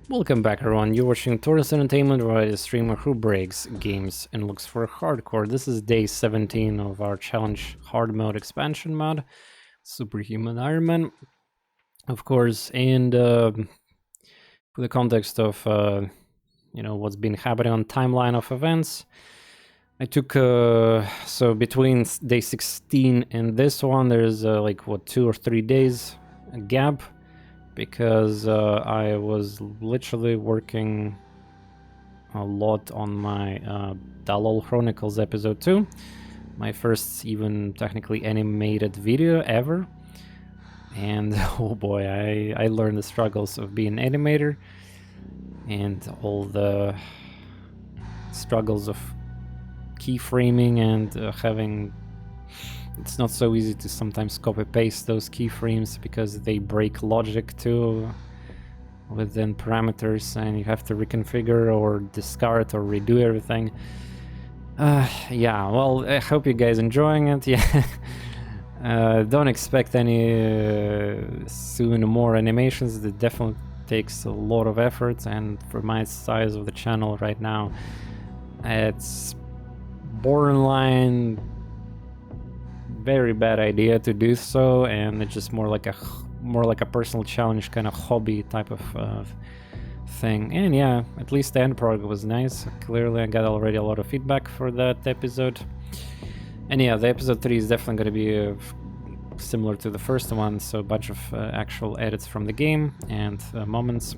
Welcome back everyone, you're watching TorNis Entertainment, where I streamer who breaks games and looks for hardcore. This is day 17 of our challenge hard mode expansion mod, Superhuman Ironman, of course, and for the context of what's been happening on timeline of events, I took so between day 16 and this one there's 2 or 3 days gap, because I was literally working a lot on my Dalol Chronicles episode 2, my first even technically animated video ever, and oh boy, I learned the struggles of being an animator and all the struggles of keyframing and having... It's not so easy to sometimes copy-paste those keyframes because they break logic too within parameters, and you have to reconfigure or discard or redo everything. Yeah, well, I hope you guys enjoying it. Yeah, don't expect any soon more animations. It definitely takes a lot of effort, and for my size of the channel right now, it's borderline very bad idea to do so, and it's just more like a personal challenge, kind of hobby type of thing. And yeah, at least the end product was nice. Clearly I got already a lot of feedback for that episode. And yeah, the episode 3 is definitely going to be similar to the first one, so a bunch of actual edits from the game and moments.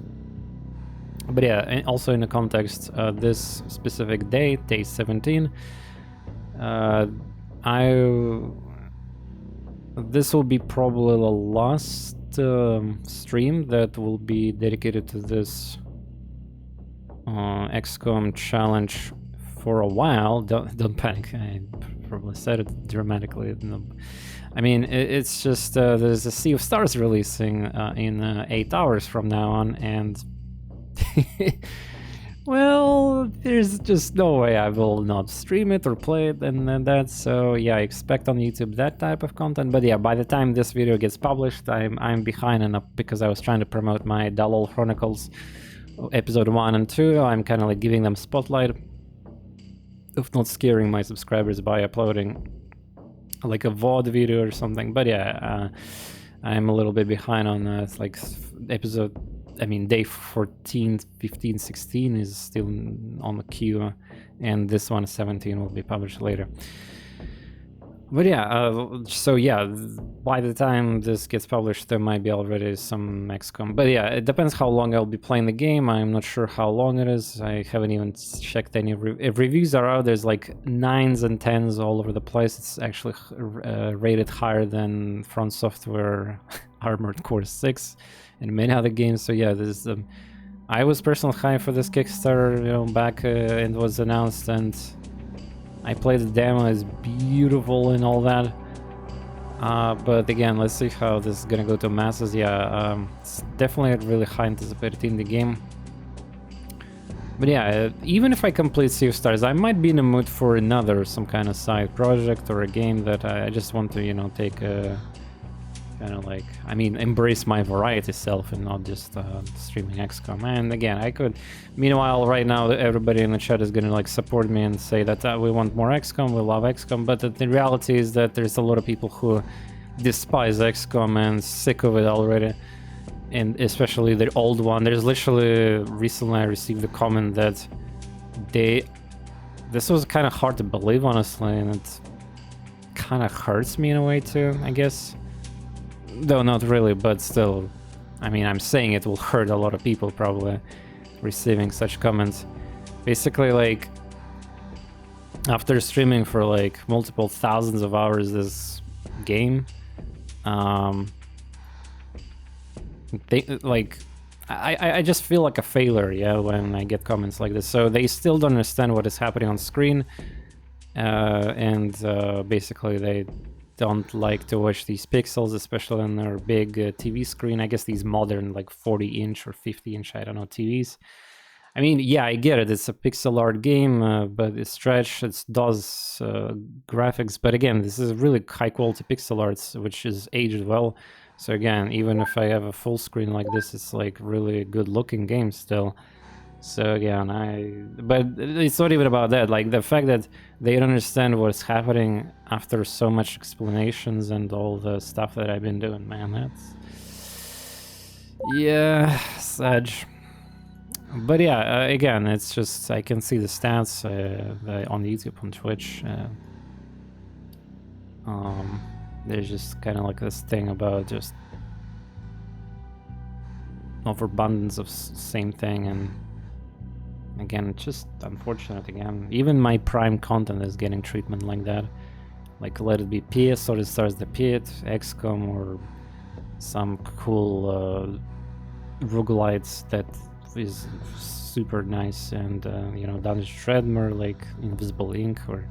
But yeah, and also in the context, this specific day 17, this will be probably the last stream that will be dedicated to this XCOM challenge for a while. Don't panic, I probably said it dramatically. No. I mean, it's just there's a Sea of Stars releasing in 8 hours from now on, and well, there's just no way I will not stream it or play it and that, so yeah, expect on YouTube that type of content. But yeah, by the time this video gets published, I'm behind enough because I was trying to promote my Dalol Chronicles episode 1 and 2. I'm kind of like giving them spotlight, if not scaring my subscribers by uploading like a VOD video or something. But yeah, I'm a little bit behind on like episode... I mean, day 14, 15, 16 is still on the queue, and this one, 17, will be published later. But yeah, so yeah, by the time this gets published, there might be already some XCOM. But yeah, it depends how long I'll be playing the game. I'm not sure how long it is. I haven't even checked any if reviews are out. There's like 9s and 10s all over the place. It's actually rated higher than Front Software Armored Core 6 and many other games. So yeah, this I was personally high for this Kickstarter, back it was announced, and I played the demo. It's beautiful and all that, but again, let's see how this is gonna go to masses. Yeah, it's definitely really high anticipated in the game. But yeah, even if I complete Sea of Stars, I might be in the mood for some kind of side project or a game that I just want to, take a kind of like, embrace my variety self and not just streaming XCOM. And again, I could... Meanwhile, right now, everybody in the chat is gonna like support me and say that we want more XCOM, we love XCOM, but the reality is that there's a lot of people who despise XCOM and sick of it already, and especially the old one. There's literally... Recently I received a comment that this was kind of hard to believe, honestly, and it kind of hurts me in a way too, I guess. Though not really, but still, I'm saying it will hurt a lot of people probably receiving such comments. Basically, like, after streaming for like multiple thousands of hours this game, I just feel like a failure, yeah, when I get comments like this. So they still don't understand what is happening on screen, and basically they don't like to watch these pixels, especially on their big TV screen. I guess these modern like 40-inch or 50-inch, I don't know, TVs. Yeah, I get it, it's a pixel art game, but it's stretched, it does graphics, but again, this is really high quality pixel arts, which is aged well. So again, even if I have a full screen like this, it's like really good looking game still. So again, but it's not even about that. Like the fact that they don't understand what's happening after so much explanations and all the stuff that I've been doing, man, that's... Yeah, sad. But yeah, again, it's just, I can see the stats on YouTube, on Twitch. There's just kind of like this thing about just overabundance of same thing, and again, it's just unfortunate. Again, even my Prime content is getting treatment like that. Like, let it be PS, or it starts the Pit, XCOM, or some cool roguelites that is super nice, and you know, Dungeon Treadmer, like Invisible Ink, or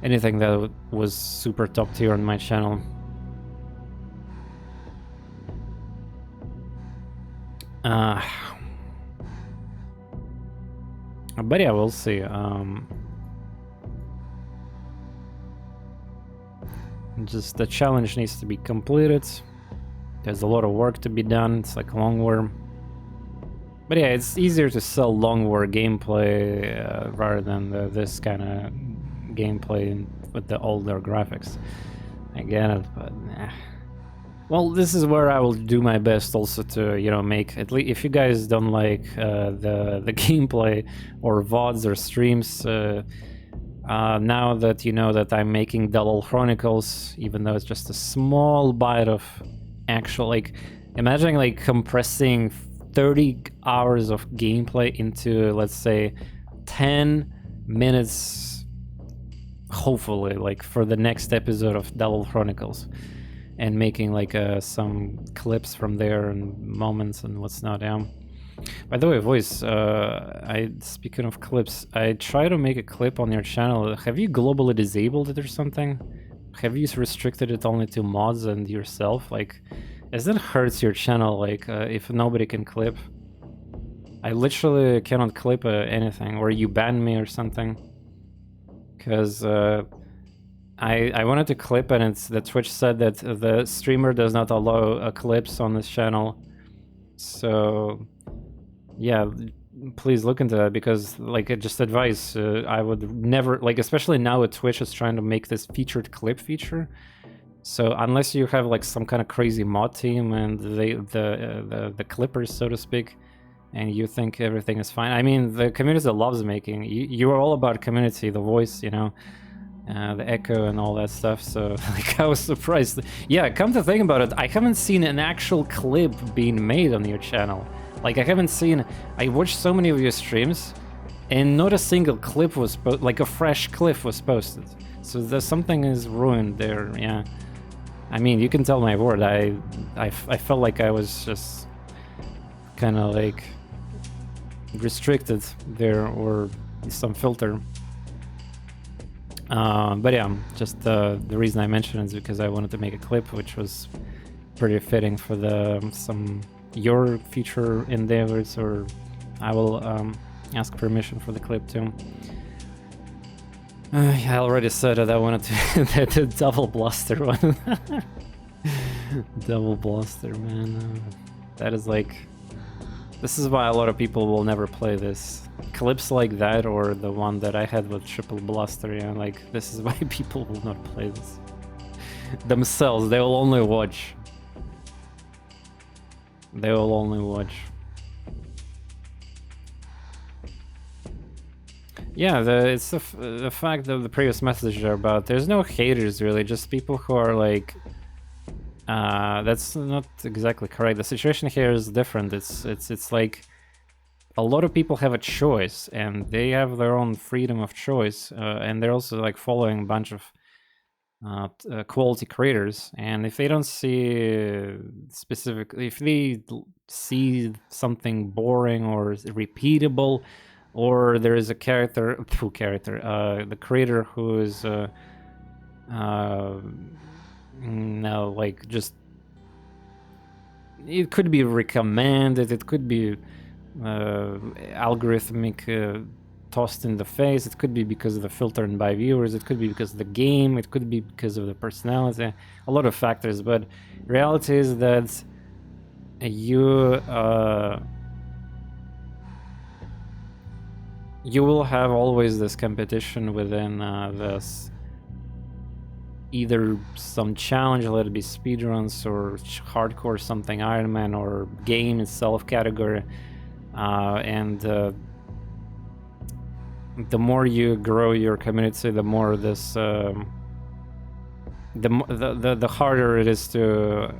anything that was super top tier on my channel. But yeah, we'll see. Just the challenge needs to be completed. There's a lot of work to be done. It's like long war. But yeah, it's easier to sell long war gameplay rather than this kind of gameplay with the older graphics. I get it, but well, this is where I will do my best also to, you know, make, at least if you guys don't like the gameplay or VODs or streams, now that you know that I'm making Double Chronicles, even though it's just a small bite of actual, like, imagine like compressing 30 hours of gameplay into, let's say, 10 minutes, hopefully, like for the next episode of Double Chronicles, and making like some clips from there and moments and what's not. Yeah. By the way, Voice, speaking of clips, I try to make a clip on your channel. Have you globally disabled it or something? Have you restricted it only to mods and yourself? Like, as that hurts your channel, like if nobody can clip. I literally cannot clip anything, or you ban me or something. Because I wanted to clip, and it's the Twitch said that the streamer does not allow clips on this channel. So yeah, please look into that, because like, just advice, I would never, like, especially now with Twitch is trying to make this featured clip feature. So unless you have like some kind of crazy mod team and the clippers, so to speak, and you think everything is fine. I mean, the community loves making. You are all about community, the voice, you know, the echo and all that stuff. So like, I was surprised. Yeah, come to think about it, I haven't seen an actual clip being made on your channel. Like, I haven't seen. I watched so many of your streams, and not a single clip was like a fresh clip was posted. So there's something is ruined there. Yeah. I mean, you can tell my word. I felt like I was just kind of like restricted there, or some filter. But yeah, just the reason I mentioned it is because I wanted to make a clip, which was pretty fitting for your future endeavors, or I will ask permission for the clip too. I already said that I wanted to the double blaster one. Double blaster, man. That is like, this is why a lot of people will never play this. Clips like that, or the one that I had with triple blaster, yeah, like, this is why people will not play this themselves. They will only watch. They will only watch. Yeah, it's the fact that the previous messages are about, there's no haters really, just people who are like, that's not exactly correct. The situation here is different. It's like, a lot of people have a choice, and they have their own freedom of choice, and they're also like following a bunch of quality creators, and if they don't see specifically, if they see something boring or repeatable, or there is a the creator who is no, like, just, it could be recommended, it could be algorithmic tossed in the face. It could be because of the filtering by viewers. It could be because of the game. It could be because of the personality. A lot of factors. But reality is that you you will have always this competition within this. Either some challenge, let it be speedruns or hardcore something Ironman or game itself category, and the more you grow your community, the more this the harder it is to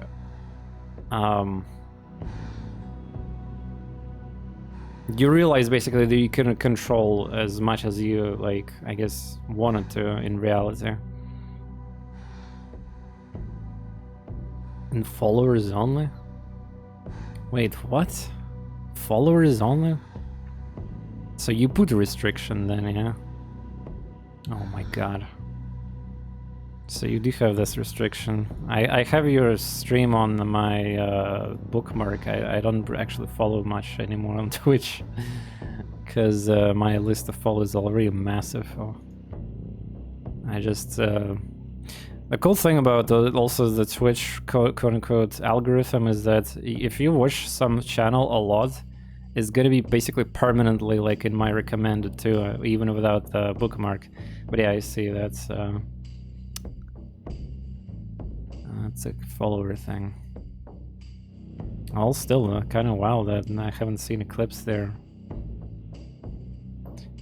you realize basically that you couldn't control as much as you like, I guess, wanted to in reality. And followers only? Wait, what? Followers only? So you put a restriction then, yeah? Oh my god. So you do have this restriction. I have your stream on my bookmark. I don't actually follow much anymore on Twitch. Because my list of followers is already massive. Oh. I just... The cool thing about also the Twitch quote-unquote algorithm is that if you watch some channel a lot, it's gonna be basically permanently like in my recommended too, even without the bookmark. But yeah, I see that's a follower thing. Well, still kind of wow that I haven't seen a clips there.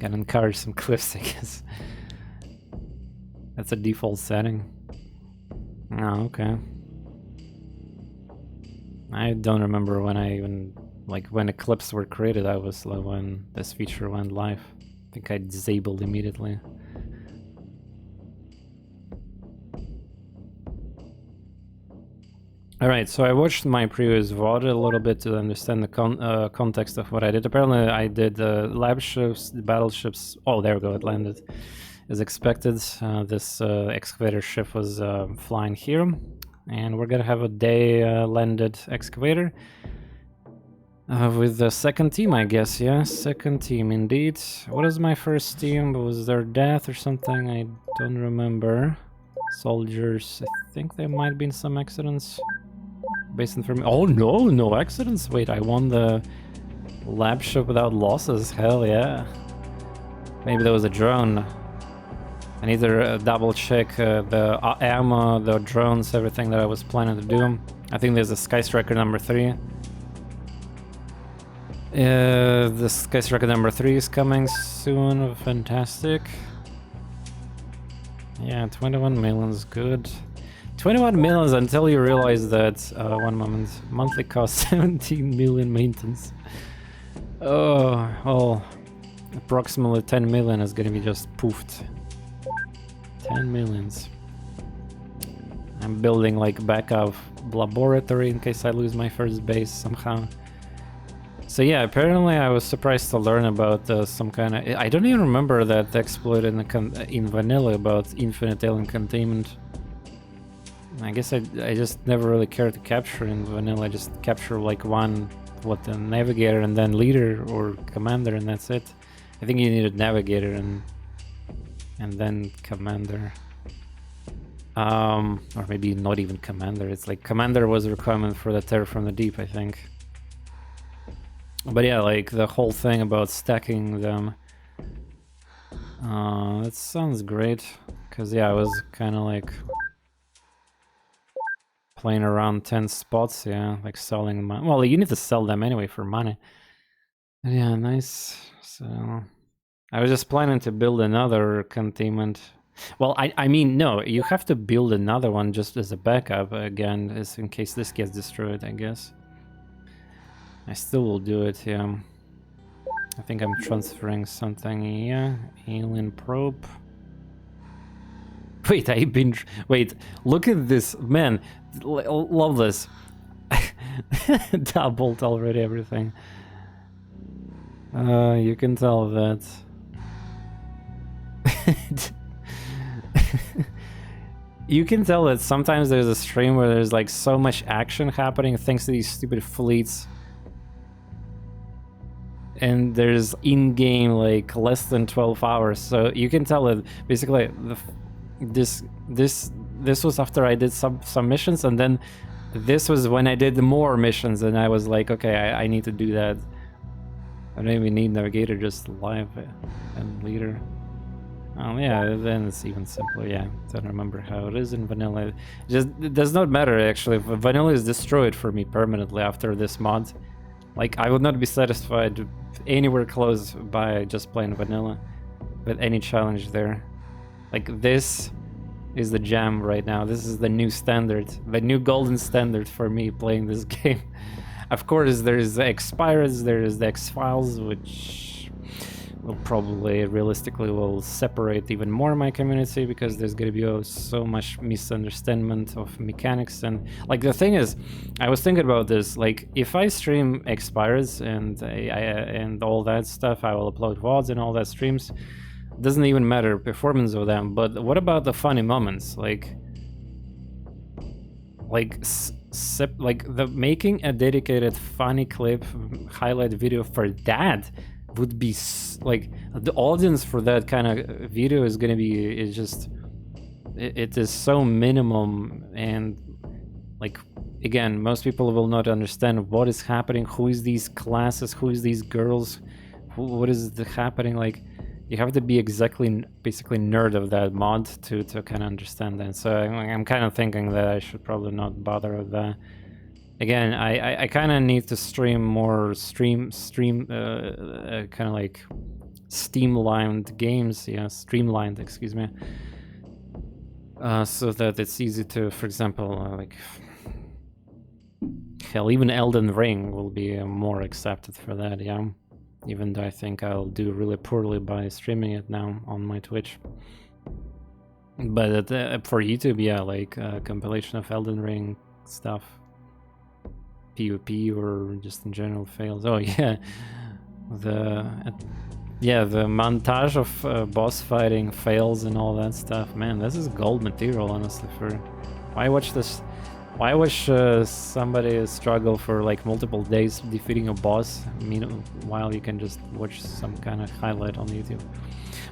Gotta encourage some clips, I guess. That's a default setting. Oh, okay. I don't remember when I even, like, when the clips were created. I was like, when this feature went live. I think I disabled immediately. Alright, so I watched my previous VOD a little bit to understand the context of what I did. Apparently I did lab ships, battleships. Oh, there we go, it landed. As expected, this excavator ship was flying here, and we're gonna have a day landed excavator with the second team, I guess. Yeah, second team indeed. What is my first team? Was there death or something? I don't remember. Soldiers, I think there might have been some accidents. Based on oh no, no accidents. Wait, I won the lab ship without losses. Hell yeah. Maybe there was a drone. I need to double check the ammo, the drones, everything that I was planning to do. I think there's a Sky Striker number 3. The Sky Striker number 3 is coming soon. Fantastic. Yeah, 21 million is good. 21 millions until you realize that, one moment, monthly cost 17 million maintenance. Oh, approximately 10 million is gonna be just poofed. 10 millions. I'm building like backup laboratory in case I lose my first base somehow. So yeah, apparently I was surprised to learn about some kind of... I don't even remember that exploit in vanilla about infinite alien containment. I guess I just never really cared to capture in vanilla. I just capture like one, the navigator and then leader or commander, and that's it. I think you needed navigator and then commander. Or maybe not even commander. It's like commander was a requirement for the Terror from the Deep, I think. But yeah, like the whole thing about stacking them. That sounds great. Cause yeah, I was kind of like playing around 10 spots, yeah, like selling them. Well, you need to sell them anyway for money. But yeah, nice. So I was just planning to build another containment. Well, I mean, no, you have to build another one just as a backup again, as in case this gets destroyed, I guess. I still will do it, yeah. I think I'm transferring something, yeah. Alien probe. Wait, wait, look at this, man. Love this. Doubled already everything. You can tell that. You can tell that sometimes there's a stream where there's like so much action happening thanks to these stupid fleets. and there's in-game like less than 12 hours, so you can tell that basically this was after I did some missions, and then this was when I did more missions, and I was like, okay, I need to do that. I don't even need navigator, just live and leader. Oh yeah, then it's even simpler. Yeah, don't remember how it is in vanilla. It does not matter actually. Vanilla is destroyed for me permanently after this mod. Like, I would not be satisfied anywhere close by just playing vanilla with any challenge there. Like, this is the jam right now. This is the new standard, the new golden standard for me playing this game. Of course, there's the X-PirateZ, there's the X-Files, which will probably realistically will separate even more my community, because there's gonna be so much misunderstanding of mechanics. And like, the thing is, I was thinking about this, like, if I stream X-PirateZ and all that stuff, I will upload VODs and all that streams, doesn't even matter performance of them, but what about the funny moments? Like the making a dedicated funny clip highlight video for that would be like, the audience for that kind of video is gonna be, it is so minimum. And like, again, most people will not understand what is happening, who is these classes, who is these girls, what is happening. Like, you have to be basically nerd of that mod to kind of understand that. So I'm kind of thinking that I should probably not bother with that. Again, I kind of need to stream more kind of like streamlined games. Yeah, streamlined, excuse me. So that it's easy to, for example, like, hell, even Elden Ring will be more accepted for that, yeah. Even though I think I'll do really poorly by streaming it now on my Twitch. But for YouTube, yeah, like a compilation of Elden Ring stuff, PvP, or just in general fails. Oh yeah, the montage of boss fighting fails and all that stuff. Man, this is gold material, honestly. Why watch this? Why watch somebody struggle for like multiple days defeating a boss, while you can just watch some kind of highlight on YouTube?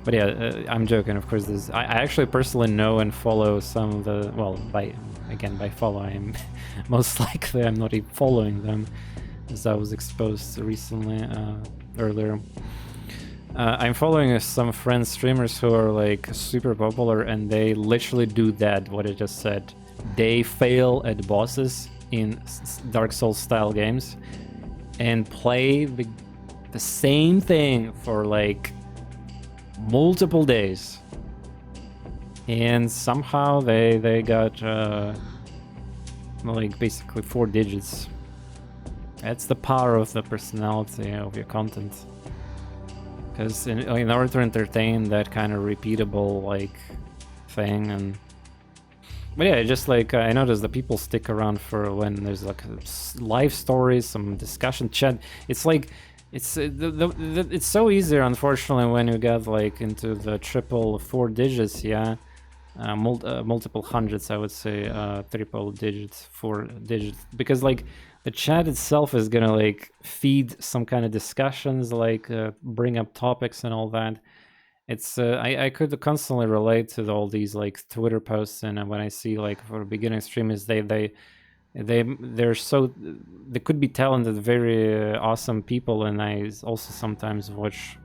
But yeah, I'm joking, of course. I actually personally know and follow some of the, well, by follow, I'm most likely I'm not even following them, as I was exposed recently, earlier. I'm following some friends, streamers who are like super popular, and they literally do that, what I just said. They fail at bosses in Dark Souls style games and play the same thing for like multiple days, and somehow they got like basically 4 digits. That's the power of the personality of your content, because in order to entertain that kind of repeatable like thing. And but yeah, just like I noticed that people stick around for when there's like live stories, some discussion chat. It's like it's so easier, unfortunately, when you get like into the triple 4 digits, yeah, multiple hundreds, I would say, triple digits, 4 digits, because like the chat itself is gonna like feed some kind of discussions, like bring up topics and all that. It's I could constantly relate to all these like Twitter posts, and when I see like for beginning streamers, they're so, they could be talented, very awesome people, and I also sometimes watch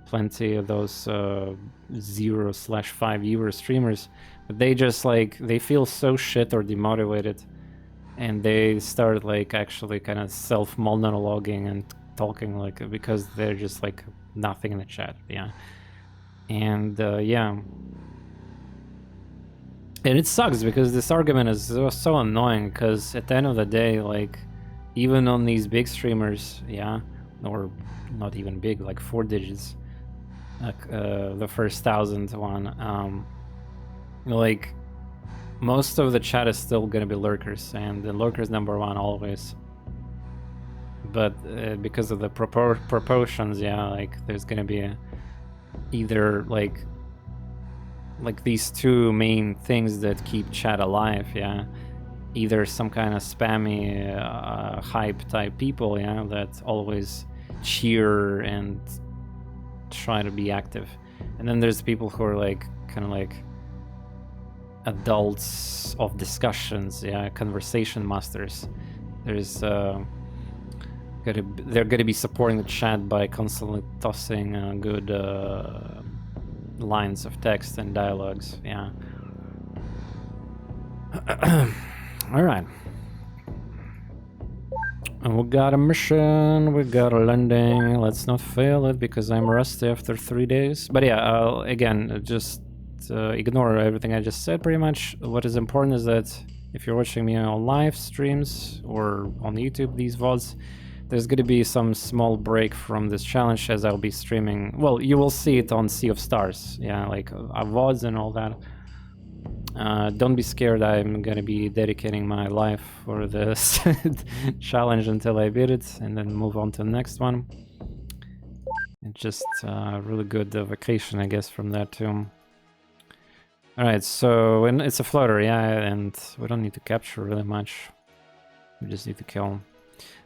plenty of those 0/5 viewer streamers, but they just like, they feel so shit or demotivated, and they start like actually kind of self-monologuing and talking, like, because they're just like nothing in the chat, yeah. And yeah, and it sucks because this argument is so annoying, because at the end of the day, like, even on these big streamers, yeah, or not even big, like 4 digits, like the first 1,000 one, like most of the chat is still gonna be lurkers, and the lurkers #1 always. But because of the proportions, yeah, like there's gonna be either like these 2 main things that keep chat alive, yeah. Either some kind of spammy hype type people, yeah, that always cheer and try to be active. And then there's people who are like kind of like adults of discussions, yeah, conversation masters. There's they're gonna be supporting the chat by constantly tossing good lines of text and dialogues, yeah. All right. We got a mission, we got a landing. Let's not fail it because I'm rusty after 3 days. But yeah, again, just ignore everything I just said pretty much. What is important is that if you're watching me on live streams or on YouTube, these VODs, there's going to be some small break from this challenge as I'll be streaming. Well, you will see it on Sea of Stars, yeah, like VODs and all that. Don't be scared, I'm gonna be dedicating my life for this challenge until I beat it and then move on to the next one. It's just a really good vacation, I guess, from that too. Alright, so it's a floater, yeah, and we don't need to capture really much. We just need to kill.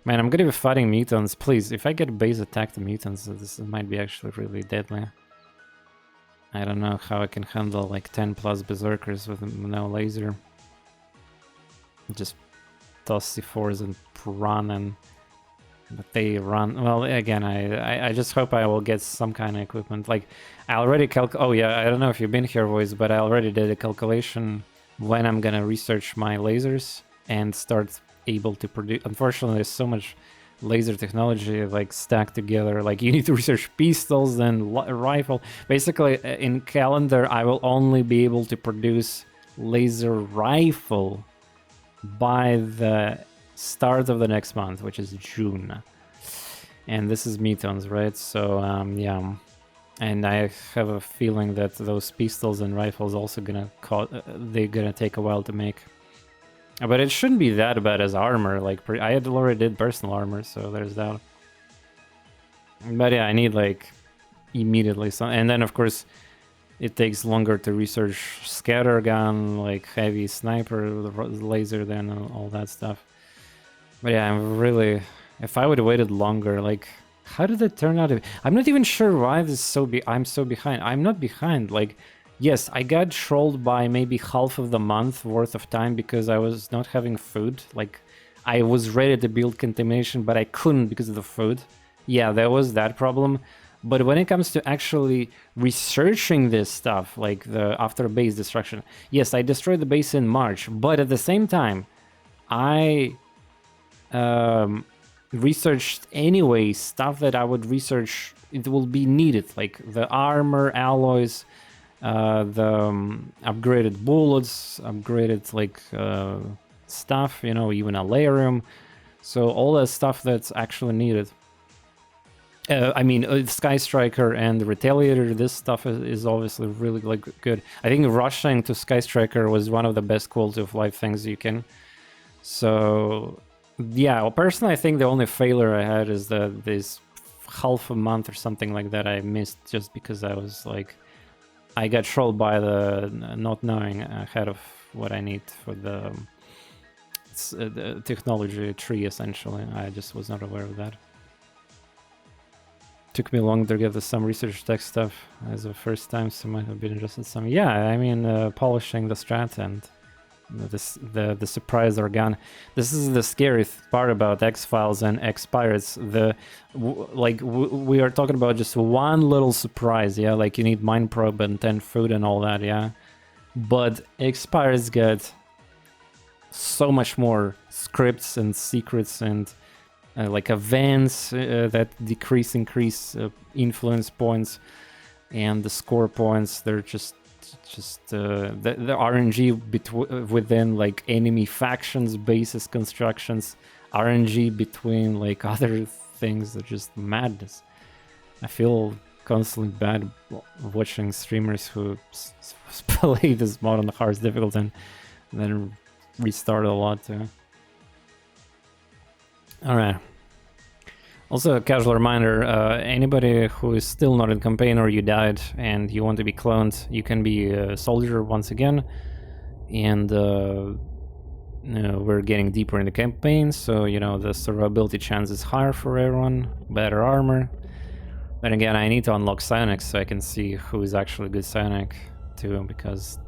Man, I'm gonna be fighting mutants. Please, if I get base attack to mutants, this might be actually really deadly. I don't know how I can handle like 10 plus berserkers with no laser. Just toss C4s and run, and but they run. Well, again, I just hope I will get some kind of equipment. Like I already oh yeah, I don't know if you've been here, boys, but I already did a calculation when I'm gonna research my lasers and start able to produce. Unfortunately, there's so much laser technology like stacked together. Like you need to research pistols and rifle. Basically, in calendar, I will only be able to produce laser rifle by the start of the next month, which is June. And this is mutons, right? So yeah, and I have a feeling that those pistols and rifles also gonna they're gonna take a while to make. But it shouldn't be that bad as armor. Like I had already did personal armor, so there's that. But yeah, I need like immediately some, and then of course it takes longer to research scattergun, like heavy sniper, laser, then all that stuff. But yeah, I'm really, if I would have waited longer, like how did it turn out? I'm not even sure why this is I'm so behind. I'm not behind, like. Yes, I got trolled by maybe half of the month worth of time because I was not having food. Like, I was ready to build contamination, but I couldn't because of the food. Yeah, there was that problem. But when it comes to actually researching this stuff, like the after base destruction, yes, I destroyed the base in March, but at the same time, I researched anyway stuff that I would research, it will be needed, like the armor, alloys, the upgraded bullets, upgraded like stuff, you know, even a layerium. So all that stuff that's actually needed. I mean, Sky Striker and the Retaliator, this stuff is obviously really like good. I think rushing to Sky Striker was one of the best quality of life things you can. So yeah, well, personally, I think the only failure I had is that this half a month or something like that I missed just because I was like, I got trolled by the not knowing ahead of what I need for the technology tree, essentially. I just was not aware of that. Took me long to get some research tech stuff as the first time, so might have been interested some. Yeah, I mean, polishing the strat and the surprise organ. This is the scary part about X-Files and X-PirateZ. We are talking about just one little surprise, yeah, like you need mine probe and 10 food and all that, yeah. But X-PirateZ got so much more scripts and secrets and like events that increase influence points and the score points. They're just the RNG within like enemy factions, bases, constructions, RNG between like other things are just madness. I feel constantly bad watching streamers who play this mod on the hardest difficult and then restart a lot too. Alright. Also, a casual reminder, anybody who is still not in campaign or you died and you want to be cloned, you can be a soldier once again. And we're getting deeper in the campaign, so you know the survivability chance is higher for everyone, better armor. Then again, I need to unlock psionics so I can see who is actually a good psionic too, because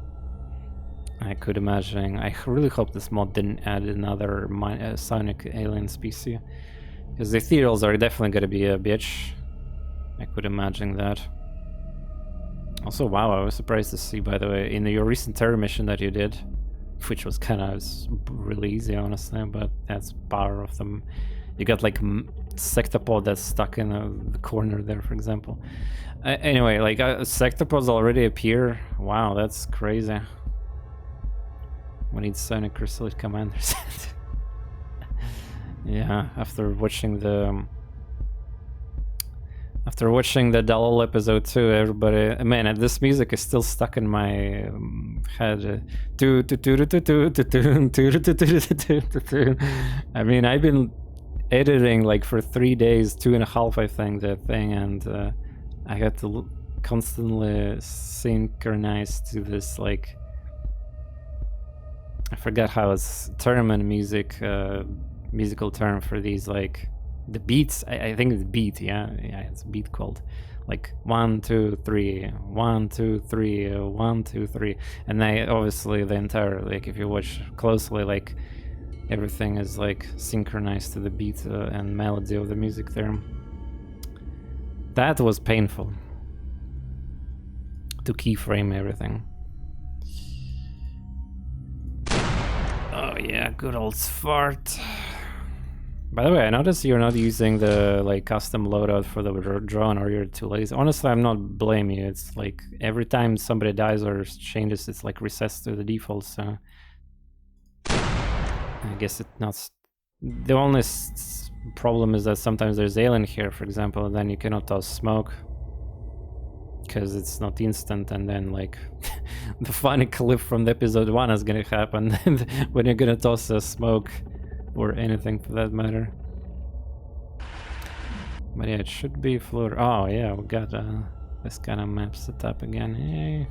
I could imagine, I really hope this mod didn't add another psionic alien species, because the ethereals are definitely going to be a bitch. I could imagine that. Also, wow, I was surprised to see, by the way, in your recent terror mission that you did, which was kind of really easy, honestly, but that's power of them. You got like sectopod that's stuck in the corner there, for example. Anyway, like sectopods already appear. Wow, that's crazy. We need Sonic Chrysalis commanders. Yeah, after watching the Dalol episode too, everybody, man, this music is still stuck in my head. I mean, I've been editing like for 3 days, 2.5, I think, that thing, and I had to constantly synchronize to this, like, I forgot how it's term in music, musical term for these, like the beats. I think it's beat, yeah, it's a beat called like 1 2 3 1 2 3 1 2 3, and they obviously the entire, like if you watch closely, like everything is like synchronized to the beat and melody of the music there. That was painful to keyframe everything. Oh yeah, good old fart. By the way, I noticed you're not using the like custom loadout for the drone, or you're too lazy. Honestly, I'm not blaming you. It's like every time somebody dies or changes, it's like resets to the default, so I guess it's not. The only problem is that sometimes there's alien here, for example, and then you cannot toss smoke because it's not instant, and then like the funny clip from the episode 1 is gonna happen when you're gonna toss a smoke or anything for that matter. But yeah, it should be floor. Oh yeah, we got this kind of map set up again. Hey.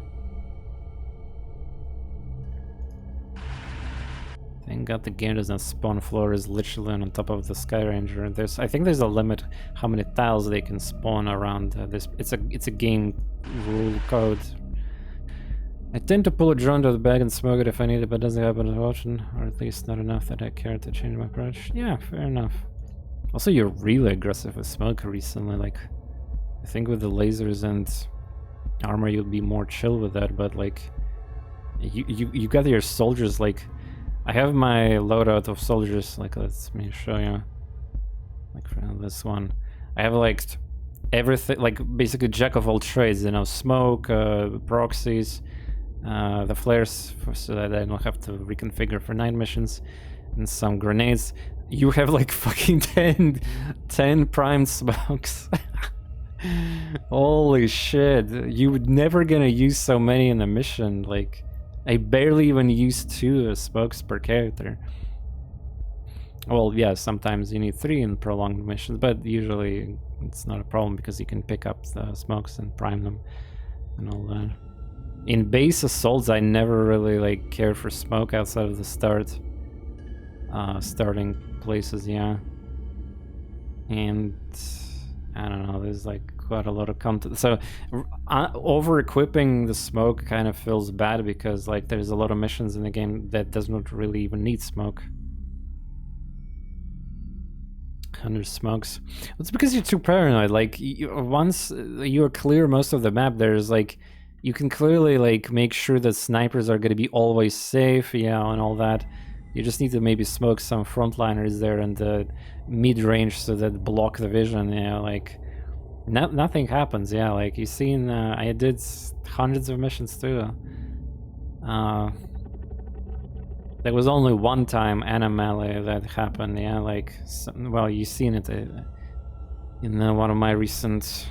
Thank God the game does not spawn floors literally on top of the Sky Ranger. I think there's a limit how many tiles they can spawn around this. It's a game rule code. I tend to pull a drone to the bag and smoke it if I need it, but it doesn't happen as often, or at least not enough that I care to change my approach. Yeah, fair enough. Also, you're really aggressive with smoke recently. Like, I think with the lasers and armor, you'll be more chill with that. But like, you got your soldiers. Like, I have my loadout of soldiers. Like, let me show you. Like for this one, I have like everything. Like basically jack of all trades. You know, smoke, proxies. The flares so that I don't have to reconfigure for night missions, and some grenades. You have like fucking 10 primed smokes. Holy shit, you would never gonna use so many in a mission. Like, I barely even use 2 smokes per character. Well, yeah, sometimes you need 3 in prolonged missions, but usually it's not a problem because you can pick up the smokes and prime them and all that. In base assaults, I never really like cared for smoke outside of the starting places, yeah. And I don't know, there's like quite a lot of content. So over equipping the smoke kind of feels bad because like there's a lot of missions in the game that does not really even need smoke. 100 smokes. It's because you're too paranoid. Like once you're clear most of the map, there's like you can clearly like make sure that snipers are going to be always safe, yeah, and all that. You just need to maybe smoke some frontliners there in the mid-range so that block the vision, yeah, like nothing happens, yeah, like you seen, I did hundreds of missions too. There was only one time anomaly that happened, yeah, like, well, you seen it in one of my recent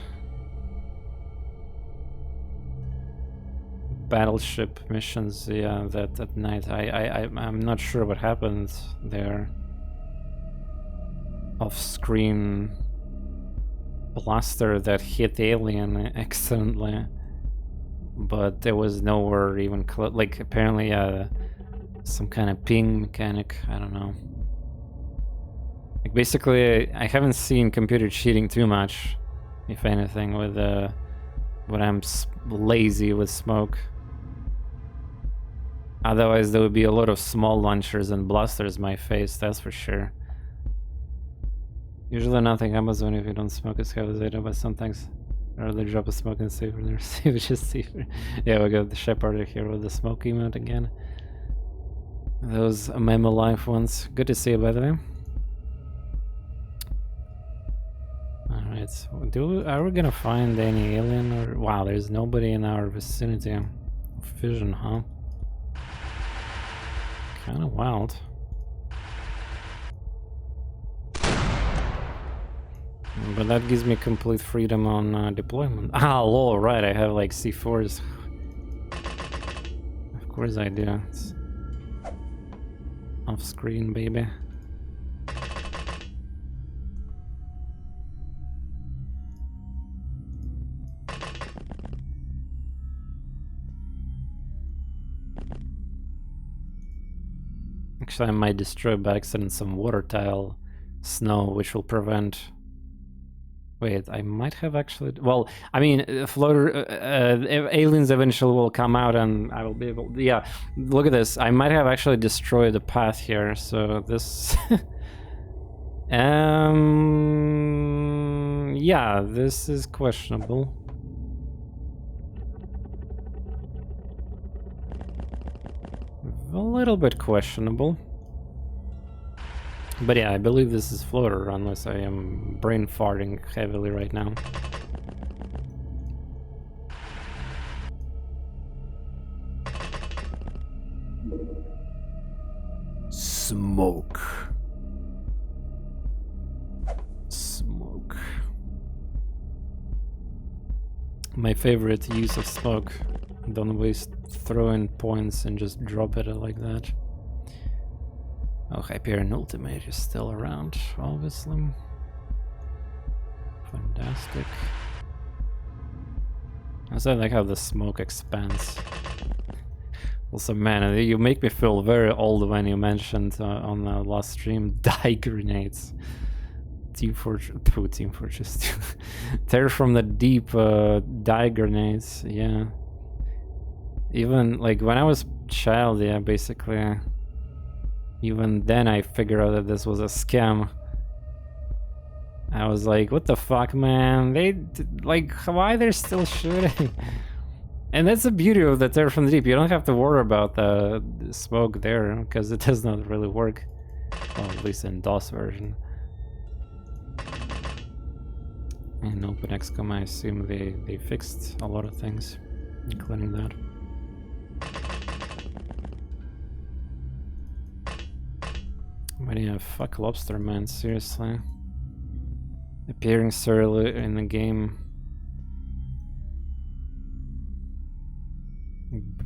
battleship missions, yeah, that at night I'm not sure what happened there. Off-screen blaster that hit alien accidentally, but there was nowhere even close. Like apparently Some kind of ping mechanic, I don't know. Like basically, I haven't seen computer cheating too much, if anything, with when I'm lazy with smoke. Otherwise, there would be a lot of small launchers and blasters in my face, that's for sure. Usually nothing happens when if you don't smoke as heavy as I do, but sometimes I'd rather drop a smoke and safer than receive, which is safer. Yeah, we got the Shepherd here with the smoke emote again. Those memo life ones. Good to see you, by the way. Alright, are we gonna find any alien or... Wow, there's nobody in our vicinity. Vision, huh? Kinda wild. But that gives me complete freedom on deployment. Ah, lol, right, I have like C4s. Of course I do. It's off screen, baby. Actually, I might destroy by accident some water tile snow, which will prevent... Wait, I might have actually... Well, I mean, floater... aliens eventually will come out and I will be able... Yeah, look at this. I might have actually destroyed the path here, so this... Yeah, this is questionable. A little bit questionable. But yeah, I believe this is floater, unless I am brain farting heavily right now. Smoke. Smoke. My favorite use of smoke. Don't waste throwing points and just drop it like that. Oh, Hyperion Ultimate is still around, obviously. Fantastic. Also, I like how the smoke expands. Also, man, you make me feel very old when you mentioned on the last stream dye grenades. Team Fortress 2. Terror from the Deep dye grenades, yeah. Even like when I was child, yeah, basically. Even then I figured out that this was a scam. I was like, what the fuck, man? Like, why they're still shooting? And that's the beauty of the Terror from the Deep. You don't have to worry about the smoke there, because it does not really work. Well, at least in DOS version. In OpenXCOM, I assume they fixed a lot of things, including that. But yeah, fuck Lobster, man, seriously. Appearing so early in the game.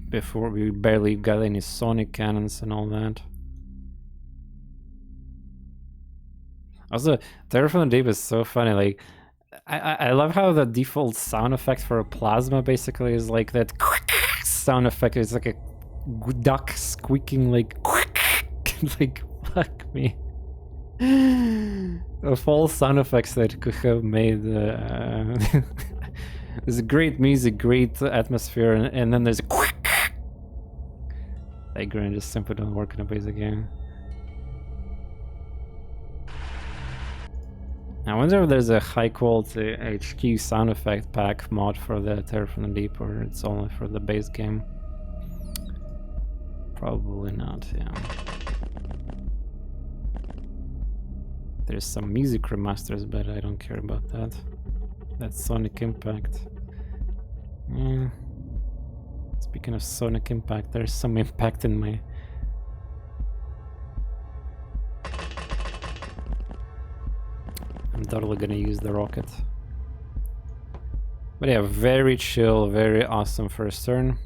Before we barely got any sonic cannons and all that. Also, Terror from the Deep is so funny, like, I love how the default sound effect for a plasma basically is like that sound effect. It's like a duck squeaking, like, like, fuck me. Of all sound effects that could have made there's great music, great atmosphere, and then there's a that grin just simply don't work in a basic game. I wonder if there's a high quality HQ sound effect pack mod for the Terror from the Deep, or it's only for the base game. Probably not, yeah. There's some music remasters, but I don't care about that. That's Sonic Impact. Yeah. Speaking of Sonic Impact, there's some impact in my... I'm totally gonna use the rocket. But yeah, very chill, very awesome first turn.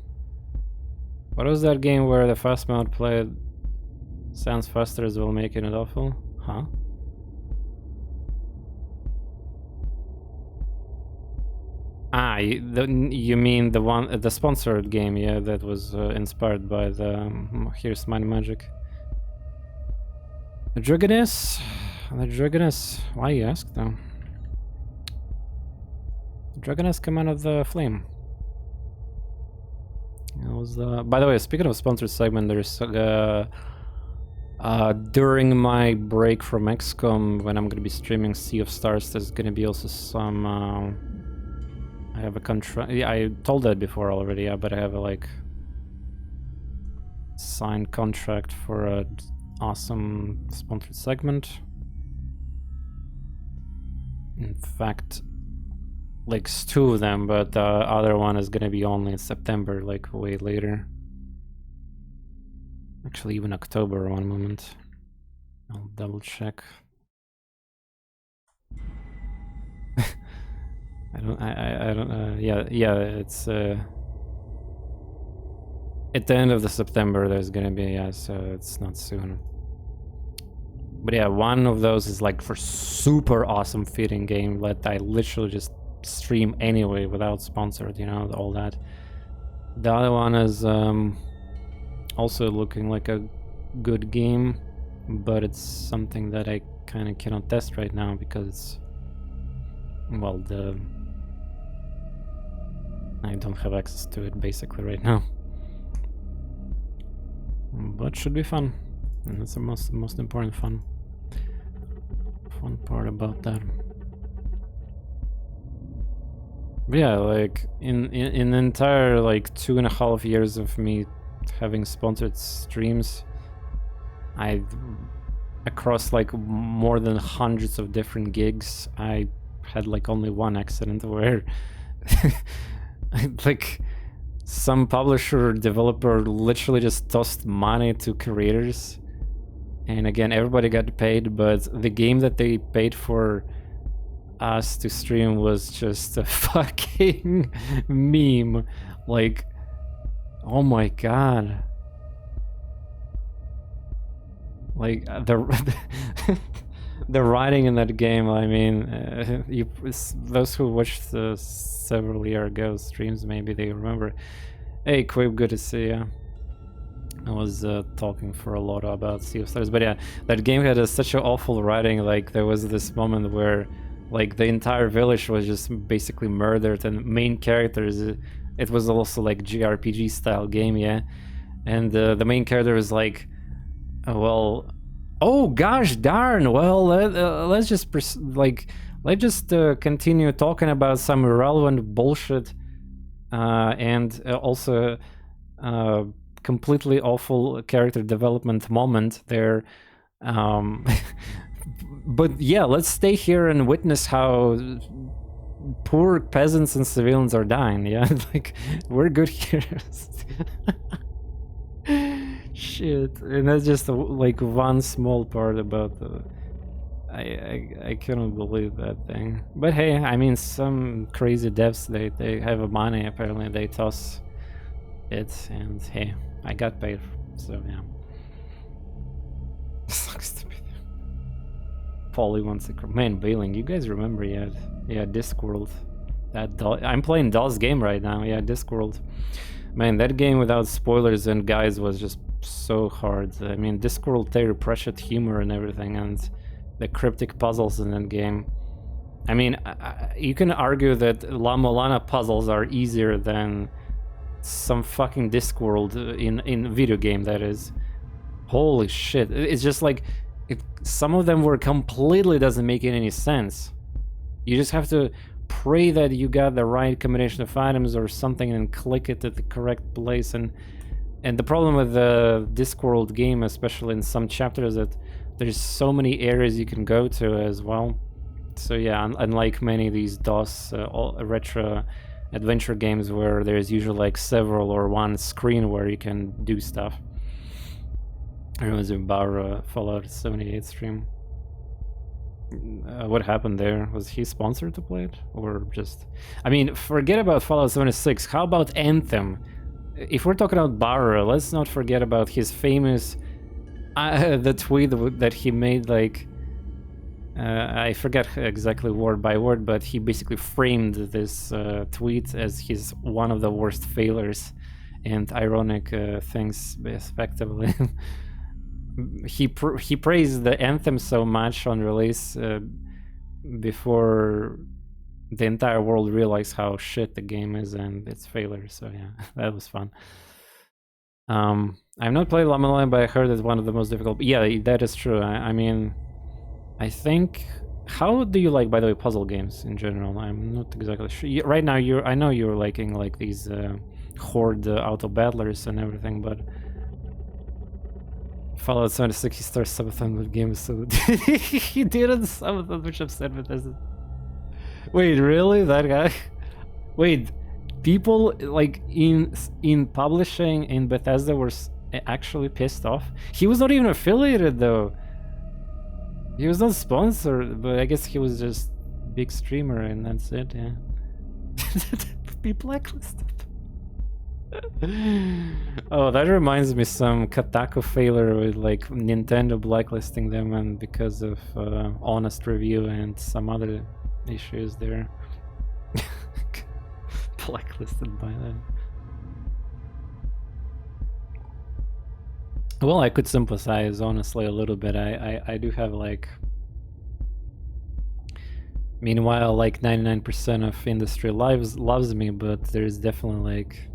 What was that game where the fast mode played sounds faster as well, making it awful? Huh? You mean the one, the sponsored game, yeah, that was inspired by the Here's My Magic. The Dragoness? The Dragoness, why you ask though? The Dragoness come out of the flame. It was, by the way, speaking of sponsored segment, there's during my break from XCOM, when I'm gonna be streaming Sea of Stars, there's gonna be also some I have a contract. Yeah, I told that before already, yeah, but I have a like signed contract for a awesome sponsored segment. In fact, like it's 2 of them, but the other one is gonna be only in September, like way later. Actually, even October. One moment, I'll double check. I don't. Yeah. It's at the end of the September. There's gonna be, yeah, so it's not soon. But yeah, one of those is like for super awesome feeding game that I literally just stream anyway without sponsored, you know, all that. The other one is also looking like a good game, but it's something that I kind of cannot test right now because, well, I don't have access to it basically right now. But should be fun, and that's the most important fun part about that. But yeah, like in the entire like 2.5 years of me having sponsored streams, across like more than hundreds of different gigs, I had like only one accident where like some publisher or developer literally just tossed money to creators, and again everybody got paid, but the game that they paid for us to stream was just a fucking meme. Like, oh my god, like the writing in that game, I mean, those who watched the several year ago streams, maybe they remember. Hey Quib, good to see you. I was talking for a lot about Sea of Stars, but yeah, that game had such an awful writing. Like there was this moment where like the entire village was just basically murdered, and main characters, it was also like JRPG style game, yeah, and the main character was like, well, oh gosh darn, well, let's just continue talking about some irrelevant bullshit, and also completely awful character development moment there. But yeah, let's stay here and witness how poor peasants and civilians are dying. Yeah, like we're good heroes. Shit, and that's just like one small part about the. I couldn't believe that thing. But hey, I mean, some crazy devs, they have a money, apparently they toss it, and hey, I got paid, so yeah. Sucks to be there. Polly wants a man, Bailing, you guys remember, yeah, Discworld. I'm playing Doll's game right now, yeah, Discworld. Man, that game without spoilers and guides was just so hard. I mean, Discworld, they pressured humor and everything, and the cryptic puzzles in that game. I mean, you can argue that La Molana puzzles are easier than some fucking Discworld in video game, that is. Holy shit. It's just like, some of them were completely doesn't make any sense. You just have to pray that you got the right combination of items or something and click it at the correct place. And the problem with the Discworld game, especially in some chapters, that there's so many areas you can go to as well. So yeah, unlike many of these DOS retro adventure games where there's usually like several or one screen where you can do stuff. I remember Bar Fallout 78 stream. What happened there? Was he sponsored to play it? Or just... I mean, forget about Fallout 76. How about Anthem? If we're talking about Barra, let's not forget about his famous... the tweet that he made, like... I forget exactly word by word, but he basically framed this tweet as his one of the worst failures and ironic things, respectively. He praised the anthem so much on release before the entire world realized how shit the game is and its failure. So yeah, that was fun. I've not played Llama Line, but I heard it's one of the most difficult. Yeah, that is true. I mean, I think. How do you like, by the way, puzzle games in general? I'm not exactly sure. Right now, I know you're liking like these horde auto battlers and everything, but Fallout 76 he starts subathon with games, so he didn't subathon, which upset Bethesda. Wait, really? That guy? Wait, people like in publishing in Bethesda were actually pissed off? He was not even affiliated though. He was not sponsored, but I guess he was just big streamer and that's it, yeah. Be blacklisted. Oh, that reminds me some Kotaku failure with like Nintendo blacklisting them and because of honest review and some other issues there. Blacklisted by them. Well, I could sympathize honestly a little bit. I do have like. Meanwhile, like 99% of industry loves me, but there's definitely like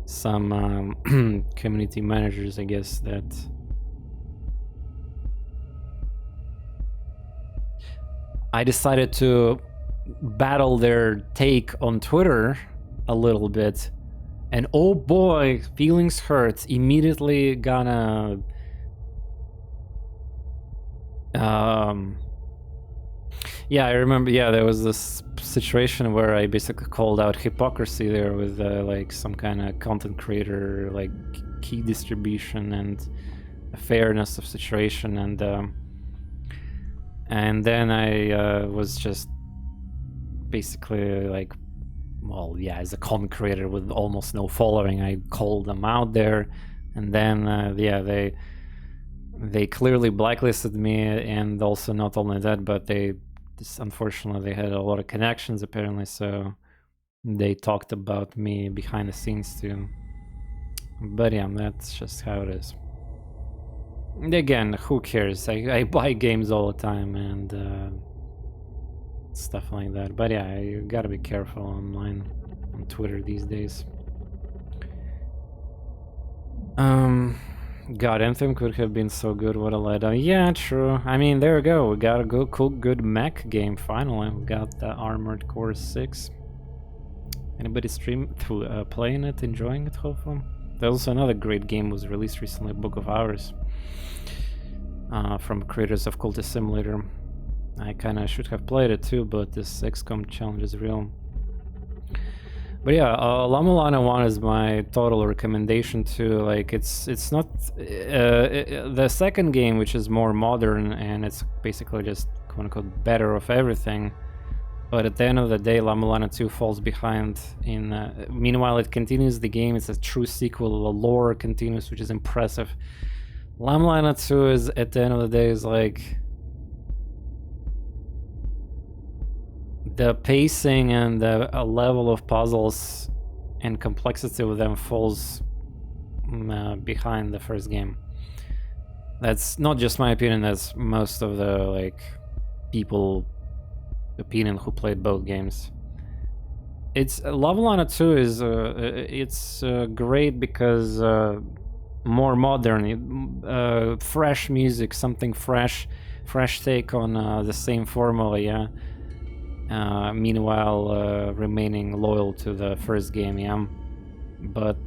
some community managers, I guess, that I decided to battle their take on Twitter a little bit. And oh boy, feelings hurt. Immediately gonna yeah, I remember. Yeah, there was this situation where I basically called out hypocrisy there with like some kind of content creator like key distribution and fairness of situation, and then I was just basically like, well, yeah, as a content creator with almost no following, I called them out there, and then yeah, they clearly blacklisted me, and also not only that, but unfortunately they had a lot of connections apparently, so they talked about me behind the scenes too. But yeah, that's just how it is. And again, who cares? I buy games all the time and stuff like that. But yeah, you gotta be careful online on Twitter these days. God, Anthem could have been so good. What a letdown. Yeah, true. I mean, there we go. We got a good mech game finally. We got the Armored Core 6. Anybody playing it, enjoying it, hopefully? There's also another great game was released recently, Book of Hours, from creators of Cultist Simulator. I kind of should have played it too, but this XCOM challenge is real. But yeah, Llama Llana 1 is my total recommendation too. Like, it's not the second game, which is more modern and it's basically just quote unquote better of everything. But at the end of the day, Llama Llana 2 falls behind. Meanwhile, it continues the game. It's a true sequel. The lore continues, which is impressive. Llama Llana 2 is, at the end of the day, is like the pacing and the level of puzzles and complexity with them falls behind the first game. That's not just my opinion. That's most of the like people opinion who played both games. It's Llama Llana 2 is it's great because more modern, fresh music, something fresh take on the same formula, yeah. Meanwhile, remaining loyal to the first game, yeah. But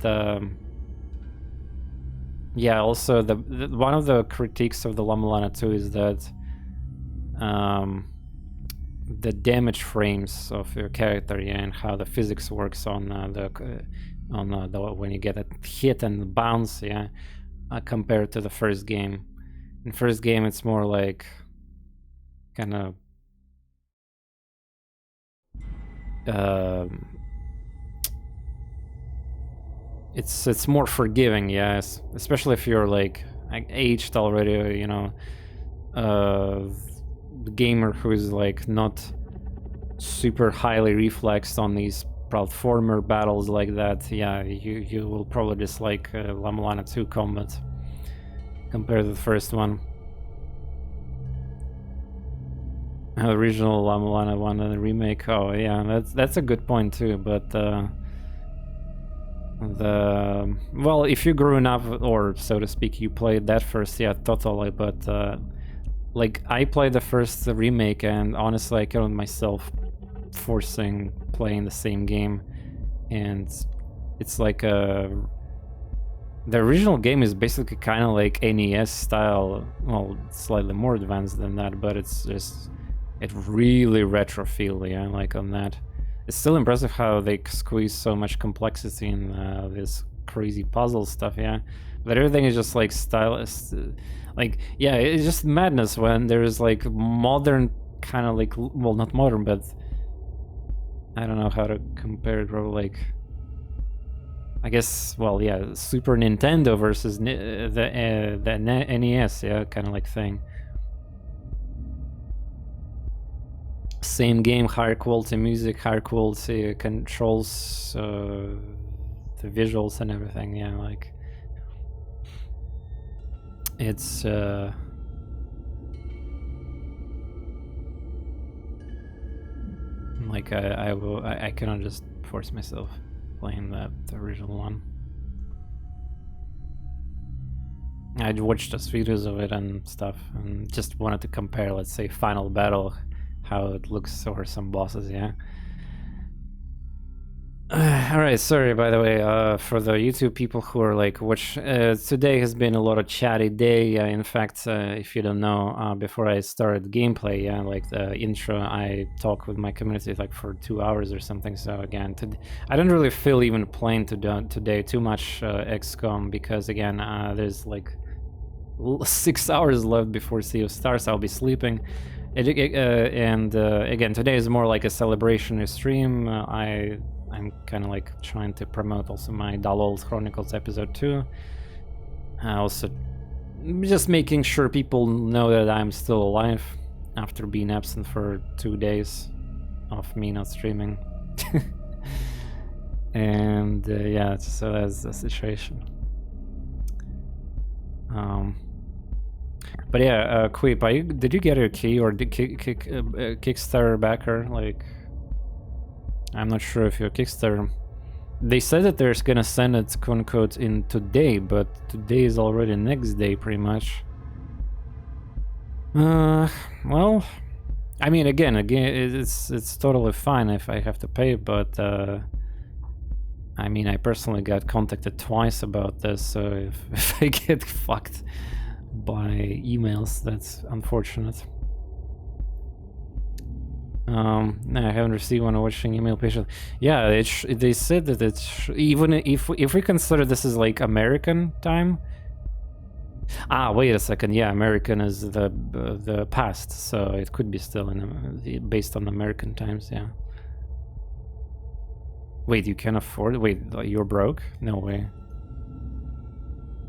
yeah, also the one of the critiques of the Llama Llana 2 is that the damage frames of your character, yeah, and how the physics works on the when you get a hit and bounce, yeah, compared to the first game. In first game, it's more like kind of it's more forgiving, yes, especially if you're like aged already, you know, gamer who is like not super highly reflexed on these platformer battles like that, yeah, you will probably dislike La Mulana 2 combat compared to the first one. Original La Mulana 1 and the remake, oh yeah, that's a good point too, but well, if you grew up, or so to speak, you played that first, yeah, totally, but like, I played the first remake, and honestly, I couldn't myself forcing playing the same game, and it's like the original game is basically kind of like NES style, well, slightly more advanced than that, but it's just, it really retro feel, yeah, like on that. It's still impressive how they squeeze so much complexity in this crazy puzzle stuff, yeah. But everything is just like stylist, like, yeah, it's just madness when there's like modern kind of like, well, not modern, but I don't know how to compare it, bro. Like, I guess, well, yeah, Super Nintendo versus the NES, yeah, kind of like thing. Same game, higher quality music, higher quality controls, the visuals and everything, yeah, like, it's like, I cannot just force myself playing the original one. I watched just videos of it and stuff, and just wanted to compare, let's say, Final Battle, how it looks, or some bosses, yeah. Alright, sorry, by the way, for the YouTube people who are like, today has been a lot of chatty day. In fact, if you don't know, before I started gameplay, yeah, like the intro, I talk with my community like for 2 hours or something. So again, I don't really feel even playing today too much XCOM, because again, there's like 6 hours left before Sea of Stars. I'll be sleeping. And again, today is more like a celebration stream. I'm kind of like trying to promote also my Dull Chronicles episode 2. Also, just making sure people know that I'm still alive after being absent for 2 days of me not streaming. And yeah, so that's the situation. But yeah, Quip, did you get your key, or did Kickstarter backer? Like, I'm not sure if you're Kickstarter. They said that they're gonna send it quote in today, but today is already next day, pretty much. Well, I mean, again, it's totally fine if I have to pay, but I mean, I personally got contacted twice about this, so if I get fucked by emails, that's unfortunate. I haven't received one watching email patient. Yeah, they said that it's even if we consider this is like American time. Ah, wait a second. Yeah, American is the past, so it could be still based on American times. Yeah. Wait, you can afford it? Wait, you're broke? No way.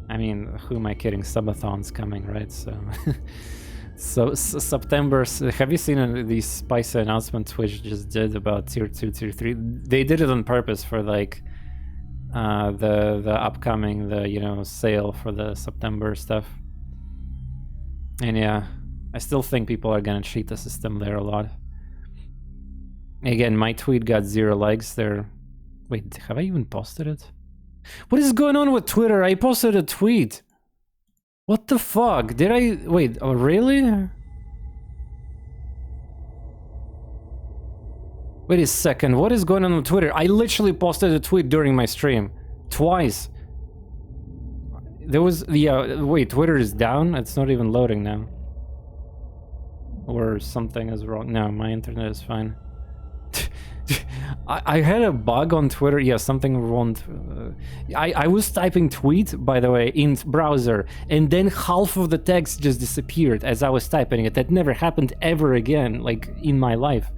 I mean, who am I kidding? Subathon's coming, right? So. So September, have you seen these spicy announcements Twitch just did about tier 2, tier 3? They did it on purpose for like the upcoming, you know, sale for the September stuff. And yeah, I still think people are gonna cheat the system there a lot. Again, my tweet got 0 likes there. Wait, have I even posted it? What is going on with Twitter? I posted a tweet. What the fuck? Did I... Wait, oh really? Wait a second, what is going on Twitter? I literally posted a tweet during my stream. Twice. There was... Yeah, wait, Twitter is down? It's not even loading now. Or something is wrong. No, my internet is fine. I had a bug on Twitter. Yeah, something wrong. I was typing tweet, by the way, in browser, and then half of the text just disappeared as I was typing it. That never happened ever again, like, in my life.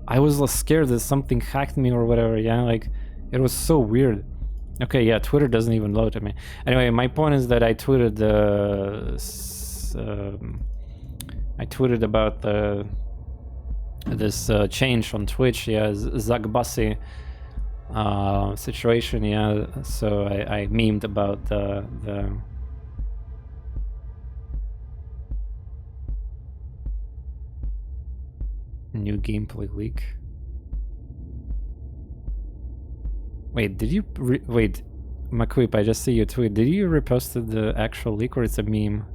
I was scared that something hacked me or whatever, yeah, like, it was so weird. Okay, yeah, Twitter doesn't even load to me. I tweeted about this change on Twitch, yeah, Zagbasi situation, yeah. So I memed about the new gameplay leak. Wait, did you wait, Maquip? I just see your tweet. Did you reposted the actual leak or it's a meme?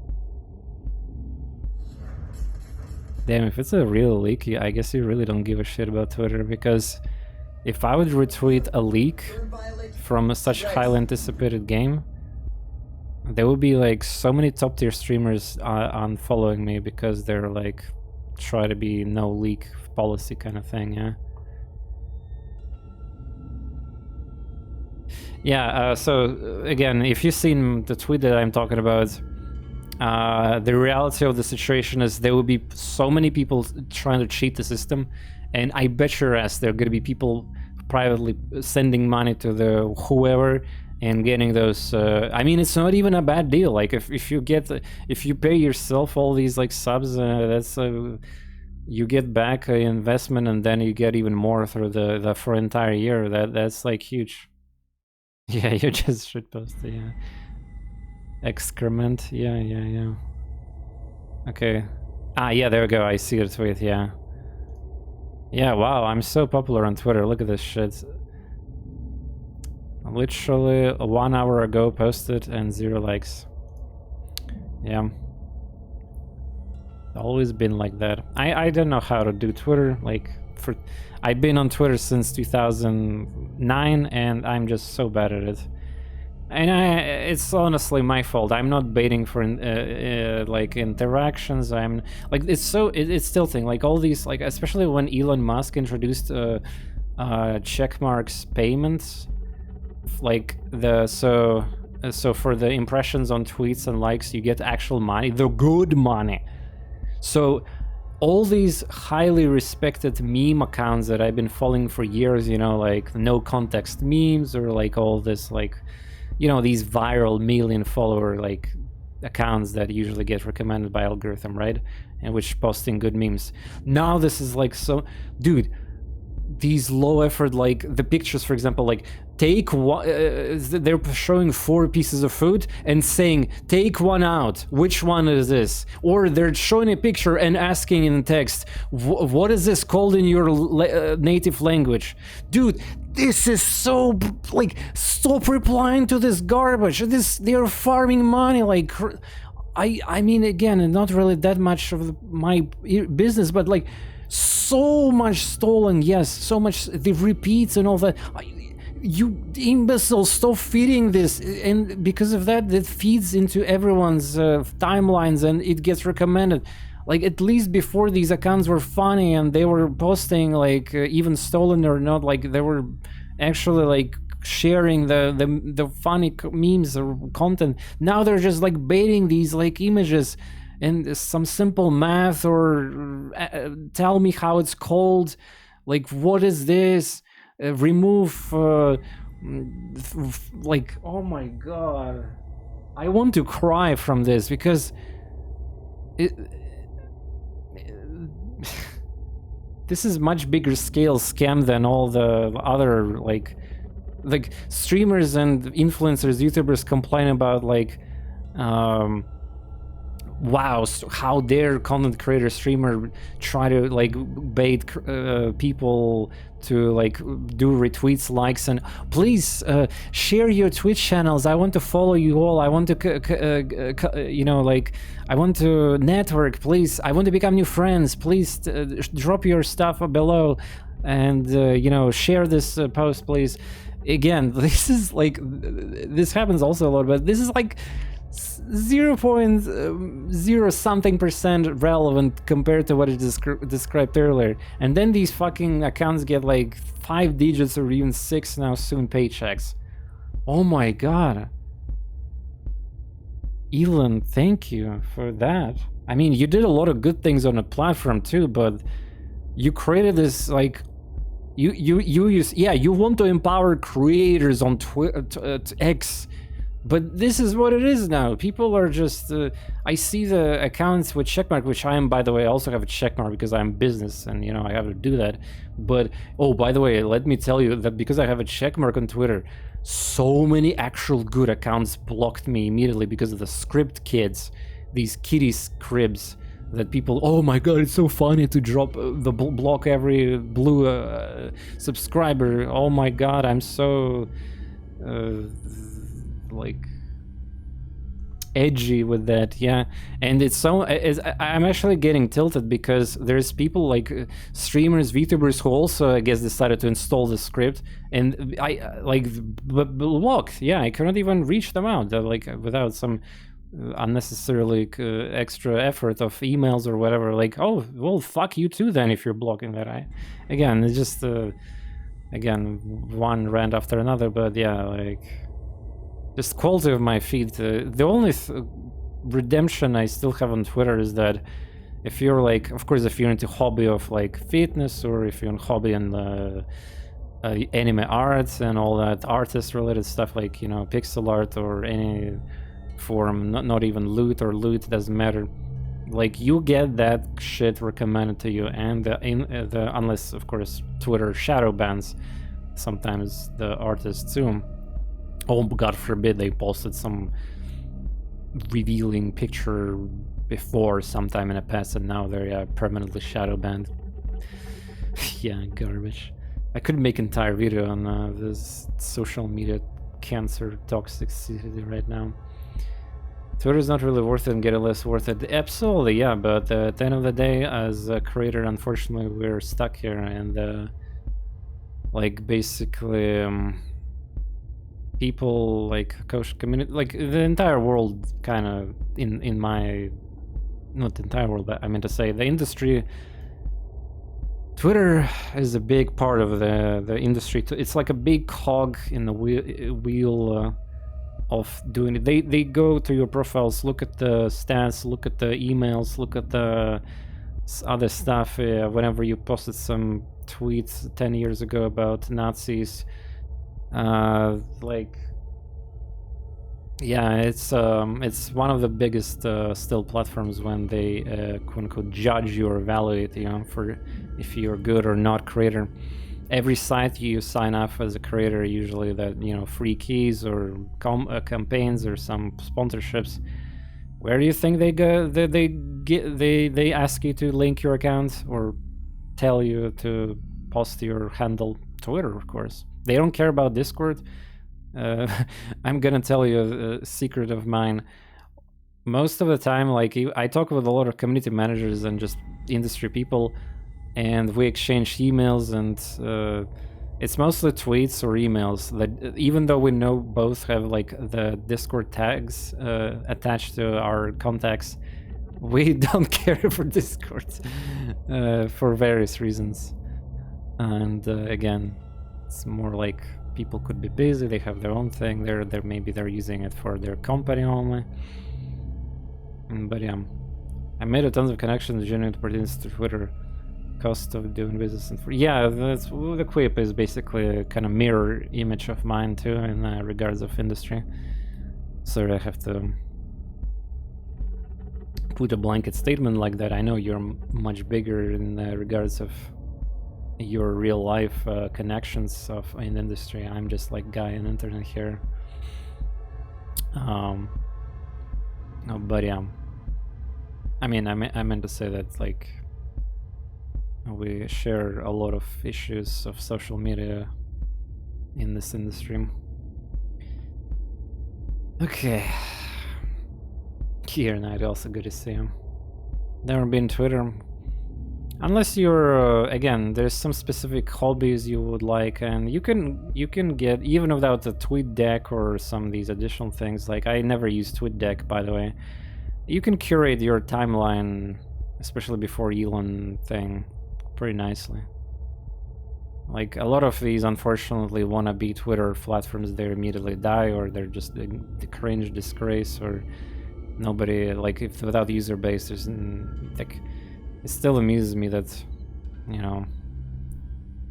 Damn, if it's a real leak, I guess you really don't give a shit about Twitter, because if I would retweet a leak from such highly anticipated game, there would be like so many top tier streamers unfollowing me because they're like try to be no leak policy kind of thing, yeah. Yeah, so again, if you've seen the tweet that I'm talking about, the reality of the situation is there will be so many people trying to cheat the system, and I bet your ass there are going to be people privately sending money to the whoever and getting those. I mean, it's not even a bad deal. Like if you pay yourself all these like subs, that's you get back an investment, and then you get even more through the for entire year. That's like huge. Yeah, you just shitposted, yeah. Excrement, yeah. Okay. Ah, yeah, there we go, I see the tweet, yeah. Yeah, wow, I'm so popular on Twitter, look at this shit. Literally 1 hour ago posted and 0 likes. Yeah. Always been like that. I don't know how to do Twitter, like, I've been on Twitter since 2009 and I'm just so bad at it. And it's honestly my fault. I'm not baiting for like interactions. I'm like it's tilting. Like all these, like especially when Elon Musk introduced checkmarks payments, like so for the impressions on tweets and likes, you get actual money, the good money. So all these highly respected meme accounts that I've been following for years, you know, like no context memes or like all this, like, you know, these viral million follower like accounts that usually get recommended by algorithm, right? And which posting good memes. Now this is like so, dude, these low effort, like the pictures, for example, like take one, they're showing 4 pieces of food and saying take one out, which one is this? Or they're showing a picture and asking in text, what is this called in your native language? Dude, this is so, like, stop replying to this garbage. They're farming money, like, I mean, again, not really that much of my business, but like so much stolen, yes, so much the repeats and all that. You imbeciles, stop feeding this, and because of that, that feeds into everyone's timelines and it gets recommended. Like, at least before, these accounts were funny and they were posting, like, even stolen or not, like, they were actually, like, sharing the funny memes or content. Now they're just, like, baiting these, like, images and some simple math or tell me how it's called, like, what is this? Remove, like, oh my god. I want to cry from this because this is much bigger scale scam than all the other, like streamers and influencers, YouTubers complain about, like, wow, how dare content creator streamer try to, like, bait people to, like, do retweets, likes, and please share your Twitch channels. I want to follow you all. I want to you know, like, I want to network, please. I want to become new friends. Please drop your stuff below and you know, share this post, please. Again, this is like, this happens also a lot, but this is like 0.0 something % relevant compared to what is described earlier. And then these fucking accounts get like 5 digits or even 6 now soon paychecks. Oh my god. Elon, thank you for that. I mean, you did a lot of good things on the platform too, but you created this, like, you use, yeah, you want to empower creators on X But this is what it is now. People are just... I see the accounts with checkmark, which I am, by the way, I also have a checkmark because I'm business and, you know, I have to do that. But, oh, by the way, let me tell you that because I have a checkmark on Twitter, so many actual good accounts blocked me immediately because of the script kids, these kitty scribs that people, oh my god, it's so funny to drop the block every blue subscriber. Oh my god, I'm so... like edgy with that, yeah. And it's so I'm actually getting tilted because there's people like streamers, VTubers who also, I guess, decided to install the script, and I like blocked. Yeah, I cannot even reach them out like without some unnecessarily extra effort of emails or whatever. Like, oh well, fuck you too then if you're blocking that. Again, it's just again, one rant after another, but yeah, like, just quality of my feed. The only redemption I still have on Twitter is that if you're like, of course, if you're into hobby of like fitness, or if you're in hobby and anime arts and all that artist related stuff, like, you know, pixel art or any form, not even loot or loot, doesn't matter. Like, you get that shit recommended to you, and unless of course Twitter shadow bans sometimes the artists too. Oh, God forbid they posted some revealing picture before sometime in the past and now they're permanently shadow banned. Yeah, garbage. I could make an entire video on this social media cancer toxicity right now. Twitter's not really worth it and getting less worth it. Absolutely, yeah, but at the end of the day, as a creator, unfortunately, we're stuck here, and like, basically... people like community, like the entire world, kind of in my, not the entire world, but I meant to say the industry. Twitter is a big part of the industry. It's like a big cog in the wheel of doing it. They go to your profiles, look at the stats, look at the emails, look at the other stuff. Whenever you posted some tweets 10 years ago about Nazis. Like, yeah, it's one of the biggest still platforms when they quote unquote judge you or evaluate you for if you're good or not creator. Every site you sign up as a creator, usually that, you know, free keys or campaigns or some sponsorships. Where do you think they go? They ask you to link your account or tell you to post your handle. Twitter, of course. They don't care about Discord. I'm gonna tell you a secret of mine. Most of the time, like, I talk with a lot of community managers and just industry people, and we exchange emails, and it's mostly tweets or emails. That even though we know both have like the Discord tags attached to our contacts, we don't care for Discord for various reasons. And again, it's more like people could be busy, they have their own thing, maybe they're using it for their company only. But yeah, I made a tons of connections, genuine opportunities to Twitter, cost of doing business, and yeah, the Quip is basically a kind of mirror image of mine too in regards of industry. So I have to put a blanket statement like that. I know you're much bigger in regards of your real life connections in industry. I'm just like guy on internet here. But yeah, I mean, I meant to say that, like, we share a lot of issues of social media in this industry. Okay, here Knight, also good to see you. Never been Twitter. Unless you're, again, there's some specific hobbies you would like, and you can get, even without the TweetDeck or some of these additional things, like, I never use TweetDeck, by the way. You can curate your timeline, especially before Elon thing, pretty nicely. Like, a lot of these, unfortunately, wanna be Twitter platforms, they immediately die, or they're just the cringe disgrace, or nobody, like, if without user base, there's, like, it still amuses me that, you know,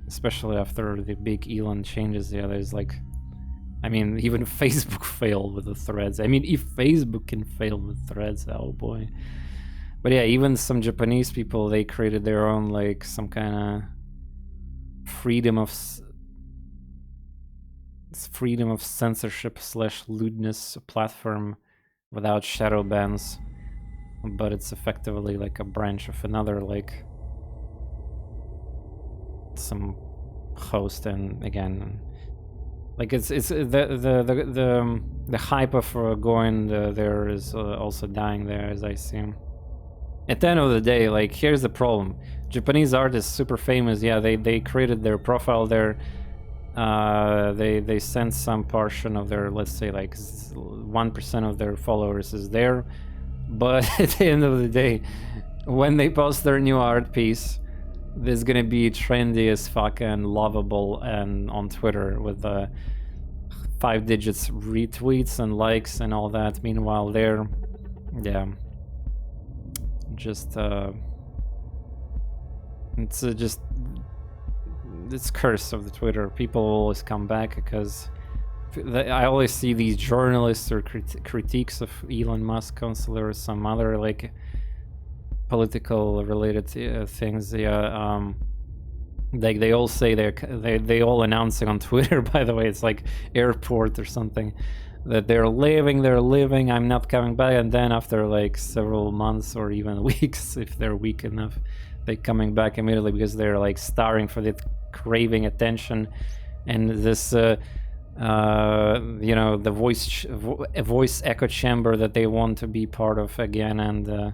especially after the big Elon changes, yeah, there's like I mean, even Facebook failed with the threads. I mean, if Facebook can fail with threads, oh boy. But yeah, even some Japanese people, they created their own, like, some kind of freedom of censorship / lewdness platform without shadow bans, but it's effectively like a branch of another, like some host. And again, like it's the hype of going there is also dying there, as I see. At the end of the day, like, here's the problem: Japanese artists, super famous, yeah, they created their profile there. They sent some portion of their, let's say, like 1% of their followers is there, but at the end of the day, when they post their new art piece, there's gonna be trendy as fuck and lovable and on Twitter with 5 digits retweets and likes and all that. Meanwhile, they're, yeah, just it's just this curse of the Twitter. People will always come back because I always see these journalists or critiques of Elon Musk constantly, or some other like political related things. Yeah, like they all say they all announcing on Twitter. By the way, it's like airport or something, that they're living. I'm not coming back, and then after like several months or even weeks, if they're weak enough, they're coming back immediately because they're like starving for the craving attention and this you know, the voice echo chamber that they want to be part of again. And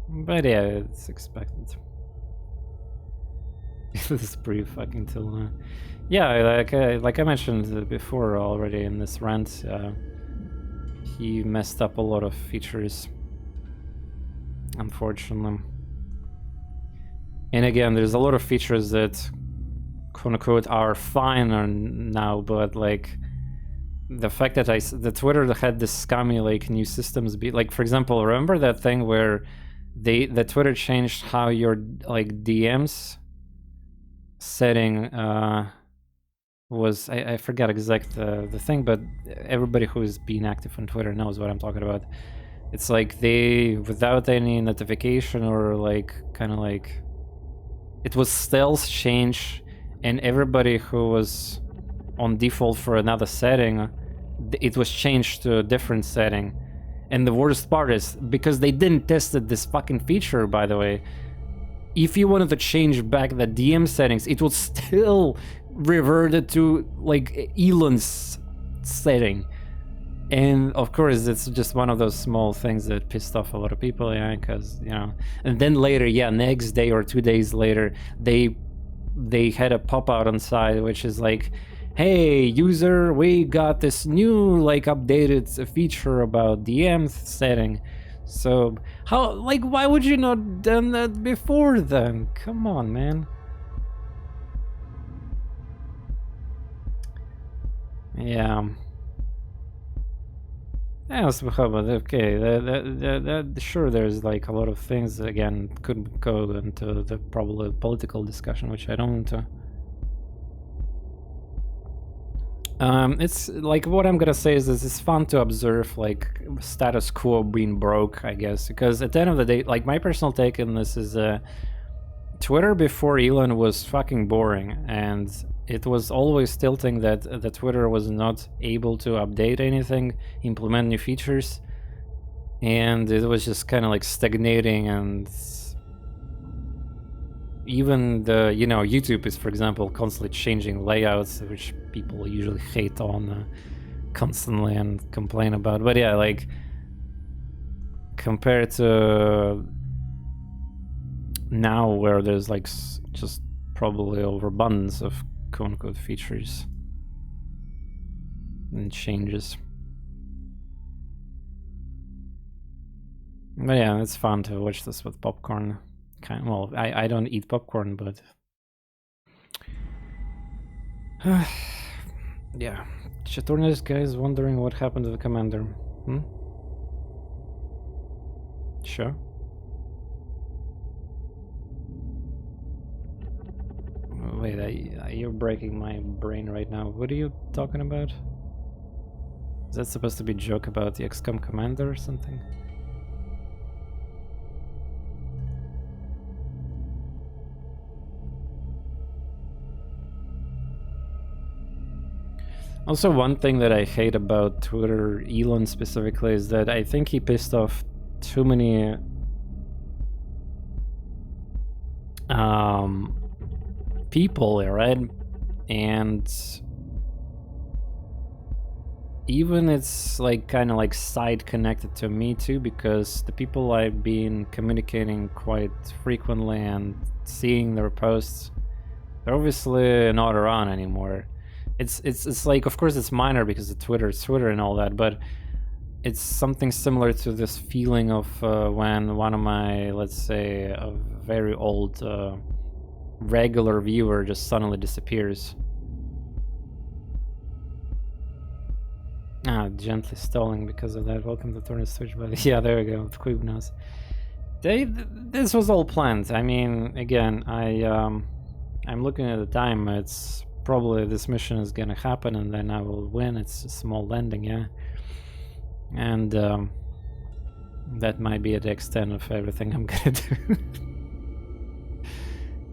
but yeah, it's expected. This is pretty fucking till yeah, like I mentioned before already in this rant, he messed up a lot of features, unfortunately. And again, there's a lot of features that, quote unquote, are fine now, but like the fact that the Twitter had this scummy like new systems be like, for example, remember that thing where the Twitter changed how your like DMs setting was, I forgot exact the thing, but everybody who's been active on Twitter knows what I'm talking about. It's like they, without any notification or like kind of like, it was stealth change, and everybody who was on default for another setting, it was changed to a different setting. And the worst part is, because they didn't tested this fucking feature, by the way, if you wanted to change back the DM settings, it would still revert it to like Elon's setting. And of course, it's just one of those small things that pissed off a lot of people, yeah, because, you know. And then later, yeah, next day or 2 days later, they had a pop-out on side, which is like, hey, user, we got this new, like, updated feature about DM setting. So, how, like, why would you not done that before then? Come on, man. Yeah. Yeah, but okay, sure, there's like a lot of things, again, could go into the probably political discussion, which I don't want to. It's like, what I'm gonna say is it's fun to observe like status quo being broke, I guess, because at the end of the day, like my personal take on this is Twitter before Elon was fucking boring, and it was always tilting that the Twitter was not able to update anything, implement new features, and it was just kind of like stagnating. And even the, you know, YouTube is, for example, constantly changing layouts, which people usually hate on constantly and complain about. But yeah, like compared to now, where there's like just probably overabundance of quote-unquote features and changes. But yeah, it's fun to watch this with popcorn. Kind of, well, I don't eat popcorn, but yeah. TorNis guys wondering what happened to the commander. Sure. Wait, you're breaking my brain right now. What are you talking about? Is that supposed to be a joke about the XCOM commander or something? Also, one thing that I hate about Twitter, Elon specifically, is that I think he pissed off too many people, right? And even it's like kind of like side connected to me too, because the people I've been communicating quite frequently and seeing their posts, they're obviously not around anymore. It's like, of course it's minor because it's Twitter and all that, but it's something similar to this feeling of when one of my, let's say, a very old regular viewer just suddenly disappears. Gently stalling because of that. Welcome to TorNis Switch, buddy. Yeah, there we go. Quick knows. This was all planned. I mean, again, I'm looking at the time. It's probably this mission is gonna happen, and then I will win. It's a small landing, yeah. And that might be at the extent of everything I'm gonna do.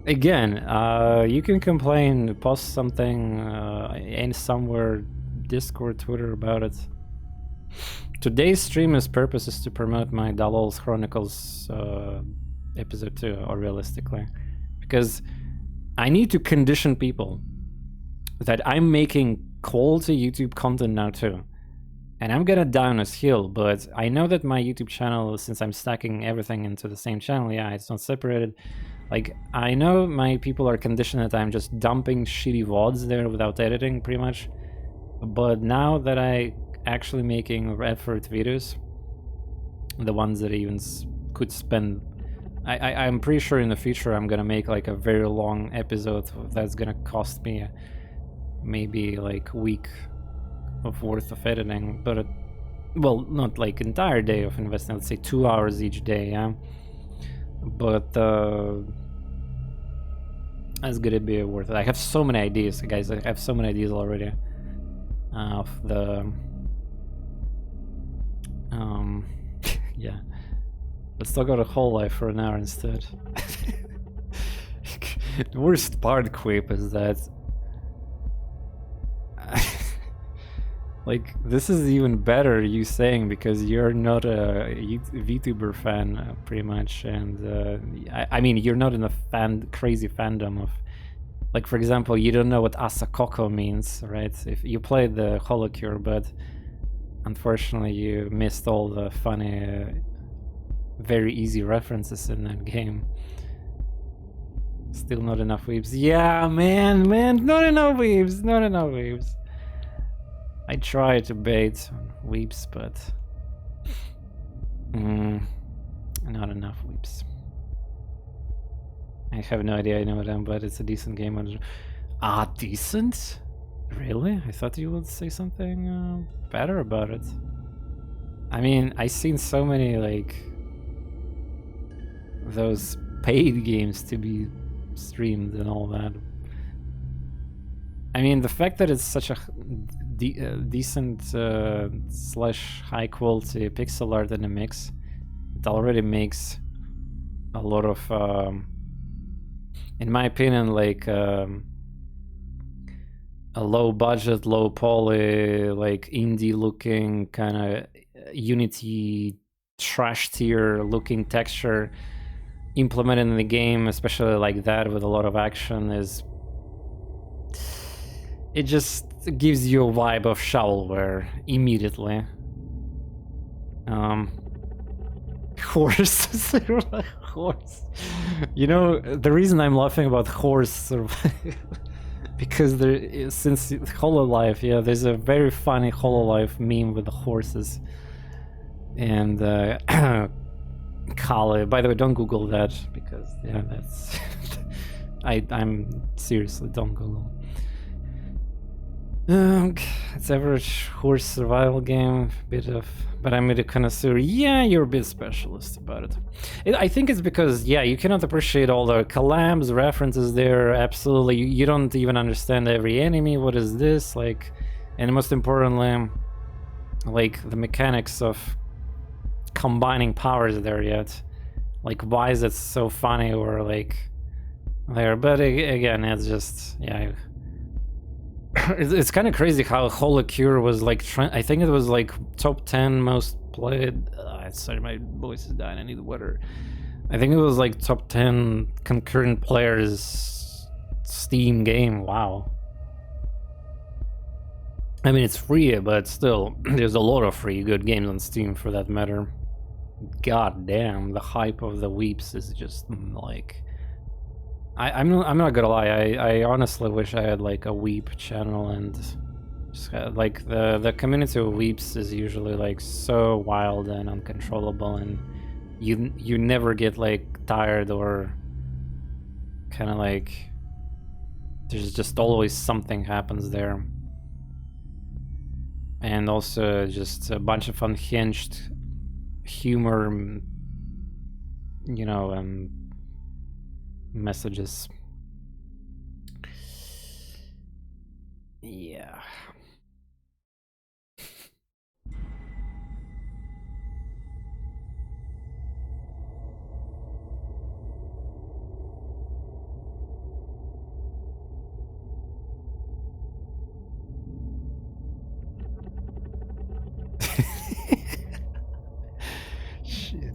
Again, you can complain, post something in somewhere, Discord, Twitter about it. Today's stream's purpose is to promote my Dalol's Chronicles episode 2, or realistically, because I need to condition people that I'm making quality YouTube content now too. And I'm gonna die on this hill, but I know that my YouTube channel, since I'm stacking everything into the same channel, yeah, it's not separated. Like, I know my people are conditioned that I'm just dumping shitty VODs there without editing, pretty much. But now that I actually making effort videos, the ones that even could spend, I'm pretty sure in the future I'm gonna make like a very long episode that's gonna cost me maybe like a week of worth of editing, but well, not like entire day of investing, let's say 2 hours each day, yeah. But that's gonna be worth it. I have so many ideas, guys. I have so many ideas already of the yeah. Let's talk about a whole life for an hour instead. The worst part, Quip, is that like, this is even better, you saying, because you're not a VTuber fan, pretty much, and I mean, you're not in a crazy fandom of, like, for example, you don't know what Asakoko means, right? If you played the Holocure, but unfortunately you missed all the funny, very easy references in that game. Still not enough weebs. Yeah, man, not enough weebs, not enough weebs. I try to bait weeps, but not enough weeps. I have no idea I know them, but it's a decent game. Decent? Really? I thought you would say something better about it. I mean, I've seen so many, like, those paid games to be streamed and all that. I mean, the fact that it's such a decent slash high quality pixel art in the mix, it already makes a lot of in my opinion, like a low budget, low poly, like indie looking kind of Unity trash tier looking texture implemented in the game, especially like that with a lot of action, it just gives you a vibe of shovelware immediately. Horse. Horse. You know, the reason I'm laughing about horse because there, since HoloLive, yeah, there's a very funny HoloLive meme with the horses. And Kali, by the way, don't Google that, because yeah, that's I'm seriously, don't Google. It's average horse survival game, but I'm a connoisseur. Yeah, you're a bit specialist about it. I think it's because, yeah, you cannot appreciate all the collabs, references there, absolutely. You don't even understand every enemy, what is this, like, and most importantly, like, the mechanics of combining powers there yet. Like, why is it so funny or, like, there, but again, it's just, yeah. It's kind of crazy how Holocure was like, I think it was like top 10 most played. Sorry, my voice is dying. I need water. I think it was like top 10 concurrent players Steam game. Wow. I mean, it's free, but still, there's a lot of free good games on Steam for that matter. God damn, the hype of the weeps is just like. I'm not gonna lie, I honestly wish I had like a weep channel and just like the community of weeps is usually like so wild and uncontrollable, and you never get like tired or kind of like there's just always something happens there, and also just a bunch of unhinged humor, you know, messages. Yeah. Shit.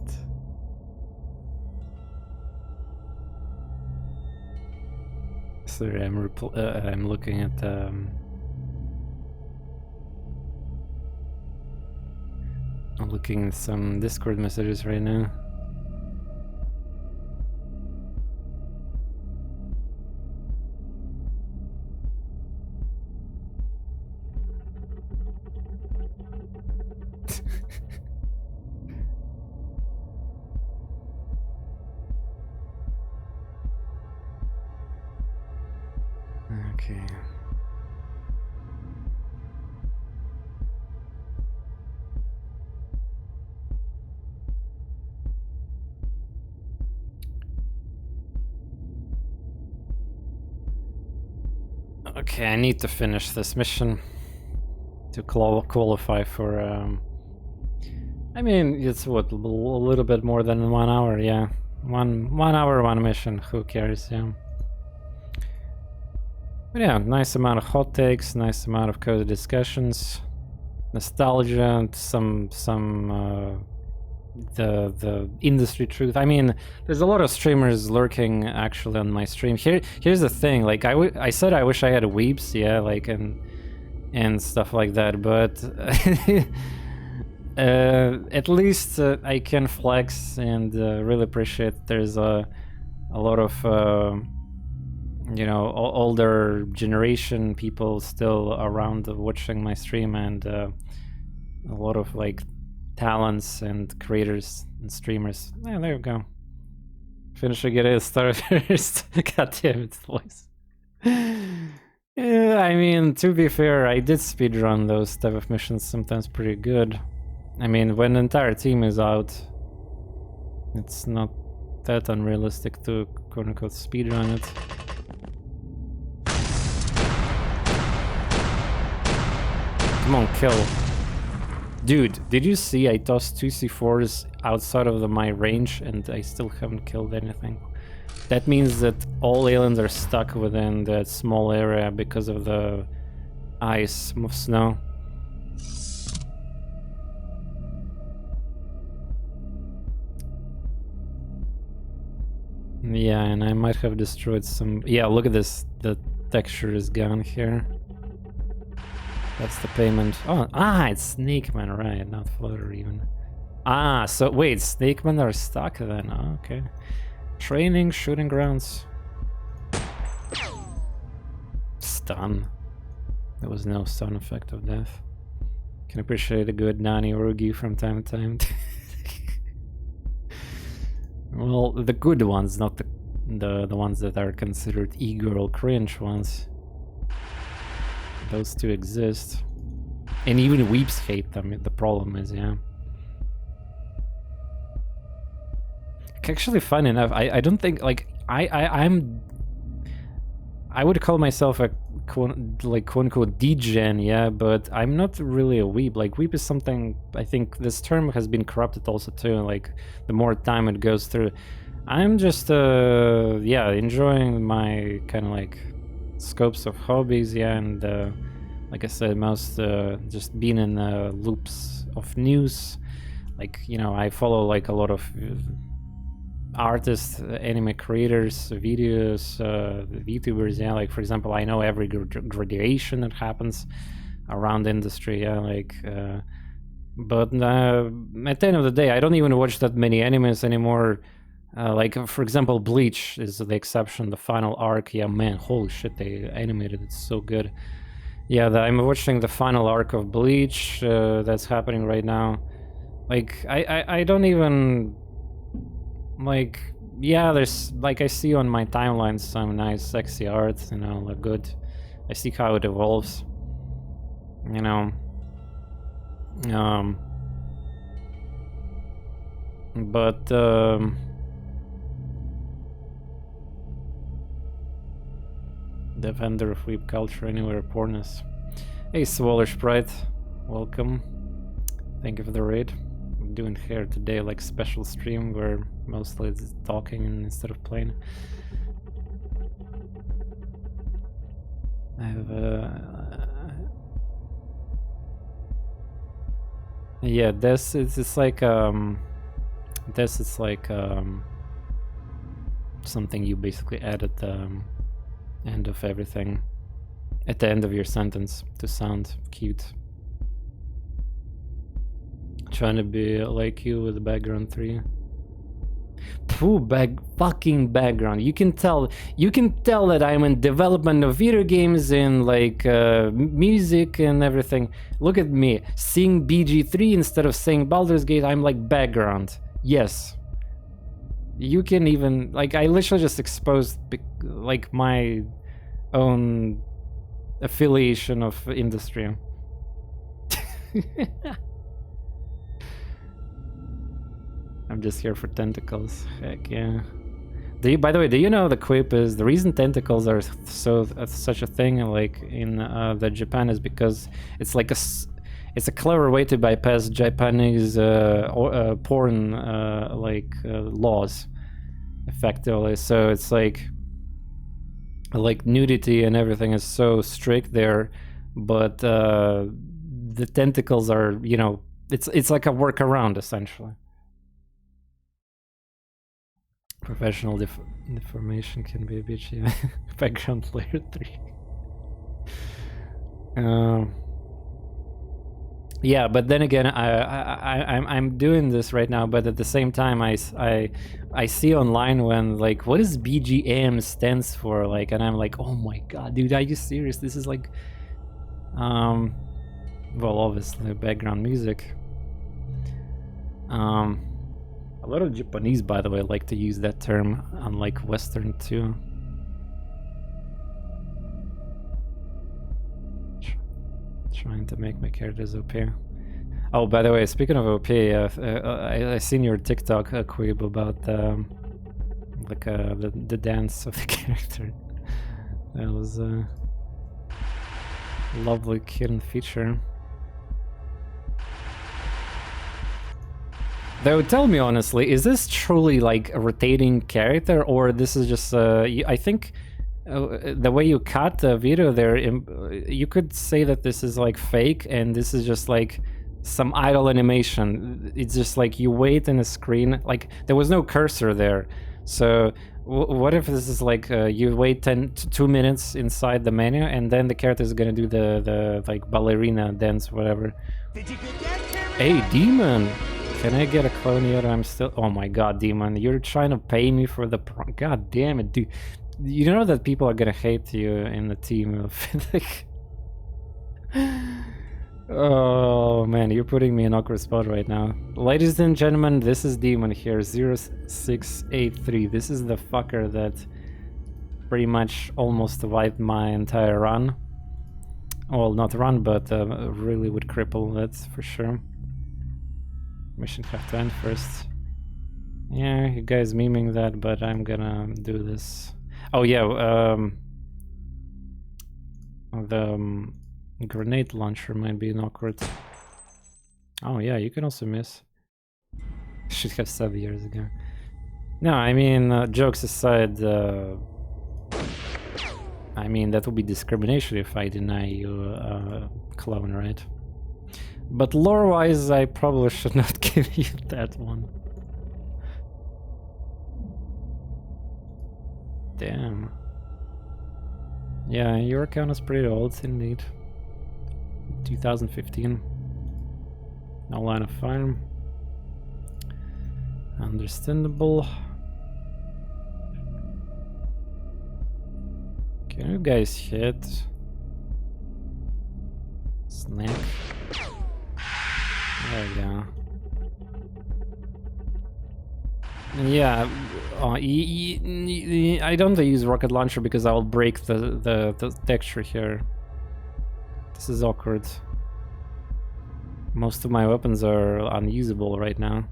Sorry, I'm looking at I'm looking at some Discord messages right now. Okay. Okay, I need to finish this mission to qualify for I mean, it's what, a little bit more than 1 hour, yeah. One hour, one mission, who cares, yeah. But yeah, nice amount of hot takes, nice amount of cozy discussions, nostalgia, and some the industry truth. I mean, there's a lot of streamers lurking actually on my stream. Here's the thing, like I said I wish I had weeps, yeah, like and stuff like that, but at least I can flex and really appreciate there's a lot of you know, older generation people still around watching my stream, and a lot of like talents and creators and streamers. Yeah, there you go. Finish get it start first. God damn it, voice. Yeah, I mean, to be fair, I did speedrun those type of missions sometimes pretty good. I mean, when the entire team is out, it's not that unrealistic to quote-unquote speedrun it. Come on, kill. Dude, did you see I tossed 2 C4s outside of my range and I still haven't killed anything? That means that all aliens are stuck within that small area because of the ice of snow. Yeah, and I might have destroyed some... Yeah, look at this. The texture is gone here. That's the payment. Oh, it's Snakeman, right? Not Floater even. So wait, Snakemen are stuck then. Oh, okay. Training, shooting grounds. Stun. There was no stun effect of death. Can appreciate a good Nani Urugi from time to time. Well, the good ones, not the ones that are considered e-girl cringe ones. Those two exist. And even weeps hate them, the problem is, yeah. Actually, fun enough, I don't think, like, I would call myself a quote-unquote degen, yeah, but I'm not really a weeb. Like, weeb is something, I think this term has been corrupted also too, like, the more time it goes through. I'm just, yeah, enjoying my kind of like scopes of hobbies, yeah, and like I said, most just being in loops of news. Like, you know, I follow like a lot of artists, anime creators, videos, VTubers, yeah, like for example, I know every graduation that happens around the industry, yeah, like, but at the end of the day, I don't even watch that many animes anymore. Like, for example, Bleach is the exception, the final arc, yeah, man, holy shit, they animated it so good. Yeah, I'm watching the final arc of Bleach, that's happening right now. Like, I don't even... Like, yeah, there's, like, I see on my timeline some nice sexy art, you know, look good. I see how it evolves, you know. But, defender of weeb culture anywhere, TorNis. Hey, Swaller Sprite, welcome. Thank you for the raid. I'm doing here today like special stream where mostly it's talking instead of playing. I have yeah, this it's like this is like something you basically add at the end of everything, at the end of your sentence to sound cute. Trying to be like you with background 3. Pooh, fucking background. You can tell that I'm in development of video games and like music and everything. Look at me, seeing BG3 instead of saying Baldur's Gate. I'm like background. Yes. You can even, like, I literally just exposed like my own affiliation of industry. I'm just here for tentacles. Heck yeah. By the way, do you know the quip is the reason tentacles are such a thing like in the Japan is because it's like it's a clever way to bypass Japanese porn laws effectively. So it's like nudity and everything is so strict there, but the tentacles are, you know, it's like a workaround essentially. Professional deformation can be a bitch, yeah. Background layer 3. Yeah, but then again, I'm doing this right now, but at the same time, I see online when like, what does BGM stands for, like, and I'm like, oh my god, dude, are you serious? This is like, well, obviously background music. A lot of Japanese, by the way, like to use that term, unlike Western too. Trying to make my characters OP. Oh, by the way, speaking of OP, I seen your TikTok quib about like the dance of the character. That was a lovely hidden feature. Though, tell me honestly, is this truly like a rotating character, or this is just I think the way you cut the video there, you could say that this is like fake and this is just like some idle animation. It's just like you wait in a screen, like there was no cursor there. So what if this is like you wait 2 minutes inside the menu and then the character is gonna do the like ballerina dance, whatever. Did you get that? Hey, Demon! Can I get a clone yet? I'm still... Oh my god, Demon, you're trying to pay me for the... God damn it, dude. You know that people are gonna hate you in the team of... like... Oh man, you're putting me in an awkward spot right now. Ladies and gentlemen, this is Demon here, 0683. This is the fucker that pretty much almost wiped my entire run. Well, not run, but really would cripple, that's for sure. Mission have to end first. Yeah, you guys memeing that, but I'm gonna do this. Oh yeah, the grenade launcher might be awkward. Oh yeah, you can also miss. Should have said years ago. No, I mean, jokes aside, I mean, that would be discrimination if I deny you a clone, right? But lore-wise, I probably should not give you that one. Damn. Yeah, your account is pretty old, indeed. 2015. No line of fire. Understandable. Can you guys hit? Snack. There we go. Yeah, I don't use rocket launcher because I'll break the texture here. This is awkward. Most of my weapons are unusable right now.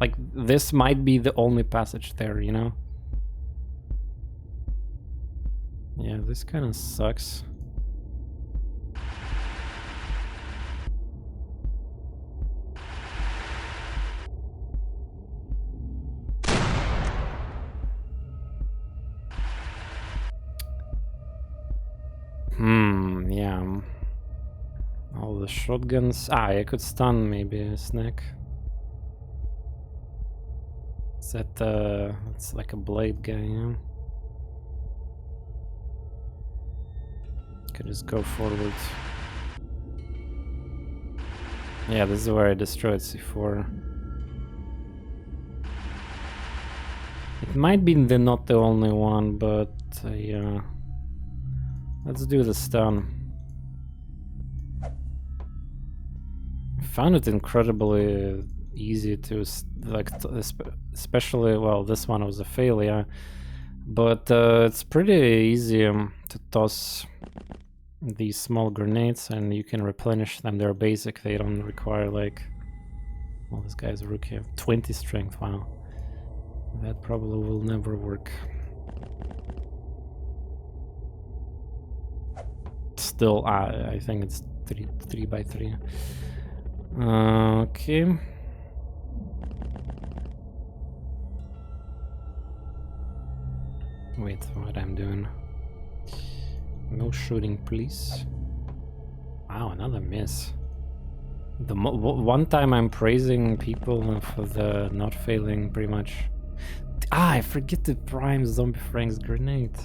Like, this might be the only passage there, you know? Yeah, this kind of sucks. Yeah. All the shotguns. I could stun maybe a snack. Is that, it's like a blade guy, yeah? Could just go forward. Yeah, this is where I destroyed C4. It might be not the only one, but yeah. Let's do the stun. I found it incredibly easy to, like, especially, well, this one was a failure, but it's pretty easy to toss these small grenades and you can replenish them. They're basic, they don't require, like, well, this guy's a rookie, 20 strength, wow. That probably will never work. Still, I think it's 3 by 3. Okay. Wait, what I'm doing? No shooting, please. Wow, another miss. The one time I'm praising people for the not failing, pretty much. I forget to prime Zombie Frank's grenade.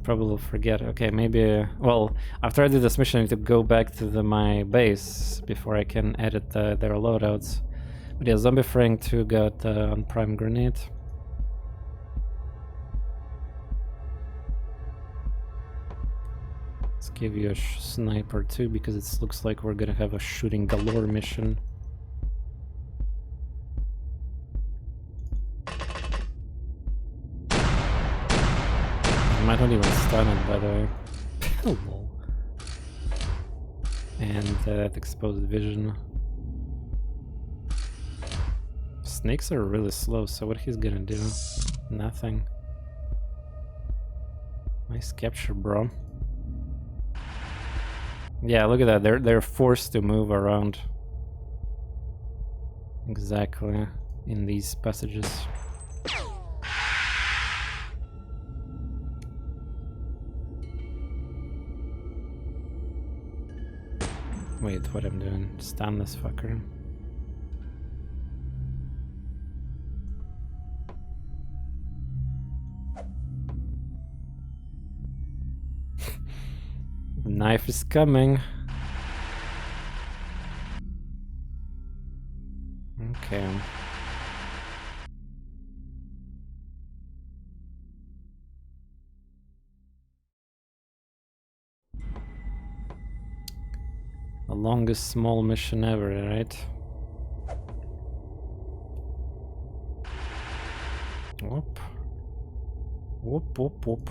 Probably will forget. Okay, maybe. Well, after I do this mission, I need to go back to my base before I can edit their loadouts. But yeah, Zombie Frank 2 got on prime grenade. Let's give you a sniper too, because it looks like we're gonna have a shooting galore mission. Might not even stun it, by the way. Hello. And that exposed vision. Snakes are really slow, so what he's gonna do? Nothing. Nice capture, bro. Yeah, look at that. They're forced to move around. Exactly in these passages. Wait, what I'm doing? Stun this fucker. The knife is coming. Okay. The longest small mission ever, right? Whoop. Whoop, whoop, whoop.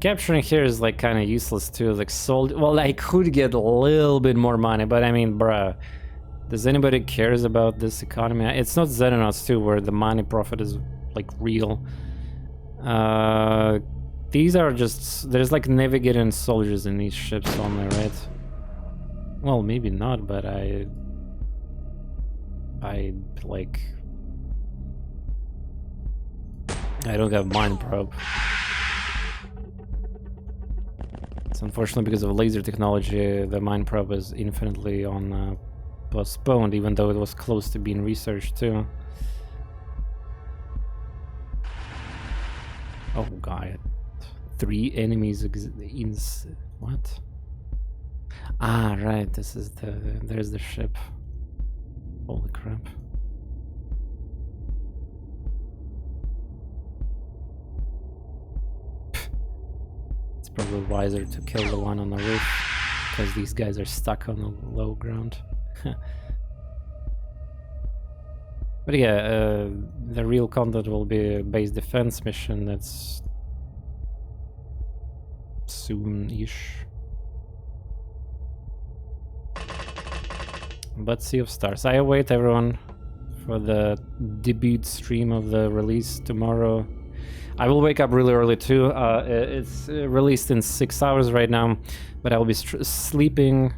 Capturing here is like kind of useless too. Like sold. Well, I could get a little bit more money, but I mean, bruh, does anybody cares about this economy? It's not Xenonauts 2 where the money profit is like real. These are just, there's like navigating soldiers in these ships only, right? Well, maybe not, but I like, I don't have mine probe. It's unfortunately because of laser technology, the mine probe is infinitely on postponed, even though it was close to being researched too. Oh god, 3 enemies in what? Ah, right. This is there's the ship. Holy crap. It's probably wiser to kill the one on the roof, because these guys are stuck on the low ground. But yeah, the real content will be a base defense mission that's soon-ish. But Sea of Stars. I await everyone for the debut stream of the release tomorrow. I will wake up really early too. It's released in 6 hours right now, but I will be sleeping.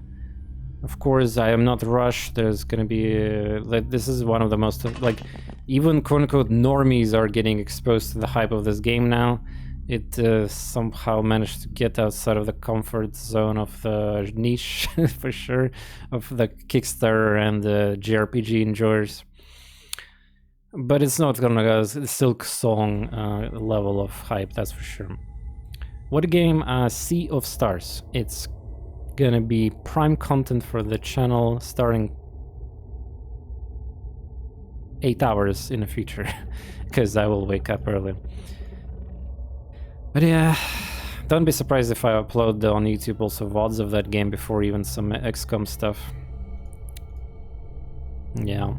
Of course, I am not rushed. There's gonna be like, this is one of the most like, even quote-unquote normies are getting exposed to the hype of this game now. It somehow managed to get outside of the comfort zone of the niche, for sure, of the Kickstarter and the JRPG enjoyers. But it's not gonna go Silk Song level of hype, that's for sure. What game? Sea of Stars. It's gonna be prime content for the channel starting 8 hours in the future, because I will wake up early. But yeah, don't be surprised if I upload on YouTube also VODs of that game before even some XCOM stuff. Yeah.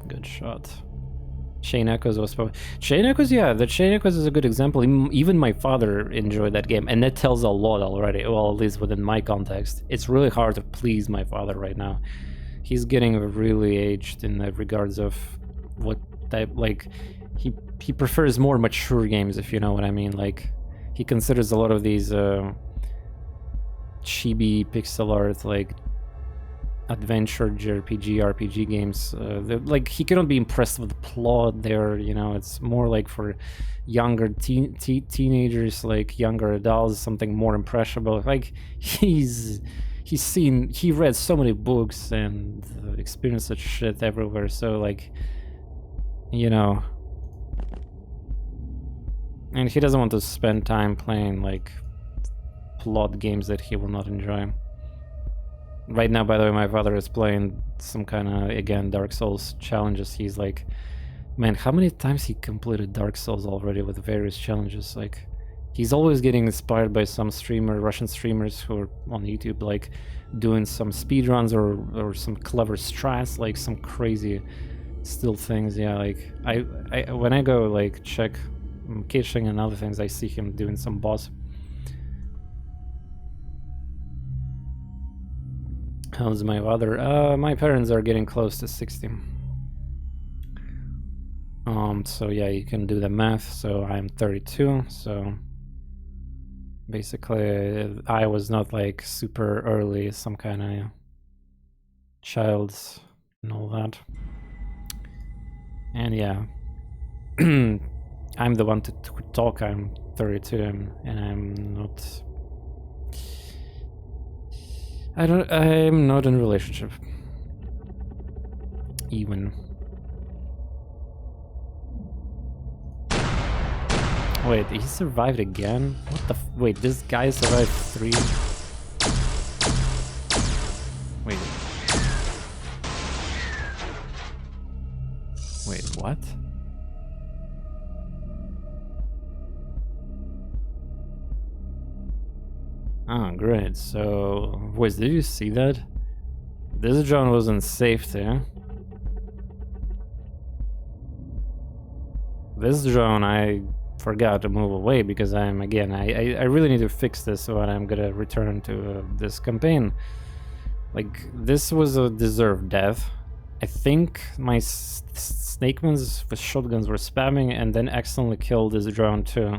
Good shot. Chain Echoes was probably... Chain Echoes, yeah, the Chain Echoes is a good example. Even my father enjoyed that game, and that tells a lot already, well, at least within my context. It's really hard to please my father right now. He's getting really aged in the regards of what type, like, he prefers more mature games, if you know what I mean. Like, he considers a lot of these chibi pixel art, like, adventure RPG games, like, he cannot be impressed with the plot there, you know. It's more like for younger teenagers, like younger adults, something more impressionable. Like, he read so many books and experienced such shit everywhere, so, like, you know, and he doesn't want to spend time playing like plot games that he will not enjoy. Right now, by the way, my father is playing some kind of, again, Dark Souls challenges. He's like, man, how many times he completed Dark Souls already with various challenges? Like, he's always getting inspired by some streamer, Russian streamers who are on YouTube, like, doing some speedruns or some clever strats, like some crazy still things. Yeah, like, I when I go, like, check kitchen and other things, I see him doing some boss. How's my father? My parents are getting close to 60. So yeah, you can do the math. So I'm 32, so basically I was not like super early, some kind of child and all that. And yeah, I'm the one to talk. I'm 32 and I'm not... I'm not in a relationship. Even. Wait, he survived again? What the wait, this guy survived 3? Wait. Wait, what? Oh, great. So, wait, did you see that? This drone was in safety. This drone, I forgot to move away because I'm again I really need to fix this when I'm gonna return to this campaign. Like, this was a deserved death. I think my snakemans with shotguns were spamming and then accidentally killed this drone too.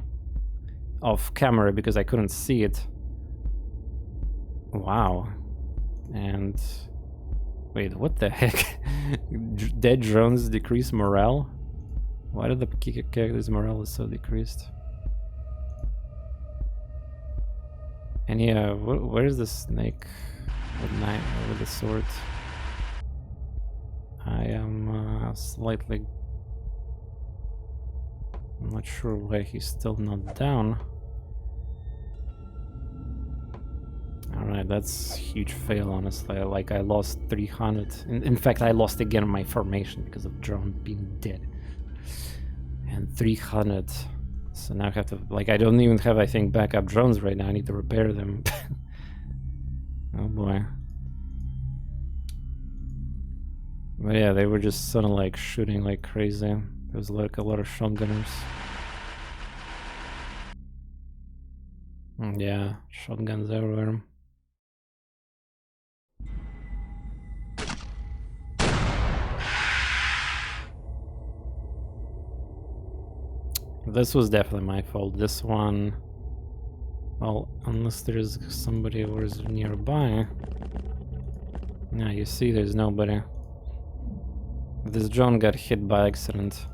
Off camera because I couldn't see it. Wow. And... wait, what the heck? Dead drones decrease morale? Why did the character's morale is so decreased? And yeah, where is the snake with knife with the sword? I am slightly... I'm not sure why he's still not down. Alright, that's a huge fail, honestly. Like, I lost 300. In fact, I lost again my formation because of drone being dead. And 300. So now I have to... like, I don't even have, I think, backup drones right now. I need to repair them. Oh boy. But yeah, they were just sort of like shooting like crazy. There was like a lot of shotgunners. Yeah, shotguns everywhere. This was definitely my fault. This one... well, unless there's somebody who is nearby. Yeah, you see there's nobody. This drone got hit by accident.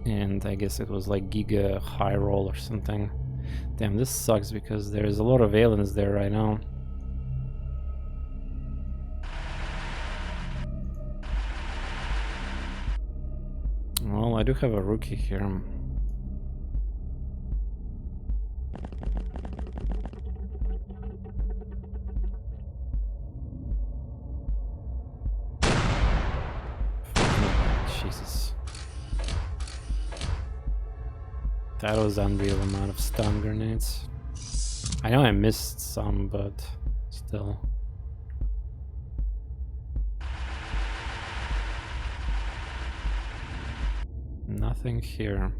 And I guess it was like Giga high roll or something. Damn, this sucks because there's a lot of aliens there right now. Well, I do have a rookie here. Jesus. That was unreal amount of stun grenades. I know I missed some, but still. Nothing here.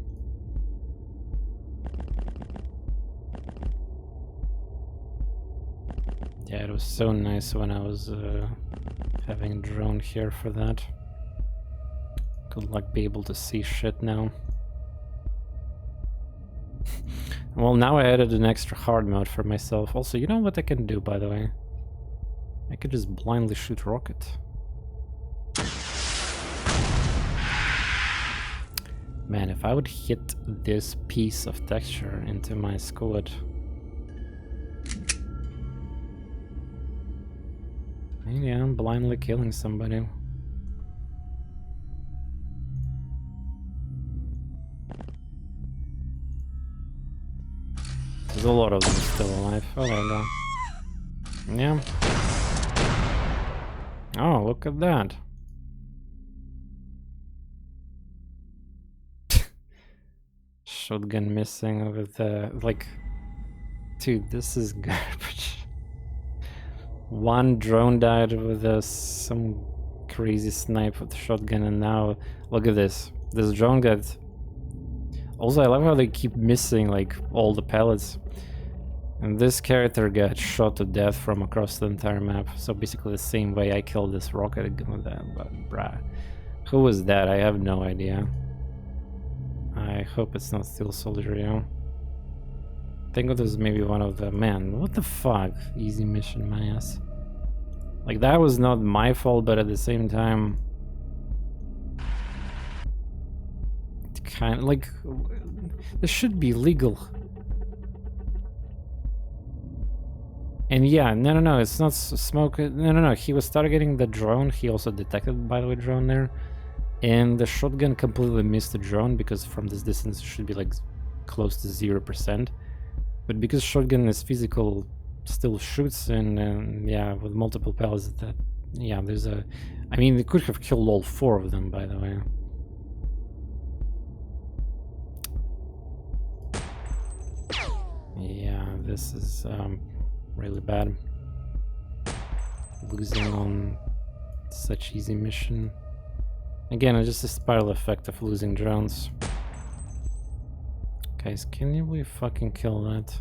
Yeah, it was so nice when I was having a drone here for that. Could like be able to see shit now. Well, now I added an extra hard mode for myself. Also, you know what I can do, by the way? I could just blindly shoot rocket. Man, if I would hit this piece of texture into my squad. Maybe I'm blindly killing somebody. There's a lot of them still alive. Oh, there we go. Yeah. Oh, look at that. Shotgun missing with the... like... dude, this is garbage. One drone died with some crazy snipe with shotgun, and now look at this. This drone got... also, I love how they keep missing like all the pellets. And this character got shot to death from across the entire map. So basically the same way I killed this rocket with that, but bruh. Who was that? I have no idea. I hope it's not Steel Soldier, you know? I think it was maybe one of the... man, what the fuck? Easy mission, my ass. Like, that was not my fault, but at the same time... it kind of, like... this should be legal. And yeah, no, it's not smoke... no, he was targeting the drone. He also detected, by the way, drone there. And the shotgun completely missed the drone, because from this distance it should be like close to 0%. But because shotgun is physical, still shoots, and yeah, with multiple pellets, that... yeah, there's a... I mean, it could have killed all 4 of them, by the way. Yeah, this is really bad. Losing on such easy mission. Again, it's just a spiral effect of losing drones. Guys, can we fucking kill that?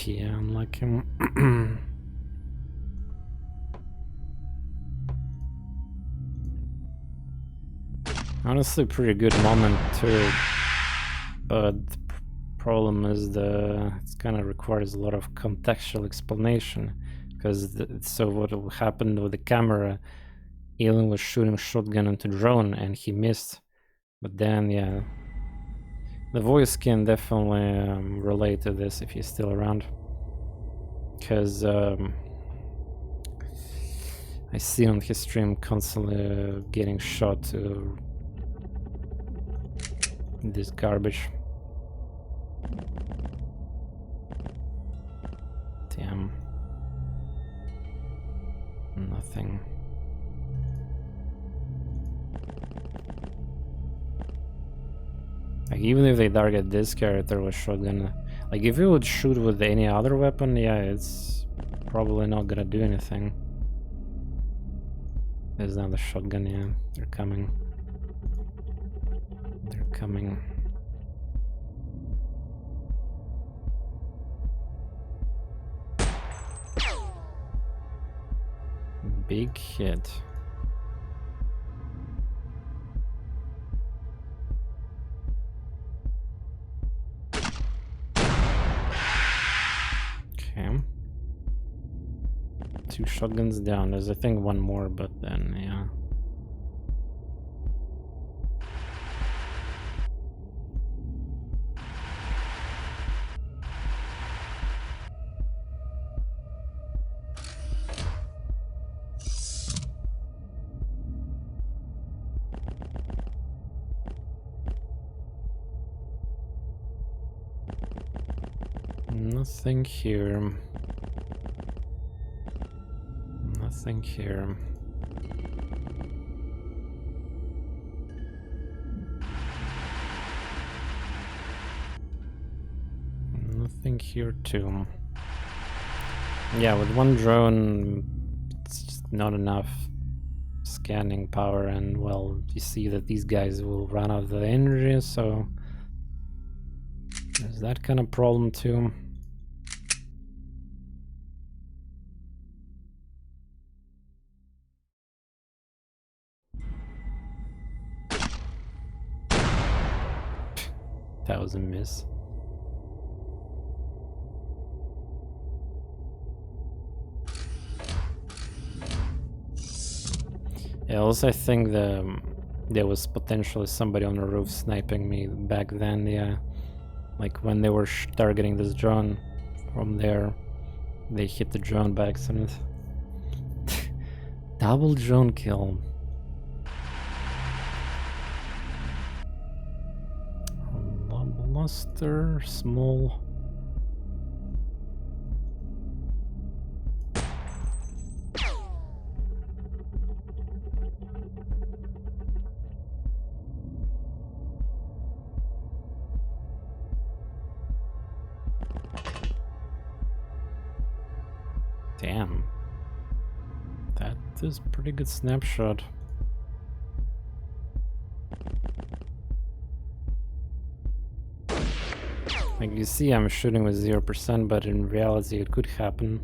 Yeah, unlike him. Honestly, pretty good moment too, but the problem is it's kind of requires a lot of contextual explanation, because so what happened with the camera, Elon was shooting shotgun into drone and he missed, but then yeah, the voice can definitely relate to this if he's still around, because I see on his stream constantly getting shot to this garbage. Damn. Nothing. Like, even if they target this character with shotgun, like if you would shoot with any other weapon, yeah, it's probably not gonna do anything. There's not a shotgun, yeah. They're coming. They're coming. Big hit. Okay. 2 shotguns down. There's I think one more, but then yeah. Nothing here. Nothing here. Nothing here too. Yeah, with one drone, it's just not enough scanning power, and well, you see that these guys will run out of the energy, so there's that kind of problem too. That was a miss. Yeah, also I think there was potentially somebody on the roof sniping me back then, yeah. Like when they were targeting this drone from there, they hit the drone by accident. Double drone kill. Luster, small. Damn. That is a pretty good snapshot. Like you see, I'm shooting with 0%, but in reality it could happen.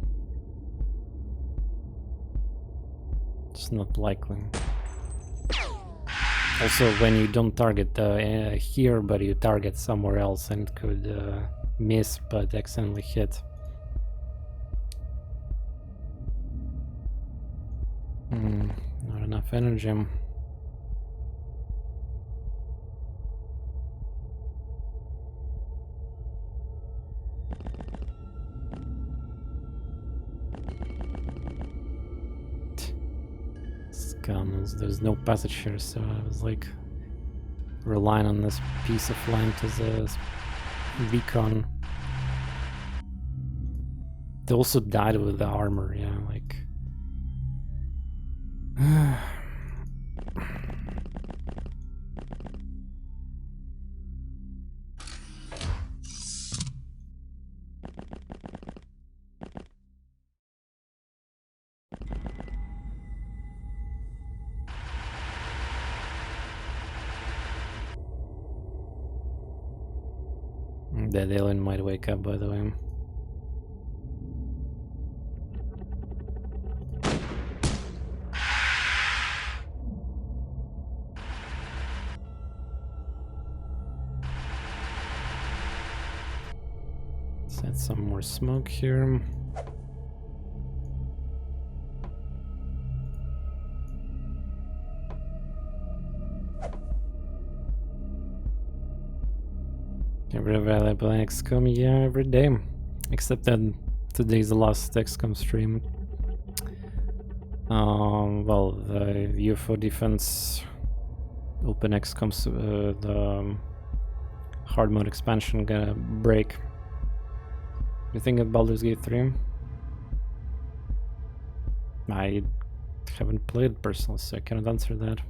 It's not likely. Also, when you don't target here, but you target somewhere else, and it could miss but accidentally hit. Not enough energy. There's no passage here, so I was like relying on this piece of land as a recon. They also died with the armor, yeah, like That alien might wake up, by the way. Let's add some more smoke here. Every available XCOM, yeah, every day. Except that today's the last XCOM stream. Well, the UFO defense, OpenXCOM, the hard mode expansion gonna break. You think of Baldur's Gate 3? I haven't played personally, so I cannot answer that.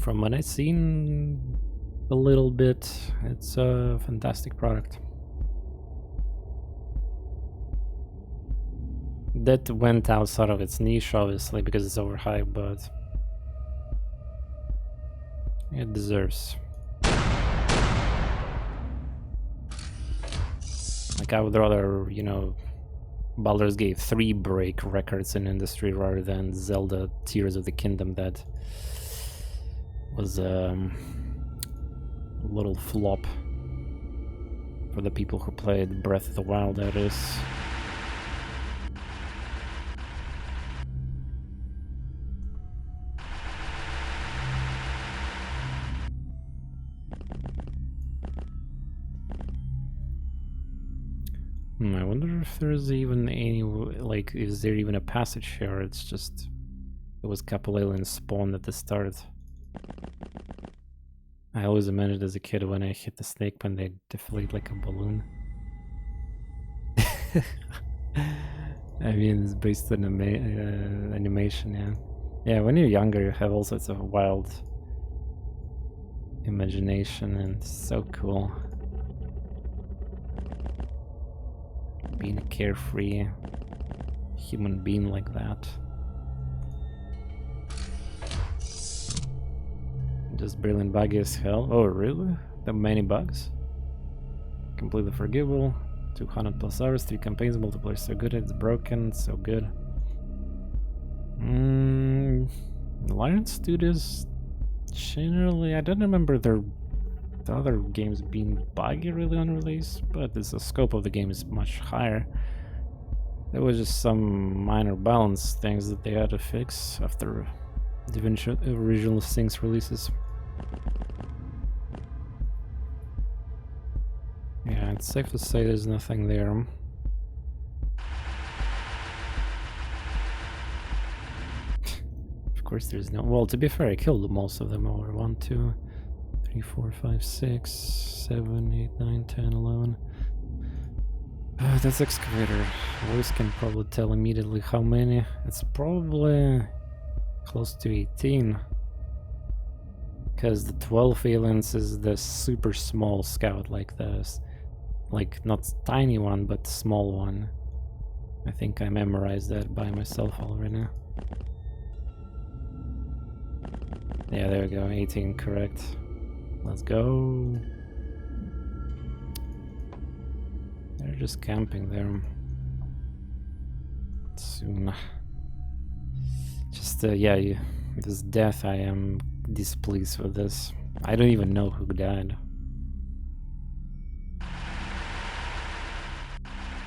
From what I've seen a little bit, it's a fantastic product. That went outside of its niche, obviously, because it's overhyped, but it deserves. Like, I would rather, you know, Baldur's Gate 3 break records in industry rather than Zelda Tears of the Kingdom that was a little flop for the people who played Breath of the Wild, that is. I wonder if there's even any, like, is there even a passage here? It's just, it was a couple aliens spawned at the start. I always imagined as a kid when I hit the snake pen, they deflate like a balloon. I mean, it's based on animation, yeah. Yeah, when you're younger, you have all sorts of wild imagination, and it's so cool. Being a carefree human being like that. Just brilliant buggy as hell. Oh, really? That many bugs? Completely forgivable. 200 plus hours, 3 campaigns, multiplayer so good, it's broken, so good. Lion Studios, generally, I don't remember the other games being buggy really on release, but the scope of the game is much higher. There was just some minor balance things that they had to fix after the original Things releases. Yeah, it's safe to say there's nothing there. Of course there's no... Well, to be fair, I killed most of them over. 1, 2, 3, 4, 5, 6, 7, 8, 9, 10, 11. That's excavator. Voice can probably tell immediately how many. It's probably close to 18. Because the 12 aliens is the super small scout, like this. Like, not tiny one, but small one. I think I memorized that by myself already. Yeah, there we go, 18 correct. Let's go. They're just camping there. Soon. Just, yeah, this death, I am displeased with this. I don't even know who died.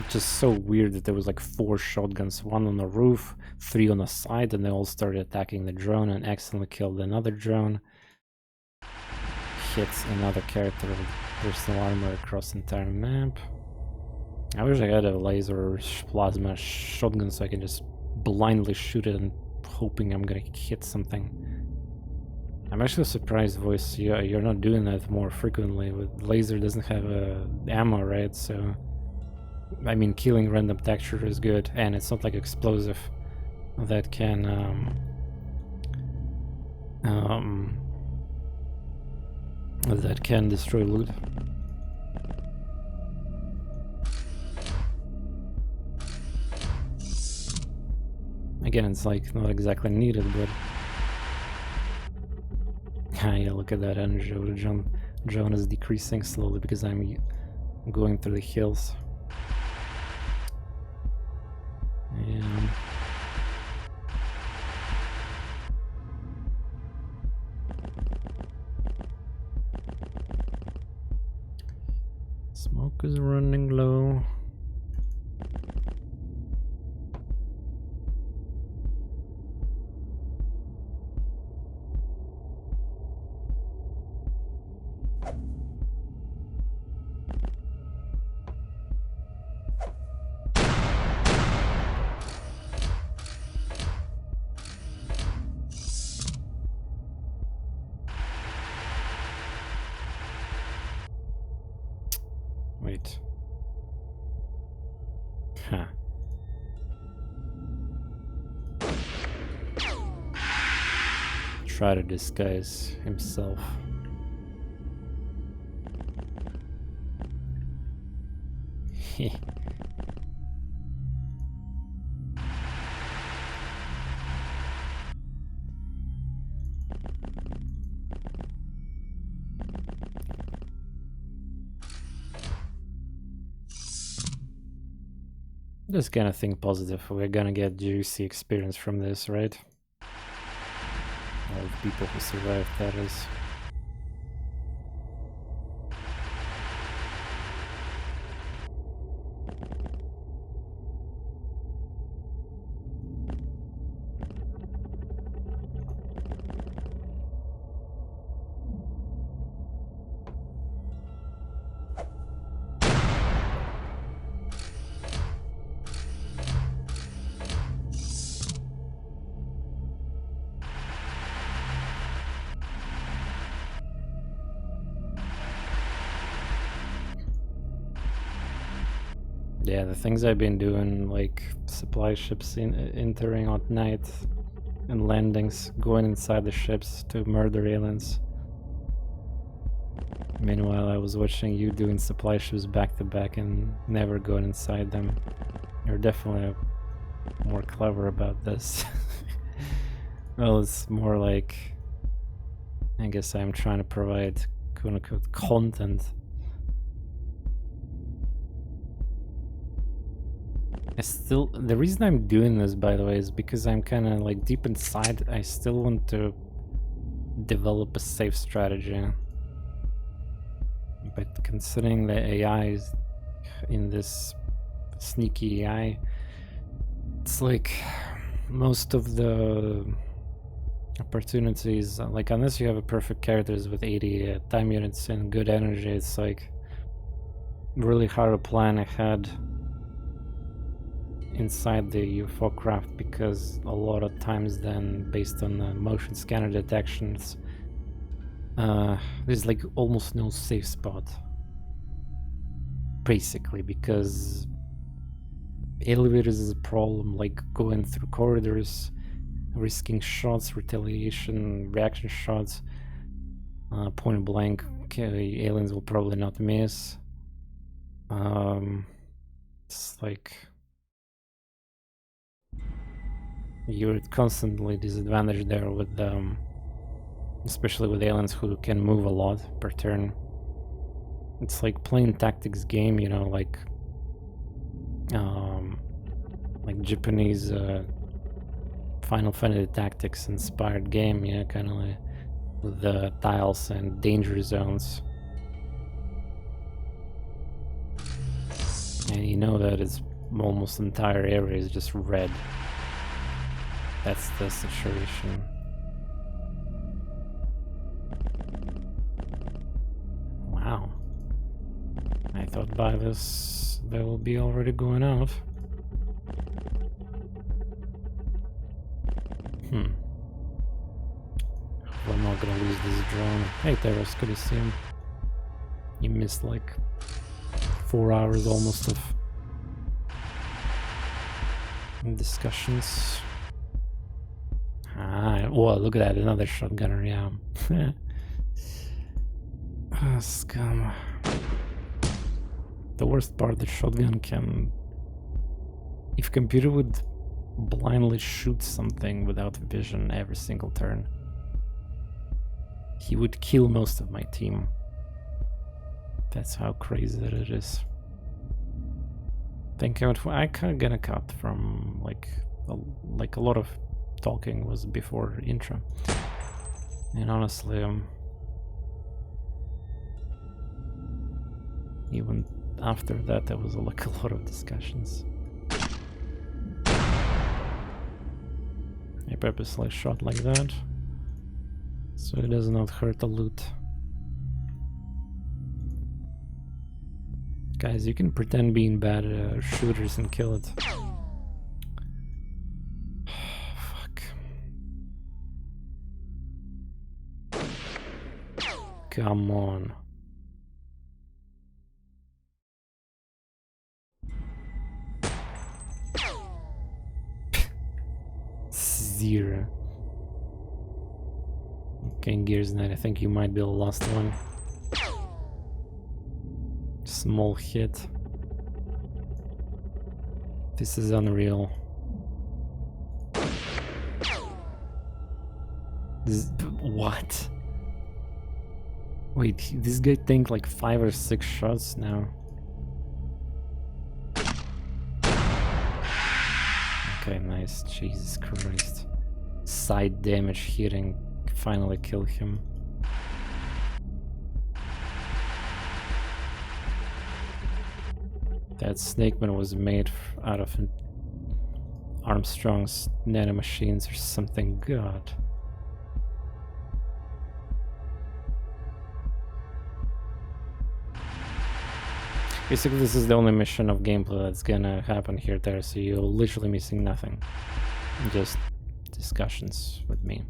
It's just so weird that there was like 4 shotguns, 1 on the roof, 3 on the side, and they all started attacking the drone and accidentally killed another drone. Hits another character with personal armor across the entire map. I wish I had a laser or plasma shotgun so I can just blindly shoot it and hoping I'm gonna hit something. I'm actually surprised, Voice, you're not doing that more frequently. With laser doesn't have ammo, right? So, I mean, killing random texture is good, and it's not like explosive that can destroy loot. Again, it's like not exactly needed, but Yeah, look at that energy. John is decreasing slowly because I'm going through the hills. Yeah. Smoke is running low. Wait. Huh. Try to disguise himself. Just gonna think positive. We're gonna get juicy experience from this, right? All the people who survived, that is. Yeah, the things I've been doing, like supply ships entering at night and landings, going inside the ships to murder aliens. Meanwhile, I was watching you doing supply ships back to back and never going inside them. You're definitely more clever about this. Well, it's more like, I guess I'm trying to provide quote-unquote content. The reason I'm doing this, by the way, is because I'm kind of like deep inside, I still want to develop a safe strategy. But considering the AI is in this sneaky AI, it's like most of the opportunities, like unless you have a perfect characters with 80 time units and good energy, it's like really hard to plan ahead inside the UFO craft, because a lot of times then, based on the motion scanner detections, there's like almost no safe spot, basically, because elevators is a problem, like going through corridors, risking shots, retaliation, reaction shots, point blank, aliens will probably not miss. It's like you're constantly disadvantaged there with especially with aliens who can move a lot per turn. It's like playing tactics game, you know, like Japanese Final Fantasy Tactics inspired game, yeah, kind of like with the tiles and danger zones. And you know that it's almost entire area is just red. That's the situation. Wow. I thought by this they will be already going out. I'm not gonna lose this drone. Hey Teros, good to see him. You missed like 4 hours almost of discussions. Oh, look at that, another shotgunner, yeah. Scum. The worst part, the shotgun can... If computer would blindly shoot something without vision every single turn, he would kill most of my team. That's how crazy that it is. Think I can't get a cut from like a lot of talking was before intro, and honestly, even after that, there was like a lot of discussions. I purposely shot like that, so it does not hurt the loot. Guys, you can pretend being bad shooters and kill it. Fuck. Come on. Zero. Okay, Gears Knight, I think you might be the last one. Small hit. This is unreal. What? Wait, this guy tanked like 5 or 6 shots now. Okay, nice. Jesus Christ. Side damage hitting finally killed him. That Snakeman was made out of Armstrong's nanomachines or something. God. Basically, this is the only mission of gameplay that's gonna happen here, there, so you're literally missing nothing. Just discussions with me.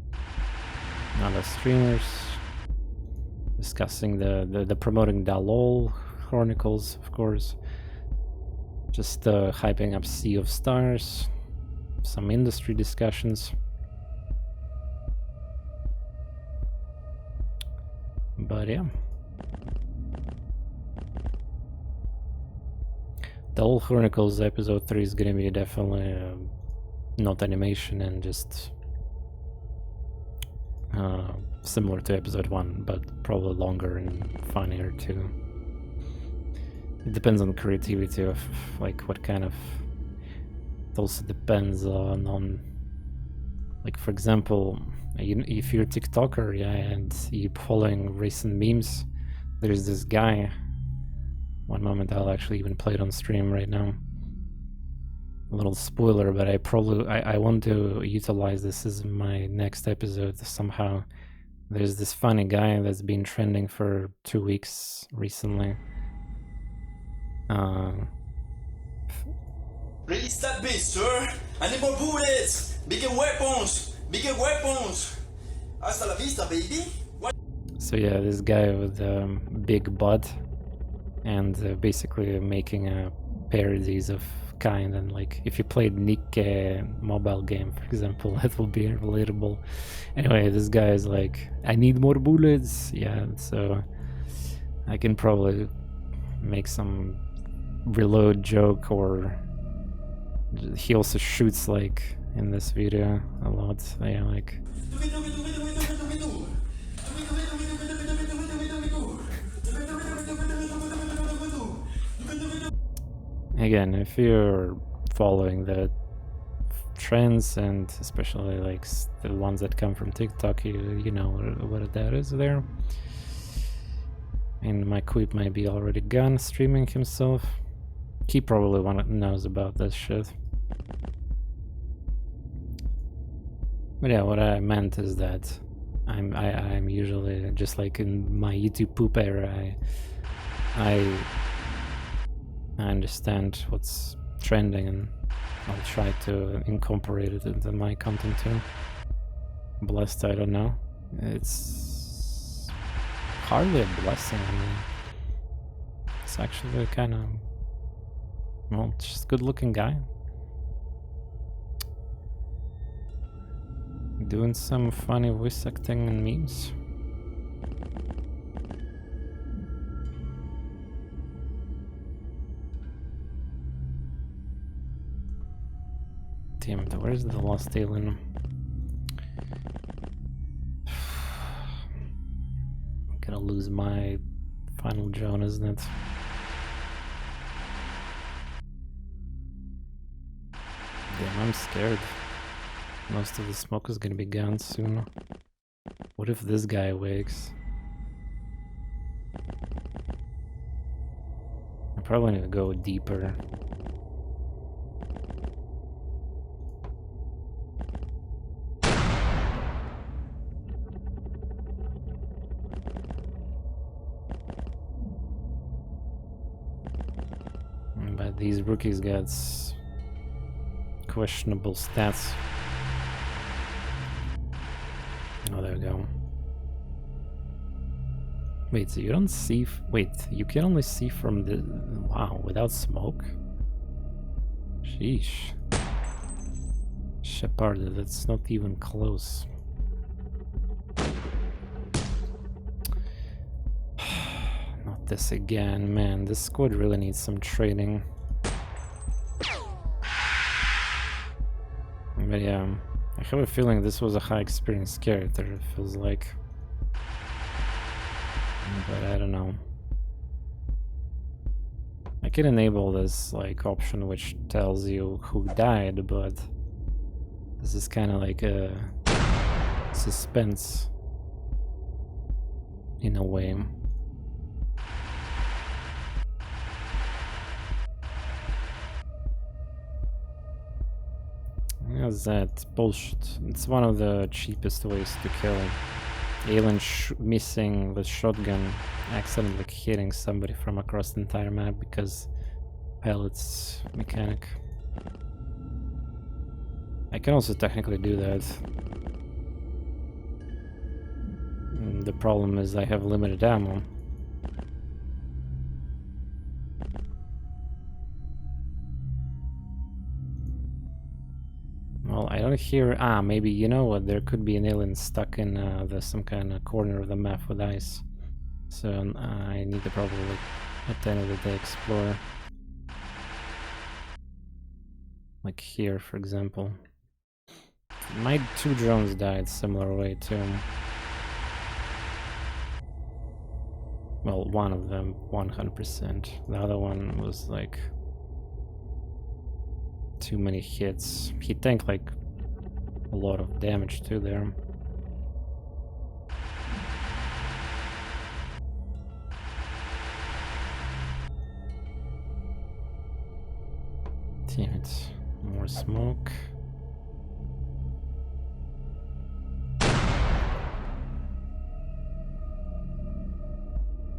Other streamers discussing the promoting Dalol Chronicles, of course. Just hyping up Sea of Stars, some industry discussions. But yeah. Dalol Chronicles episode 3 is gonna be definitely not animation and just similar to episode 1, but probably longer and funnier too. It depends on creativity of like what kind of. It also depends on like, for example, if you're a TikToker, yeah, and you're following recent memes, there's this guy. One moment, I'll actually even play it on stream right now. A little spoiler, but I want to utilize this as my next episode somehow. There's this funny guy that's been trending for 2 weeks recently. Release that beast, sir! I need more bullets! Bigger weapons! Bigger weapons! Hasta la vista, baby! What? So yeah, this guy with a big butt and basically making parodies of kind, and like if you played Nick mobile game, for example, that will be relatable. Anyway, this guy is like, I need more bullets. Yeah, so I can probably make some reload joke, or he also shoots like in this video a lot. Yeah, like again, if you're following the trends, and especially like the ones that come from TikTok, you know what that is there. And my quip might be already gone streaming himself. He probably knows about this shit. But yeah, what I meant is that I'm usually just like in my YouTube poop era. I understand what's trending, and I'll try to incorporate it into my content too. Blessed, I don't know. It's hardly a blessing. I mean, it's actually kind of, well, just good looking guy. Doing some funny voice acting and memes. Damn it, where's the last alien? gonna lose my final drone, isn't it? Damn, I'm scared. Most of the smoke is gonna be gone soon. What if this guy awakes? I probably need to go deeper. But these rookies got questionable stats. Oh, there we go. Wait, so you don't see... Wait, you can only see from the... Wow, without smoke? Sheesh. Shepard, that's not even close. Not this again, man. This squad really needs some training. But yeah, I have a feeling this was a high experience character, it feels like. But I don't know. I can enable this like option which tells you who died, but this is kind of like a suspense in a way. How's that bullshit? It's one of the cheapest ways to kill. Alien missing with shotgun, accidentally hitting somebody from across the entire map because pellets mechanic. I can also technically do that. The problem is I have limited ammo. Well, I don't hear... Ah, maybe, you know what, there could be an alien stuck in some kind of corner of the map with ice. So I need to probably, at the end of the day, explore. Like here, for example. My 2 drones died similar way too. Well, one of them, 100%. The other one was like... too many hits. He tanked like a lot of damage too there. Damn it. More smoke.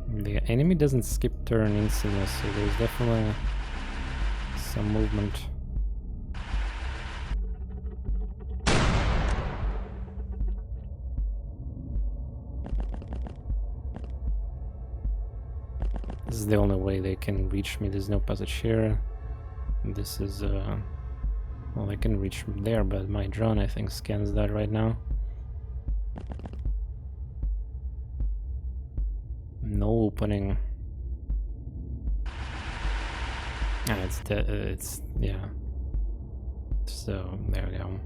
The enemy doesn't skip turn instantly, so there's definitely some movement. This is the only way they can reach me. There's no passage here. This is, well, they can reach from there, but my drone, I think, scans that right now. No opening. Ah, it's, yeah. So, there we go.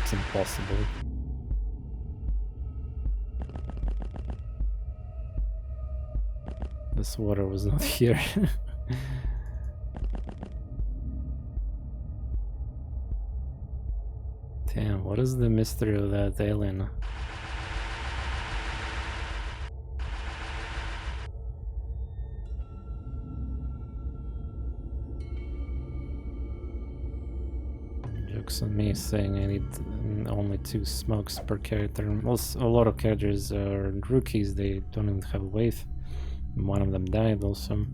It's impossible. This water was not here. Damn, what is the mystery of that alien? Joke's on me saying I need only 2 smokes per character. Also, a lot of characters are rookies, they don't even have weight. One of them died also.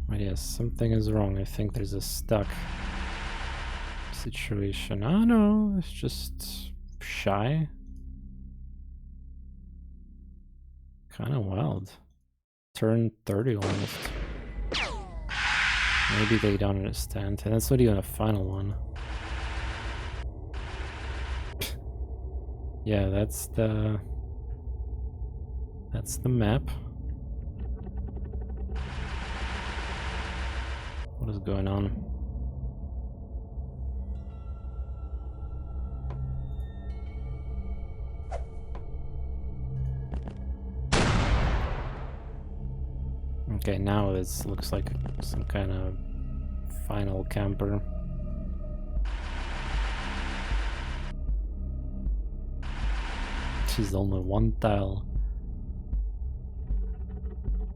But yes, something is wrong. I think there's a stuck situation. Oh no, it's just shy. Kind of wild. Turn 30 almost. Maybe they don't understand. And that's not even a final one. Yeah, that's the map. What is going on? Okay, now this looks like some kind of final camper. She's only one tile.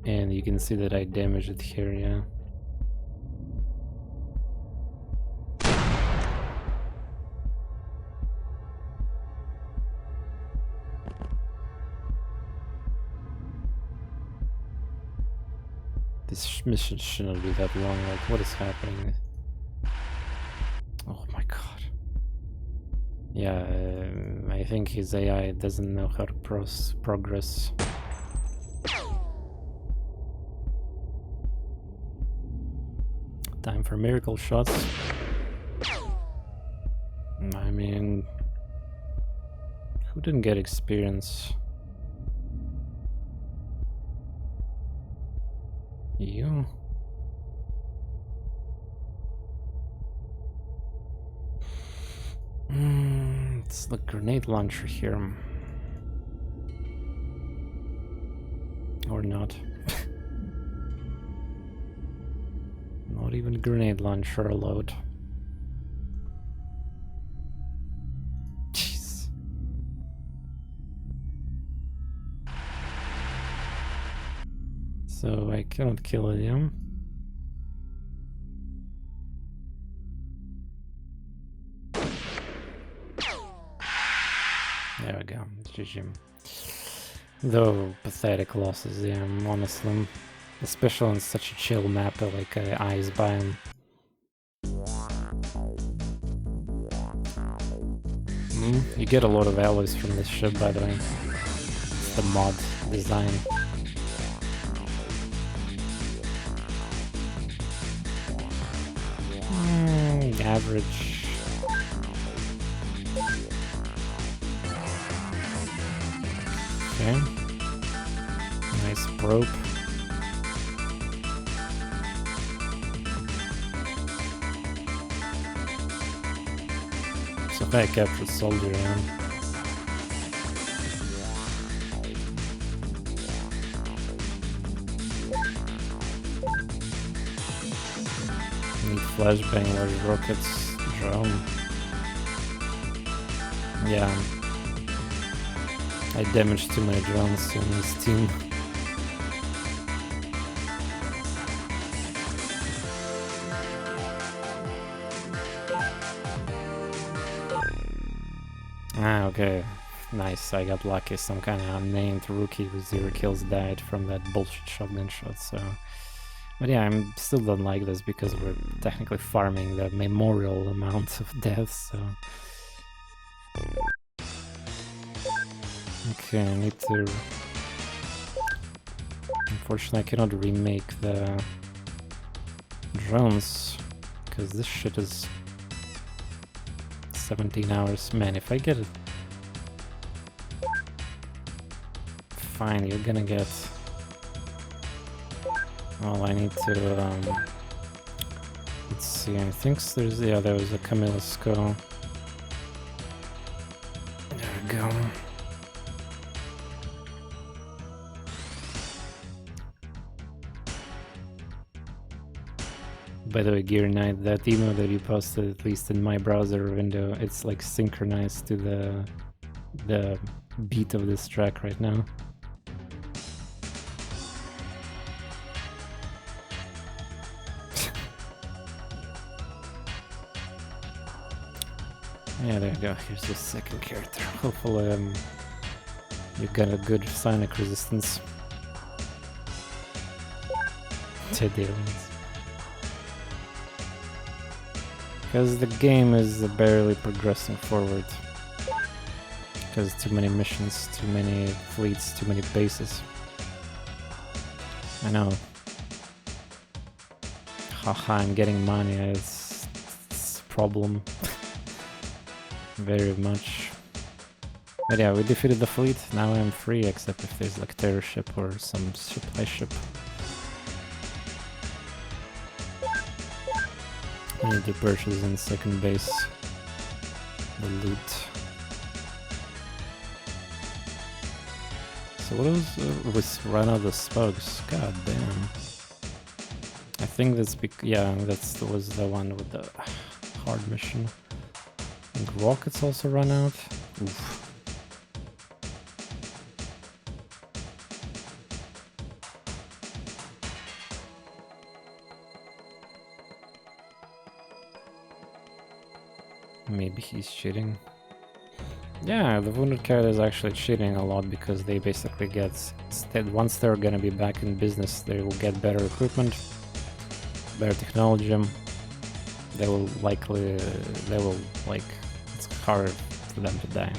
And you can see that I damaged it here, yeah. This mission shouldn't be that long, like what is happening? Oh my god. Yeah, I think his AI doesn't know how to progress. Time for miracle shots. I mean, who didn't get experience? You? It's the grenade launcher here. Or not. Not even grenade launcher allowed. Jeez. So I cannot kill him. There we go, GG. Though pathetic losses, yeah, honestly. Especially on such a chill map like Ice Biome. You get a lot of alloys from this ship, by the way. It's the mod design. Average. Okay. Nice probe. So I captured soldier, yeah. Need flashbang large rockets drone. Yeah. I damaged too many drones in this team. Ah, okay. Nice, I got lucky. Some kind of unnamed rookie with 0 kills died from that bullshit shotgun shot, so... But yeah, I still don't like this because we're technically farming the memorial amount of deaths, so... Okay, I need to... Unfortunately, I cannot remake the drones, because this shit is 17 hours. Man, if I get it... Fine, you're gonna get... Well, I need to... Let's see, I think there's... Yeah, there was a Camilla skull. There we go. By the way, Gear Knight, that emo that you posted, at least in my browser window, it's like synchronized to the beat of this track right now. Yeah, there you go. Here's the second character. Hopefully, you got a good sonic resistance to the aliens. Because the game is barely progressing forward. Because too many missions, too many fleets, too many bases. I know. Haha, I'm getting money, it's a problem. Very much. But yeah, we defeated the fleet, now I'm free, except if there's like terror ship or some supply ship. I need to purchase in second base the loot. So what was run out of the spugs? God damn. think that's yeah, was the one with the hard mission. And rockets also run out. Oof. Maybe he's cheating. Yeah, the wounded character is actually cheating a lot because they basically get once they're gonna be back in business, they will get better equipment, better technology. They will like it's harder for them to die.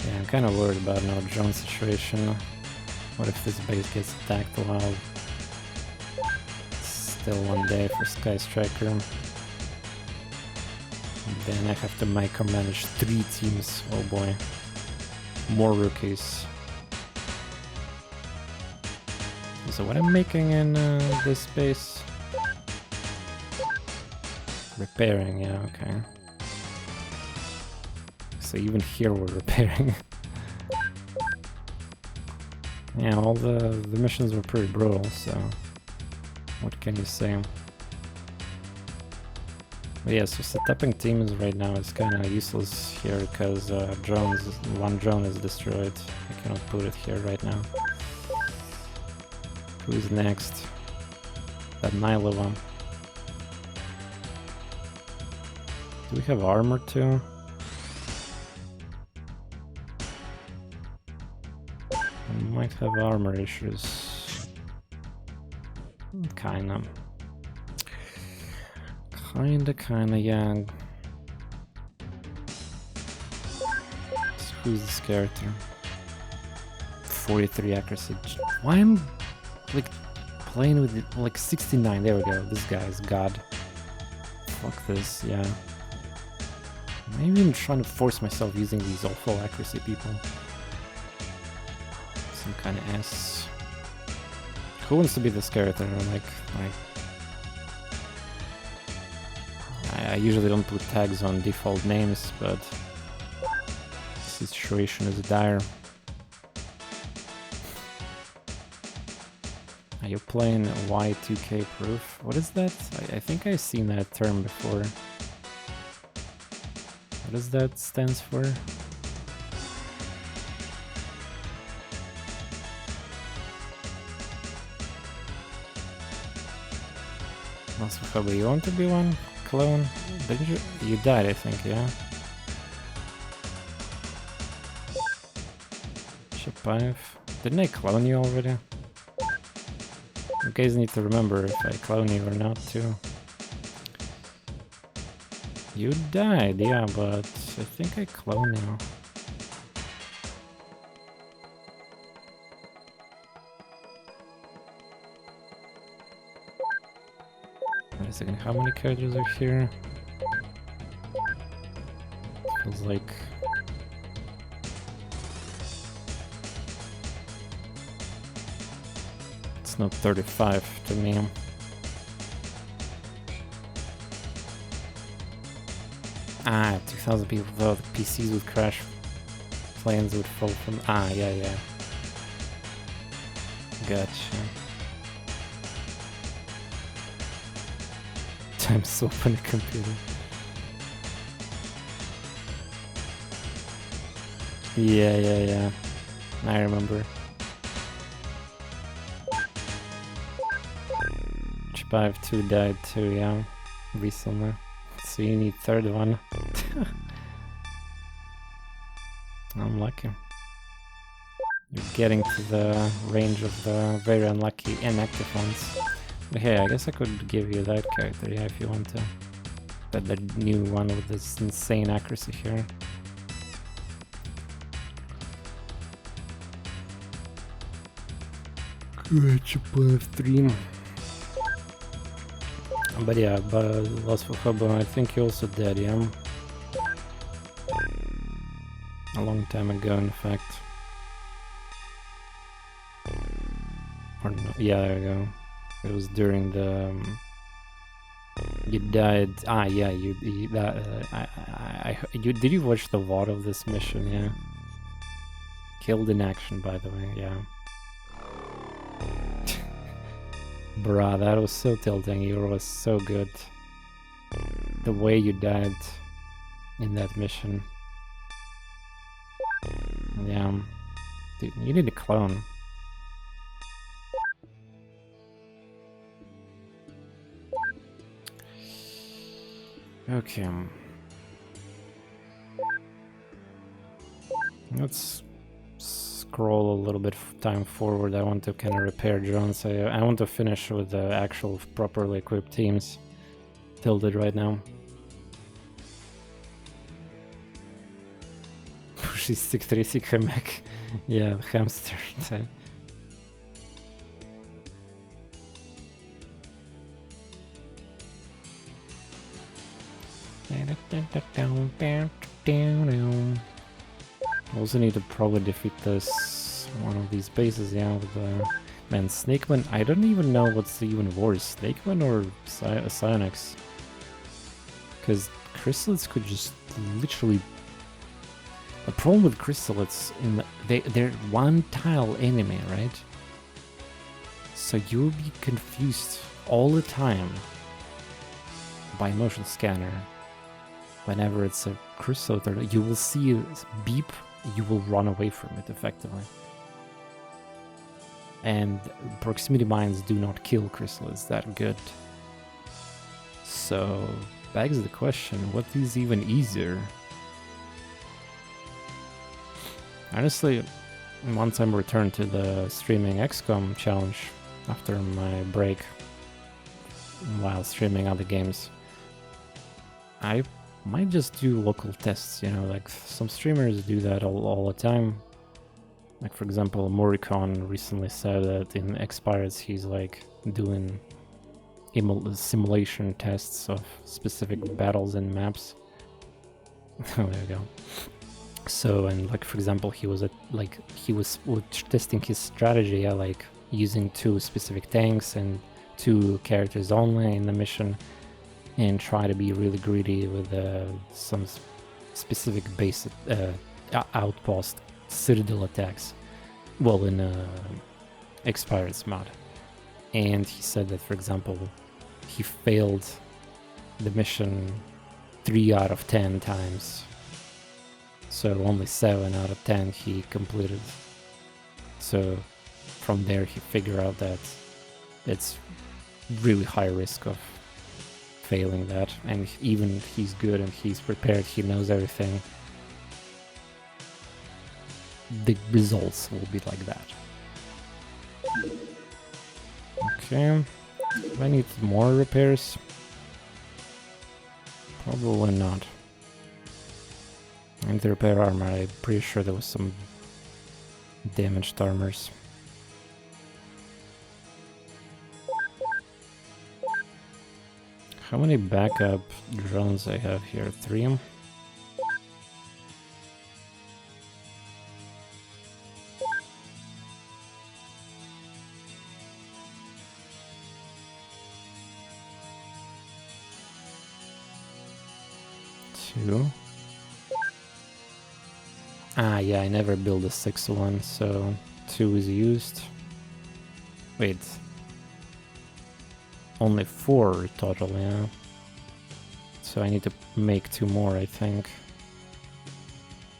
Yeah, I'm kind of worried about now John's situation. What if this base gets attacked while still 1 day for Sky Striker? Then I have to micromanage 3 teams. Oh boy. More rookies. So what I'm making in this base? Repairing, yeah, okay. So even here we're repairing. Yeah, all the missions were pretty brutal, so what can you say? But yeah, so setuping teams right now is kind of useless here because one drone is destroyed. I cannot put it here right now. Who's next? That Nilo one. Do we have armor too? We might have armor issues. Kinda, yeah. So who's this character? 43 accuracy. Why am like playing with it, like 69? There we go. This guy is god. Fuck this, yeah. Maybe I'm trying to force myself using these awful accuracy people. Some kind of ass. Who wants to be this character? I usually don't put tags on default names, but the situation is dire. Are you playing Y2K proof? What is that? I think I've seen that term before. What does that stands for? Probably you want to be one? Clone? Didn't you? You died, I think, yeah? Shapaev. Didn't I clone you already? You guys need to remember if I clone you or not, too. You died, yeah, but I think I clone you. Wait a second, how many characters are here? Feels like... it's not 35 to me. Ah, 2,000 people, though the PCs would crash, planes would fall from... Ah, yeah. Gotcha. Time to open a computer. Yeah. I remember. Shapaev 2 died too, yeah. Recently. So you need third one. I'm lucky. You're getting to the range of the very unlucky inactive ones. But hey, I guess I could give you that character, yeah, if you want to. But the new one with this insane accuracy here. Good, Shapaev 3. But yeah, but Lost for Hobo, I think he also dead, yeah? A long time ago, in fact. Or no, yeah, there we go. It was during the... you died... Ah, yeah, you did you watch the VOD of this mission, yeah? Killed in action, by the way, yeah. Bruh, that was so tilting. You was so good. The way you died in that mission. Yeah. Dude, you need a clone. Okay. Let's scroll a little bit time forward. I want to kind of repair drones. I want to finish with the actual properly equipped teams. Tilted right now. Pushy 636 mech. Yeah, hamster. Also need to probably defeat this one of these bases, yeah, with the... Man, Snakeman, I don't even know what's even worse, Snakeman or Psionics? Because Chrysalids could just literally... The problem with Chrysalids, they're one-tile enemy, right? So you'll be confused all the time by motion scanner. Whenever it's a Chrysalid, you will see a beep, you will run away from it effectively. And proximity mines do not kill Chrysalids that good. So, begs the question, what is even easier? Honestly, once I'm returned to the streaming XCOM challenge after my break while streaming other games, I might just do local tests, you know, like some streamers do that all the time. Like, for example, Morricon recently said that in X-PirateZ he's like doing simulation tests of specific battles and maps. Oh, there you go. So, and like, for example, he was testing his strategy, yeah, like using 2 specific tanks and 2 characters only in the mission, and try to be really greedy with some specific base outpost citadel attacks. Well, in X-PirateZ mod. And he said that, for example, he failed the mission 3 out of 10 times. So only 7 out of 10 he completed. So from there he figured out that it's really high risk of failing that, and even if he's good and he's prepared, he knows everything, the results will be like that. Okay, I need more repairs. Probably not. I need to repair armor. I'm pretty sure there was some damaged armors. How many backup drones I have here? 3? Two. Ah, yeah, I never build a 6th one, so 2 is used. Wait. Only 4 total, yeah. So I need to make 2 more, I think.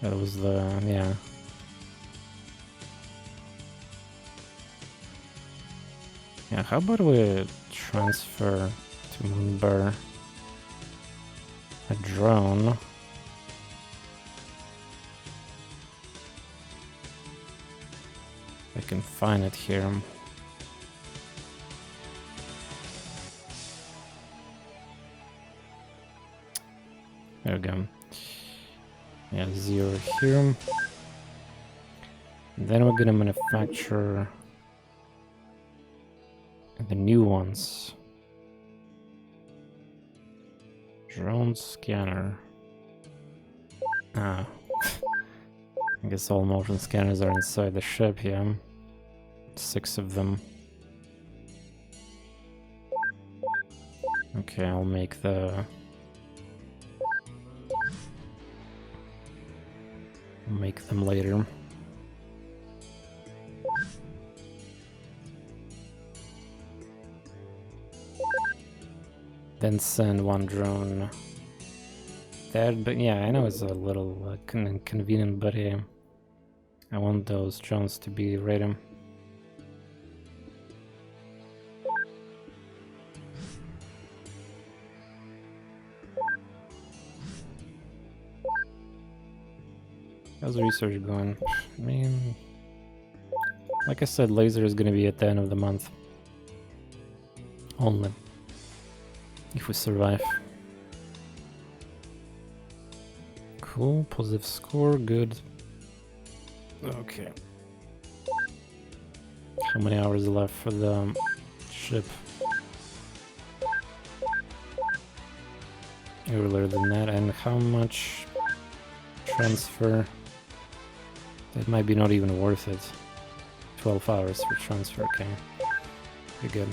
That was the... yeah. Yeah, how about we transfer to Moonbar a drone? I can find it here. There we go. Yeah, 0 here. And then we're gonna manufacture the new ones. Drone scanner. Ah. I guess all motion scanners are inside the ship here. 6 of them. Okay, I'll make the... make them later. Then send one drone there, but yeah, I know it's a little inconvenient, but I want those drones to be ready. How's research going? I mean, like I said, laser is gonna be at the end of the month. Only. If we survive. Cool, positive score, good. Okay. How many hours left for the ship? Earlier than that, and how much transfer? That might be not even worth it. 12 hours for transfer, okay. Pretty good.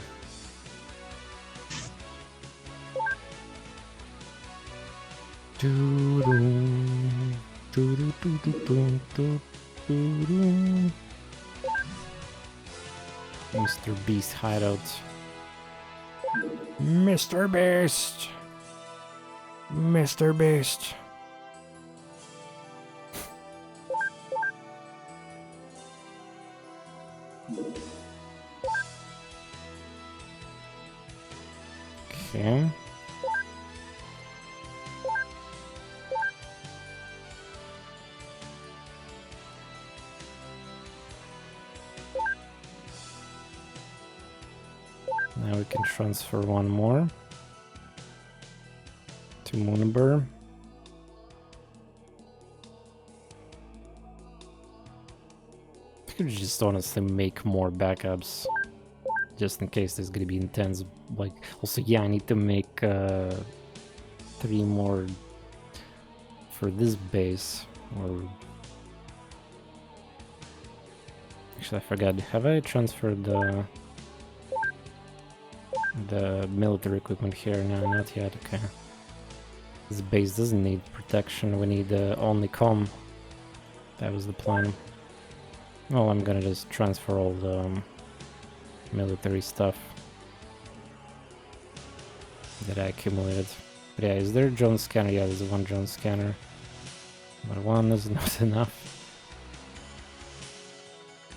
Mr. Beast hideout. Mr. Beast! Mr. Beast! Okay. Now we can transfer one more to Moonbur. I could just honestly make more backups, just in case there's gonna be intense. Like, also, yeah, I need to make 3 more for this base. Or actually, I forgot. Have I transferred the military equipment here? No, not yet. Okay. This base doesn't need protection. We need only comm. That was the plan. Well, I'm gonna just transfer all the military stuff that I accumulated. But yeah, is there a drone scanner? Yeah, there's one drone scanner. But one is not enough.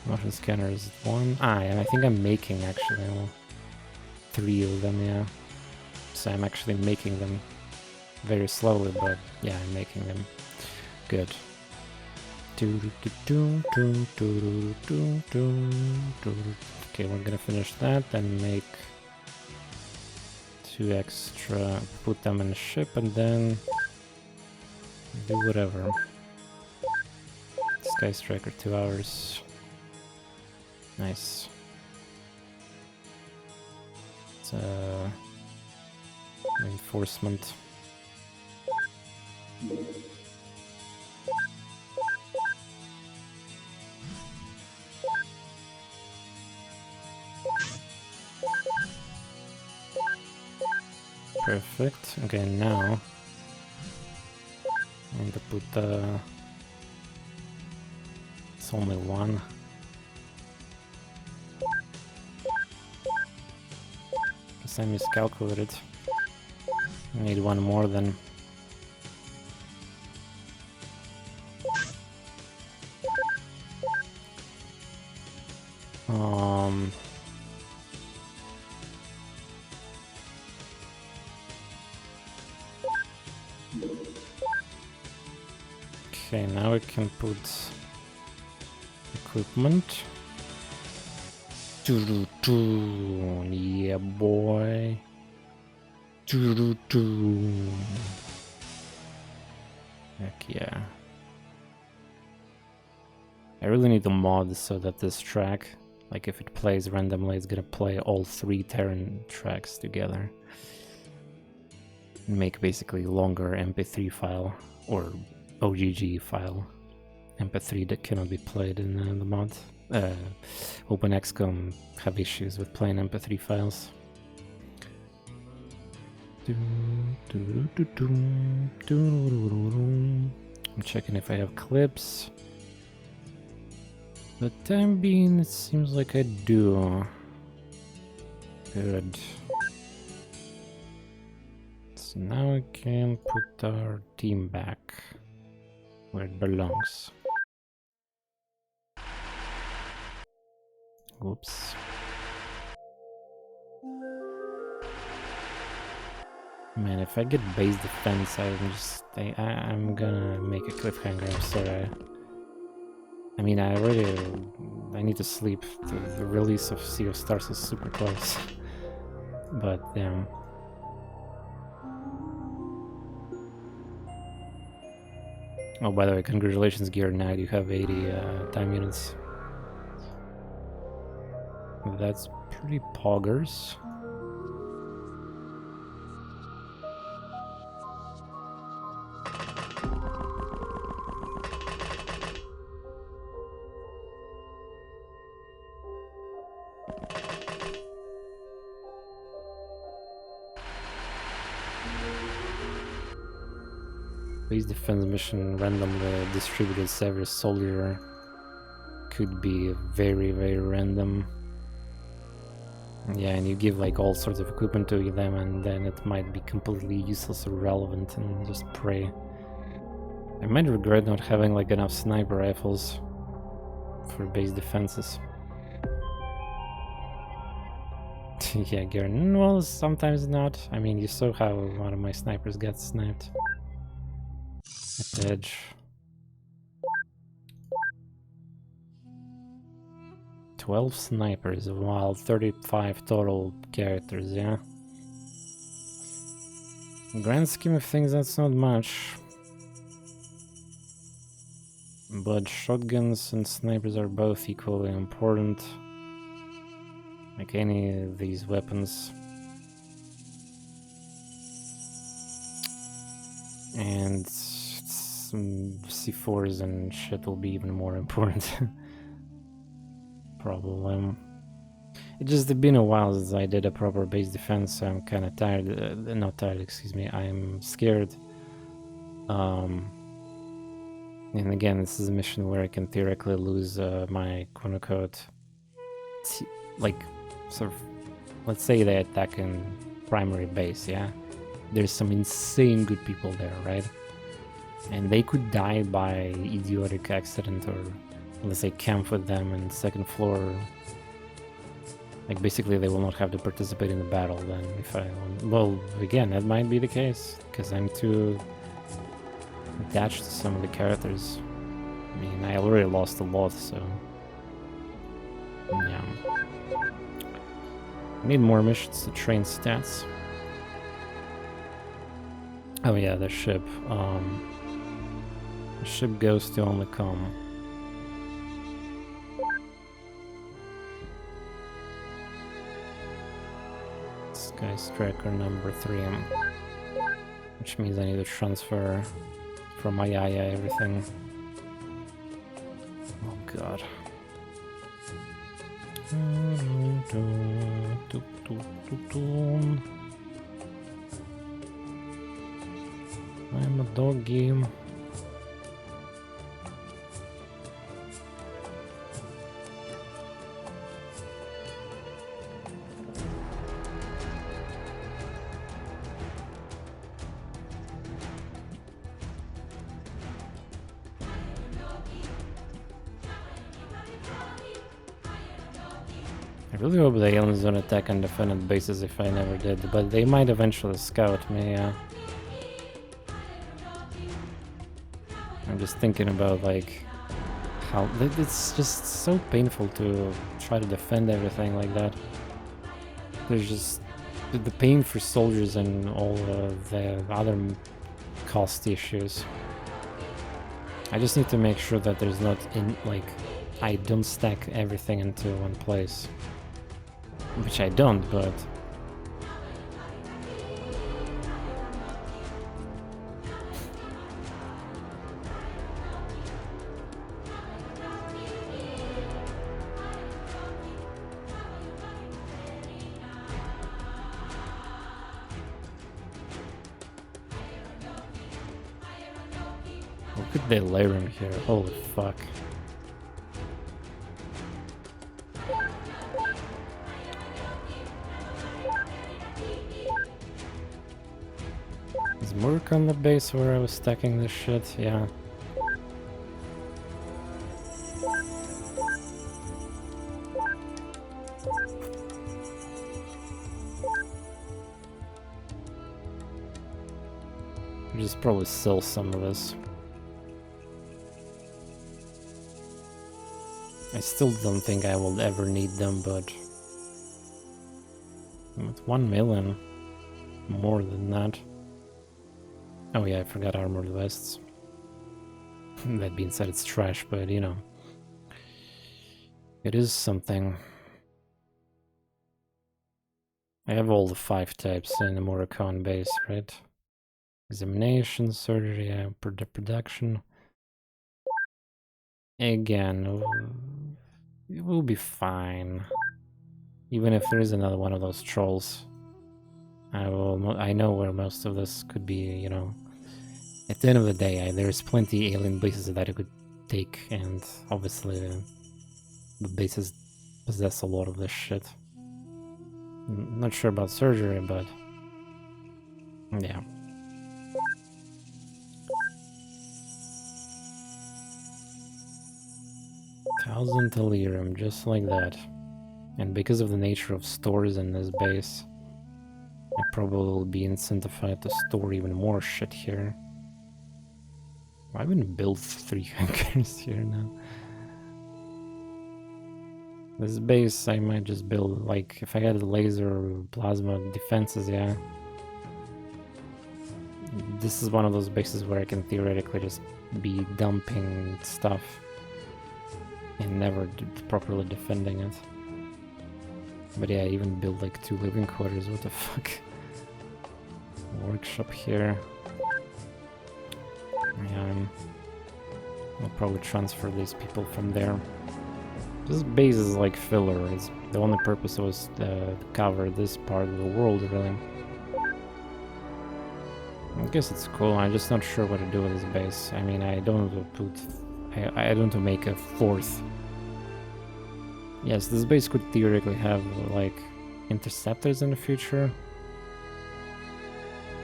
Motion scanner is one. Ah, and I think I'm making actually 3 of them, yeah. So I'm actually making them very slowly, but yeah, I'm making them. Good. Okay, we're gonna finish that, then make 2 extra, put them in a ship, and then do whatever. Sky Striker, 2 hours. Nice. It's reinforcement. Perfect. Okay, now I need to put it's only one. Guess I miscalculated. I need one more then. Okay, now we can put equipment. Yeah, boy. Heck yeah. I really need a mod so that this track, like if it plays randomly, it's gonna play all 3 Terran tracks together. Make basically longer MP3 file or OGG file. MP3 that cannot be played in the mod. OpenXCOM have issues with playing MP3 files. I'm checking if I have clips. For the time being, it seems like I do. Good. So now we can put our team back where it belongs. Whoops. Man, if I get base defense, I'm gonna make a cliffhanger. I'm sorry. I mean, I need to sleep. The release of Sea of Stars is super close. But, yeah. Oh, by the way, congratulations, Gear Knight. You have 80 time units. That's pretty poggers. Base defense mission randomly distributed every soldier could be very, very random. Yeah, and you give like all sorts of equipment to them, and then it might be completely useless or irrelevant, and just pray. I might regret not having like enough sniper rifles for base defenses. Yeah, Garen. Well, sometimes not. I mean, you saw how one of my snipers got sniped at the edge. "12 snipers, while 35 total characters, yeah? In grand scheme of things, that's not much. But shotguns and snipers are both equally important. Like any of these weapons. And C4s and shit will be even more important. Probably. It's been a while since I did a proper base defense, so I'm kind of tired. Not tired, excuse me. I'm scared. And again, this is a mission where I can theoretically lose my quote-unquote, like, sort of, let's say they attack in primary base, yeah? There's some insane good people there, right? And they could die by idiotic accident, or let's say camp with them in second floor. Like, basically they will not have to participate in the battle then if I... Well, again, that might be the case, because I'm too attached to some of the characters. I mean, I already lost a lot, so... yeah. I need more missions to train stats. Oh yeah, the ship. The ship goes to only come. This guy's tracker number 3, which means I need to transfer from my Yaya everything. Oh god. I'm a doggy. I really hope the aliens don't attack undefended bases if I never did, but they might eventually scout me, yeah. I'm just thinking about, like, how... It's just so painful to try to defend everything like that. There's just... the pain for soldiers and all the other cost issues. I just need to make sure that there's not, I don't stack everything into one place. Which I don't, but... What could they layer in here? Holy fuck. Is Murk on the base where I was stacking this shit? Yeah. Just probably sell some of this. I still don't think I will ever need them, but with 1 million, more than that. Oh yeah, I forgot armored vests. That being said, it's trash, but you know, it is something. I have all the 5 types in the Morricone base, right? Examination, surgery, production. Again, it will be fine. Even if there is another one of those trolls, I know where most of this could be, you know. At the end of the day, there's plenty alien bases that I could take, and obviously the bases possess a lot of this shit. Not sure about surgery, but yeah. $1,000 Delirium, just like that. And because of the nature of stores in this base, I probably will be incentivized to store even more shit here. I wouldn't build 3 hangars here now. This base I might just build, like, if I had laser or plasma defenses, yeah. This is one of those bases where I can theoretically just be dumping stuff and never properly defending it. But yeah, I even build like 2 living quarters, what the fuck. Workshop here. Yeah, I'll probably transfer these people from there. This base is like filler, it's the only purpose was to cover this part of the world, really. I guess it's cool, I'm just not sure what to do with this base. I mean, I don't want to put... I don't want to make a 4th. Yes, this base could theoretically have, like, interceptors in the future.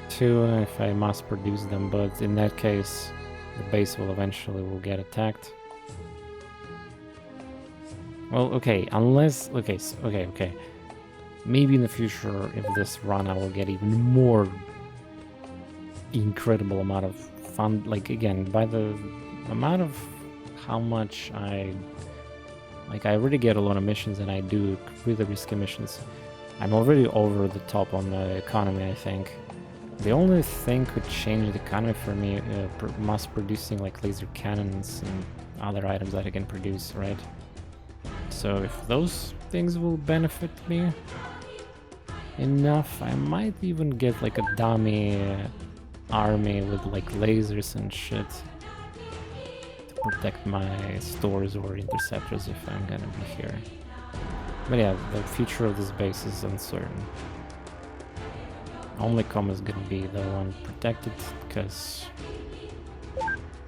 Too, if I mass produce them, but in that case, the base will eventually get attacked. Well, okay, unless... Okay, okay. Maybe in the future, if this run, I will get even more incredible amount of fun. Like, again, by the amount of how much I already get a lot of missions, and I do really risky missions. I'm already over the top on the economy, I think. The only thing could change the economy for me, mass producing like laser cannons and other items that I can produce, right? So if those things will benefit me enough, I might even get like a dummy army with like lasers and shit to protect my stores or interceptors if I'm gonna be here. But yeah, the future of this base is uncertain. OpenXCOM is gonna be the one protected because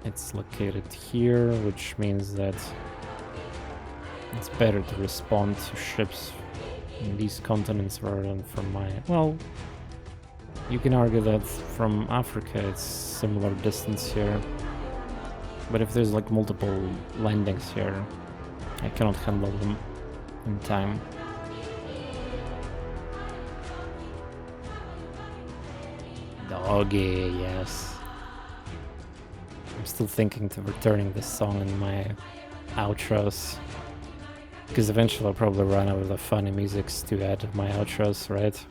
it's located here, which means that it's better to respond to ships in these continents rather than from my... Well, you can argue that from Africa it's similar distance here, but if there's like multiple landings here, I cannot handle them in time. Doggy, yes. I'm still thinking to returning this song in my outros, because eventually I'll probably run out of the funny musics to add to my outros, right?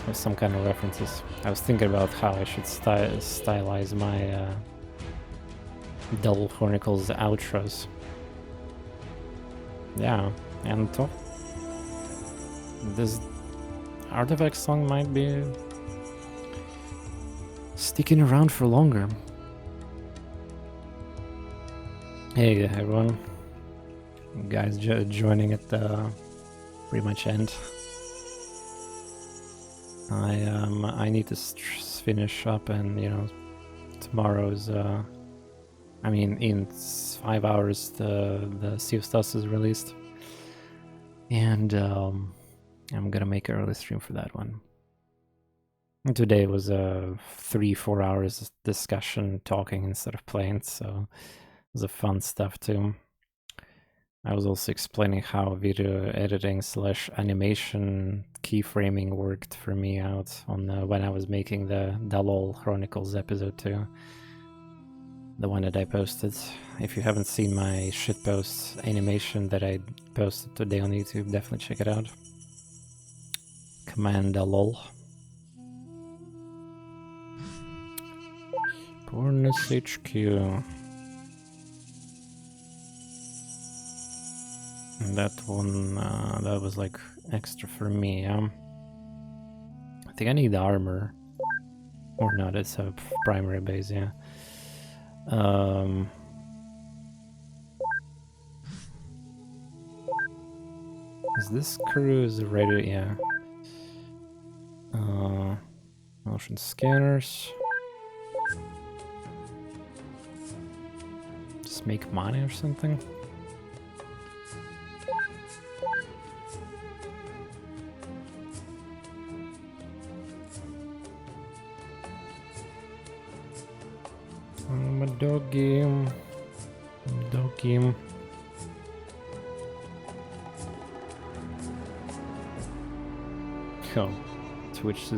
With some kind of references. I was thinking about how I should stylize my Double Chronicles outros. Yeah, and this artifact song might be sticking around for longer. Hey everyone, you guys joining at the pretty much end. I need to finish up, and you know, tomorrow's I mean in 5 hours the Sea of Stars is released, and I'm gonna make an early stream for that one. And today was a 3-4 hours discussion, talking instead of playing, so it was a fun stuff too. I was also explaining how video editing / animation keyframing worked for me out on when I was making the Dalol Chronicles episode 2. The one that I posted. If you haven't seen my shitpost animation that I posted today on YouTube, definitely check it out. Command Dalol. TorNis HQ. And that one, that was like extra for me, I think I need armor. Or not, it's a primary base, yeah. Is this cruise ready? Yeah. Motion scanners. Just make money or something. I'm a doggy. Doggy. Oh, Twitch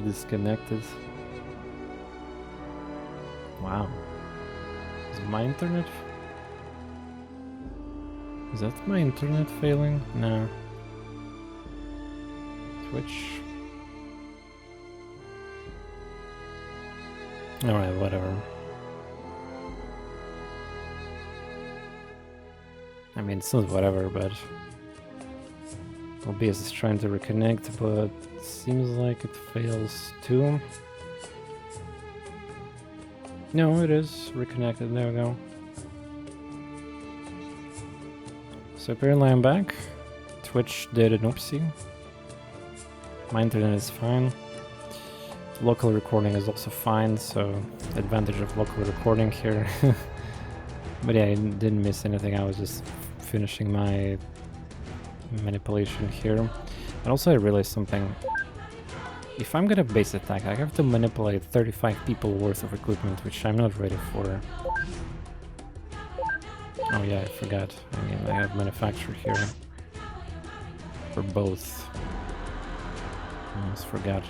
disconnected. Wow. Is my internet? Is that my internet failing? No. Twitch. Alright, whatever. I mean, it's not whatever, but OBS is trying to reconnect, but it seems like it fails too. No, it is reconnected. There we go. So apparently I'm back. Twitch did an oopsie. My internet is fine. Local recording is also fine, so advantage of local recording here. But yeah, I didn't miss anything. I was just finishing my manipulation here. And also I realized something. If I'm gonna base attack, I have to manipulate 35 people worth of equipment, which I'm not ready for. Oh yeah, I forgot. I mean, I have manufacture here for both. I almost forgot.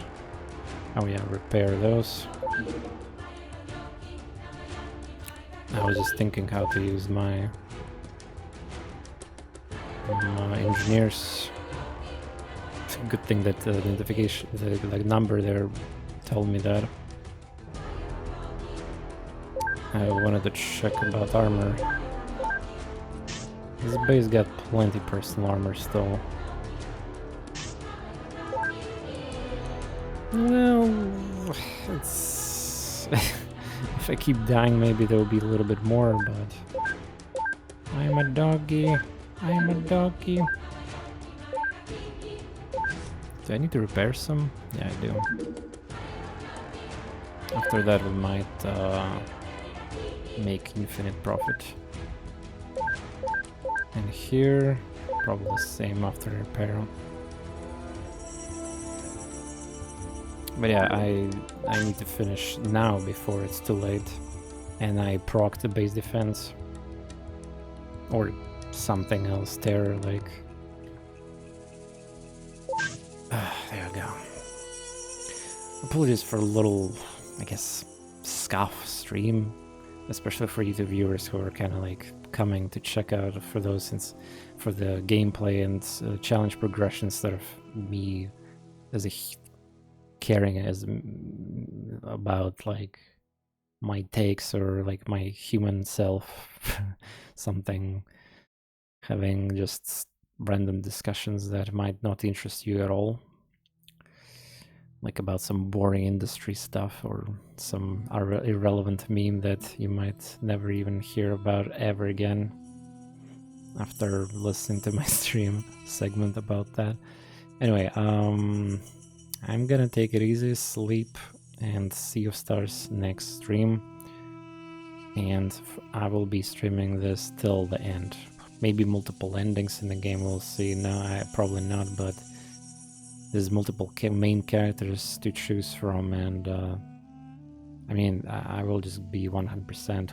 Oh yeah, repair those. I was just thinking how to use my engineers. It's a good thing that the identification, the number there told me that. I wanted to check about armor. This base got plenty personal armor still. Well, it's... if I keep dying, maybe there will be a little bit more, but... I'm a doggy. I'm a doggy. Do I need to repair some? Yeah, I do. After that, we might make infinite profit. And here, probably the same after repair. But yeah, I need to finish now before it's too late. And I proc the base defense. Or something else there, like... there we go. Apologies for a little, I guess, scuff stream. Especially for YouTube viewers who are kind of like coming to check out for those, since for the gameplay and challenge progression instead of me as a caring as about like my takes or like my human self something, having just random discussions that might not interest you at all, like about some boring industry stuff or some irrelevant meme that you might never even hear about ever again after listening to my stream segment about that. Anyway, I'm gonna take it easy, sleep, and Sea of Stars next stream. And I will be streaming this till the end. Maybe multiple endings in the game, we'll see. No, probably not, but there's multiple main characters to choose from, and I mean, I will just be 100%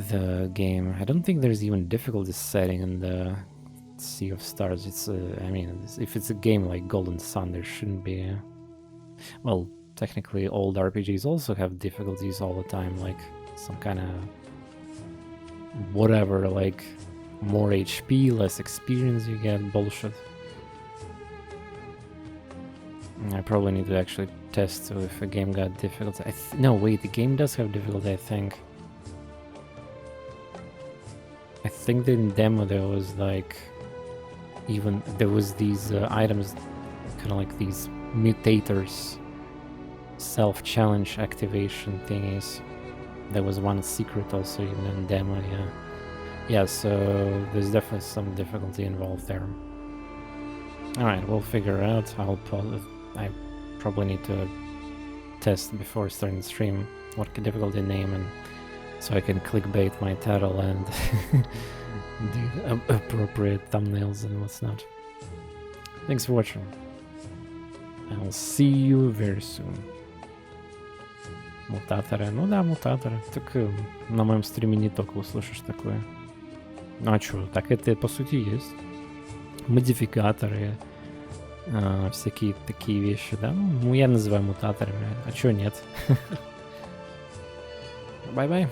the game. I don't think there's even difficulty setting in the Sea of Stars. It's I mean, if it's a game like Golden Sun, there shouldn't be. Well, technically, old RPGs also have difficulties all the time, like some kind of whatever, like more HP, less experience you get, bullshit. I probably need to actually test if a game got difficulty. No, wait, the game does have difficulty, I think. I think that in demo there was like, even there was these items, kind of like these mutators, self-challenge activation thingies. There was one secret also even in demo, yeah. Yeah, so there's definitely some difficulty involved there. Alright, we'll figure it out. I probably need to test before starting the stream what difficulty name, and so I can clickbait my title and do appropriate thumbnails and what's not. Thanks for watching. I'll see you very soon. Мутаторы. Ну да, мутаторы. Так на моем стриме не только услышишь такое. Ну а чё, так это по сути есть. Модификаторы, всякие такие вещи, да? Ну, я называю мутаторами. А чё нет? Bye-bye.